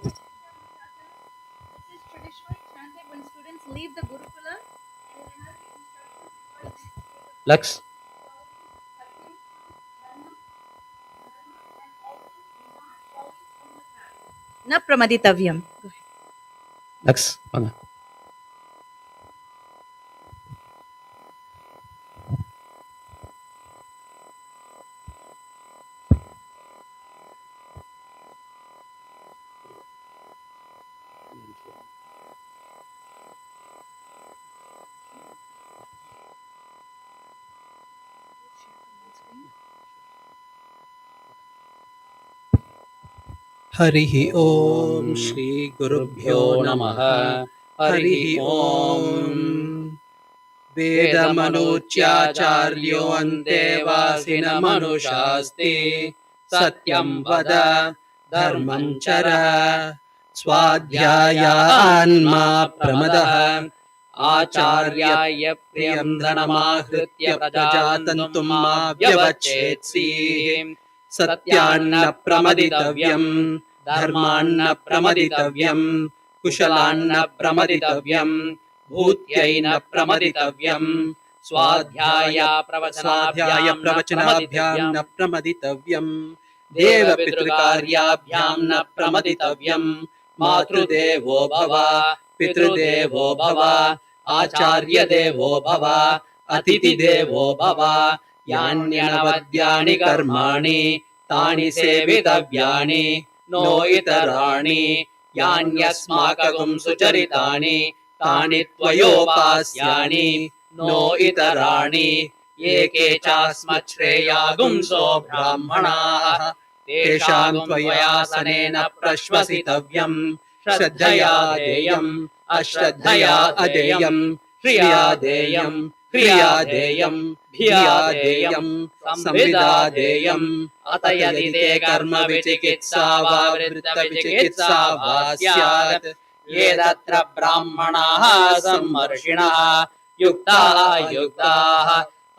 This is traditionally chanted when students leave the Gurukula, and it has the instructions before Lux. Na pramaditavyam. Lux. Vaanga. हरिः ॐ श्रीगुरुभ्यो नमः हरिः ॐ वेदमनूच्याचार्योऽन्तेवासिनमनुषास्ति सत्यं वद धर्मं चर स्वाध्यायान्मा प्रमदः आचार्याय प्रियं धनमाहृत्य प्रजातन्तुं मा व्यवच्छेत्सीः सत्यान्न प्रमदितव्यं धर्मान्न प्रमदितव्यं कुशलान्न प्रमदितव्यं भूत्यैन प्रमदितव्यं स्वाध्याय प्रवचनाभ्यां न प्रमदितव्यं देवपितृकार्याभ्यां न प्रमदितव्यं मातृदेवो भव पितृदेवो भव आचार्यदेवो भव अतिथिदेवो भव यान्यनवद्यानि कर्माणि तानि सेवितव्यानि नो इतराणि यान्यस्माकं सुचरितानि तानि त्वयोपास्यानि नो इतराणि एके चास्मच्छ्रेयागुंसो ब्राह्मणाः तेषां त्वयासनेन प्रश्वसितव्यं श्रद्धया देयम् अश्रद्धया अदेयम् श्रिया देयम् क्रिया देयम् धिया देयम् संविदा देयम् अत यदि ते कर्म विचिकित्सा वा वृत्तविचिकित्सा वा स्यात् ये तत्र ब्राह्मणाः सम्मर्षिणः युक्ताः युक्ताः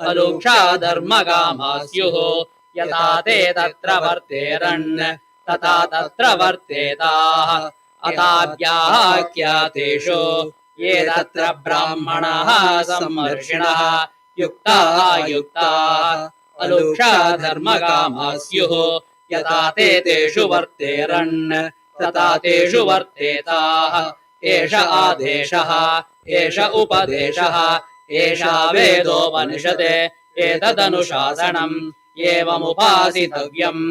अलुक्षा धर्मकामाः स्युः यथा ते तत्र वर्तेरन् तथा तत्र वर्तेताः अताभ्याख्यातेषु ये तत्र ब्राह्मणाः सम्मर्षिणः युक्ताः युक्ताः अलुक्षा धर्मकामाः स्युः यथा ते तेषु वर्तेरन् तथा तेषु वर्तेताः एष आदेशः एष उपदेशः एषा वेदोपनिषत् एतदनुशासनम् एवमुपासितव्यम्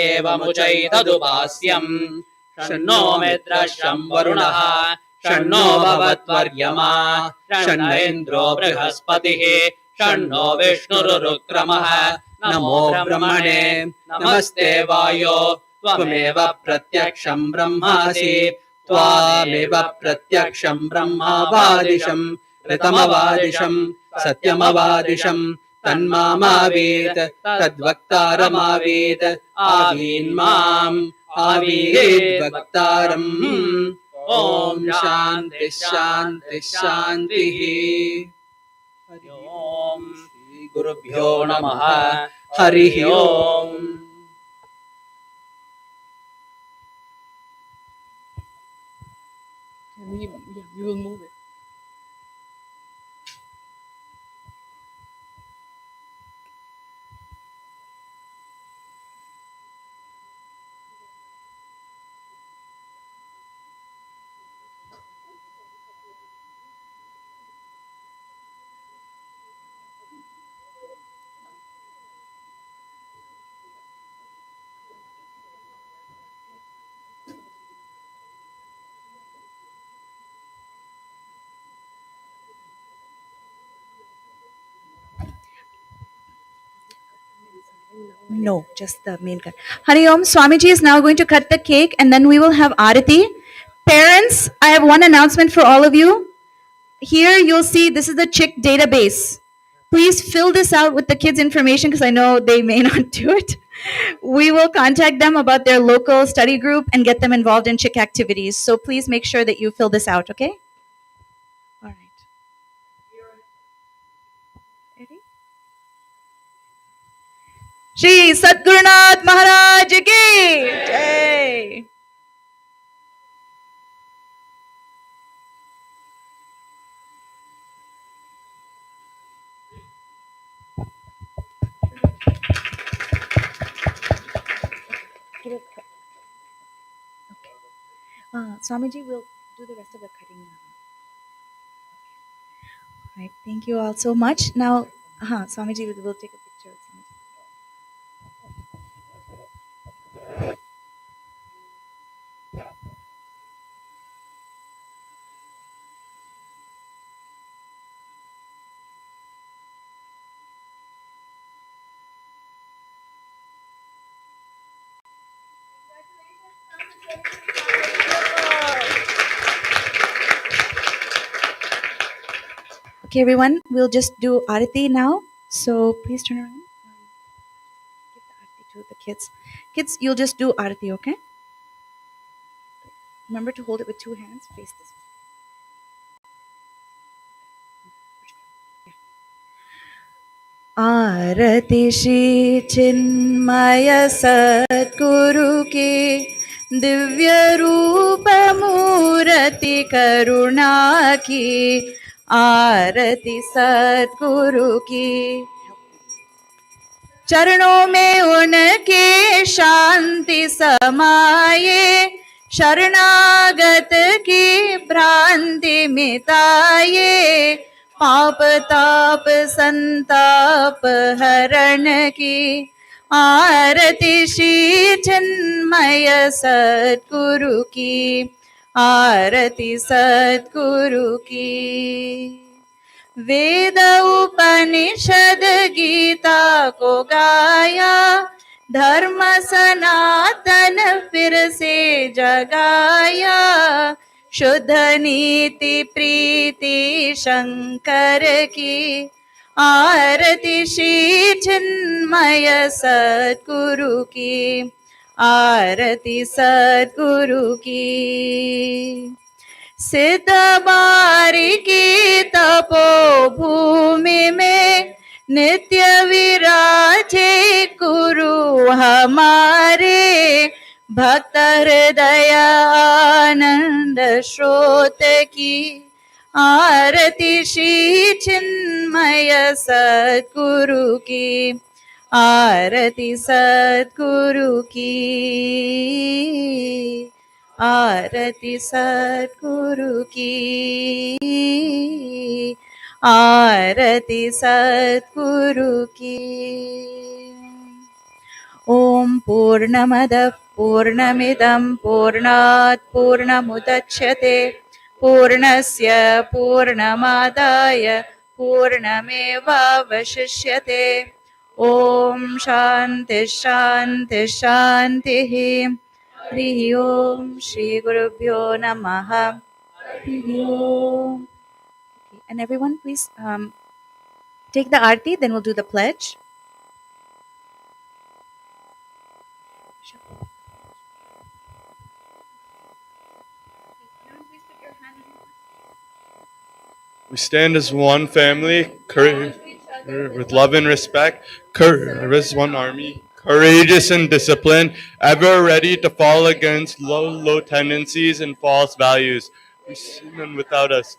एवमुचैतदुपास्यम् षण्णो मित्रः शं वरुणः षण्णो भवत्वर्यमा षण्ण इन्द्रो बृहस्पतिः षण्णो विष्णुरुक्रमः नमो ब्रह्मणे नमस्ते वायो त्वमेव प्रत्यक्षं ब्रह्मासि त्वामेव प्रत्यक्षं ब्रह्मावादिशं ऋतमवादिशं सत्यमवादिशं तन्मामावीत् तद्वक्तारमावीत् आवीन्माम् आवीत् वक्तारम् ॐ शान्ति शान्ति शान्तिः ॐ श्रीगुरुभ्यो नमः हरिः ओम् We will move it. No, just the main cut. Hari Om, Swamiji is now going to cut the cake and then we will have Arati. Parents, I have one announcement for all of you. Here you'll see this is the chick database. Please fill this out with the kids' information because I know they may not do it. We will contact them about their local study group and get them involved in chick activities. So please make sure that you fill this out, okay? All right. Ready? Shri Sadgurunath Maharaj ki Jai. Swamiji will do the rest of the cutting now. Right. Thank you all so much. Now, Swamiji will take a picture with Swamiji. Okay, everyone, we'll just do Arati now. So please turn around. Give the Arati to the kids. Kids, you'll just do Arati, okay? Remember to hold it with two hands. Face this way. आरति श्री चिन्मय सद्गुरु की दिव्य रूप मूर्ति करुणा की आरति सद्गुरु की चरणों में उनके शांति समाये शरणागत की भ्रांति मिटाये पाप ताप संताप हरण की आरती श्री चिन्मय सद्गुरु की आरती सद्गुरु की वेद उपनिषद गीता को गाया धर्म सनातन फिर से जगाया शुद्ध नीति प्रीति शंकर की आरती श्री चिन्मय सद्गुरु की आरती सद्गुरु की सिद्ध बारिकी तपो भूमि में नित्य विराजे गुरु हमारे भक्त हृदय आनंद श्रोत की आरती श्री चिन्मय सद्गुरु की आरती सद्गुरु की आरती सद्गुरु की आरती सद्गुरु की ओम पूर्णमदः पूर्णमिदं पूर्णात् पूर्णमुदच्यते पूर्णस्य पूर्णमादाय पूर्णमेवावशिष्यते ओम शांति शांति शांतिः हरिः ओम श्री गुरुभ्यो नमः हरिः ओम and everyone please take the arti then we'll do the pledge We stand as one family, with love and respect, as one army, courageous and disciplined, ever ready to fall against low tendencies and false values. We see none without us.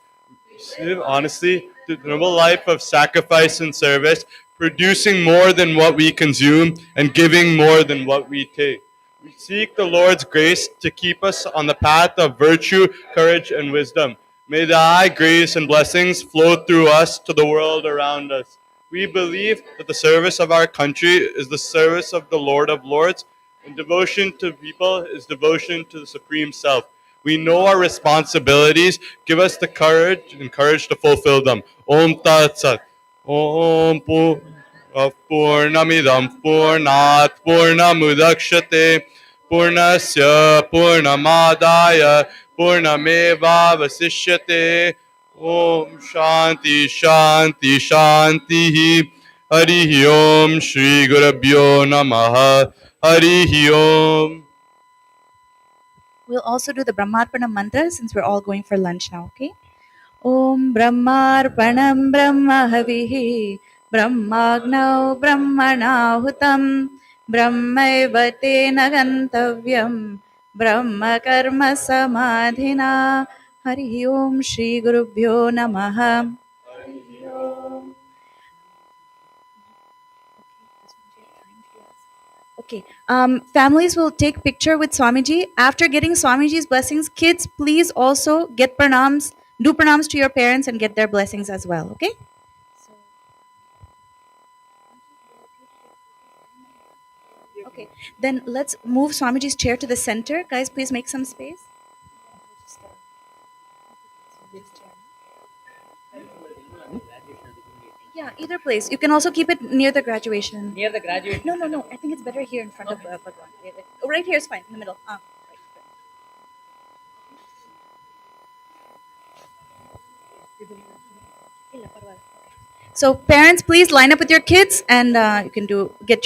We live honestly the noble life of sacrifice and service, producing more than what we consume and giving more than what we take. We seek the Lord's grace to keep us on the path of virtue, courage, and wisdom. May thy grace and blessings flow through us to the world around us. We believe that the service of our country is the service of the Lord of Lords, and devotion to people is devotion to the Supreme Self. We know our responsibilities. Give us the courage to fulfill them. Om Tat Sat. Om Purnamidam Purnat Purnamudakshate Purnasya Purnamadaya Purnameva Vasishyate Om Shanti Shanti Shanti Harihi Om Shri Gurabhyo Namaha Harihi Om. we'll also do the brahmarpana mantra since we're all going for lunch now okay Om Brahmarpanam Brahmahavihi Brahmagnau Brahmanahutam Brahmaiva tena gantavyam Brahma karma samadhina Harihi Om Shri Gurubhyo Namaha Harihi Om. Okay, families will take picture with Swamiji. After getting Swamiji's blessings, kids, please also get pranams, do pranams to your parents and get their blessings as well, okay? Okay, then let's move Swamiji's chair to the center. Guys, please make some space. Yeah, either place. You can also keep it near the graduation. Near the graduation. No. I think it's better here in front of Bhagwan. Right here is fine, in the middle. So parents, please line up with your kids, and you can get your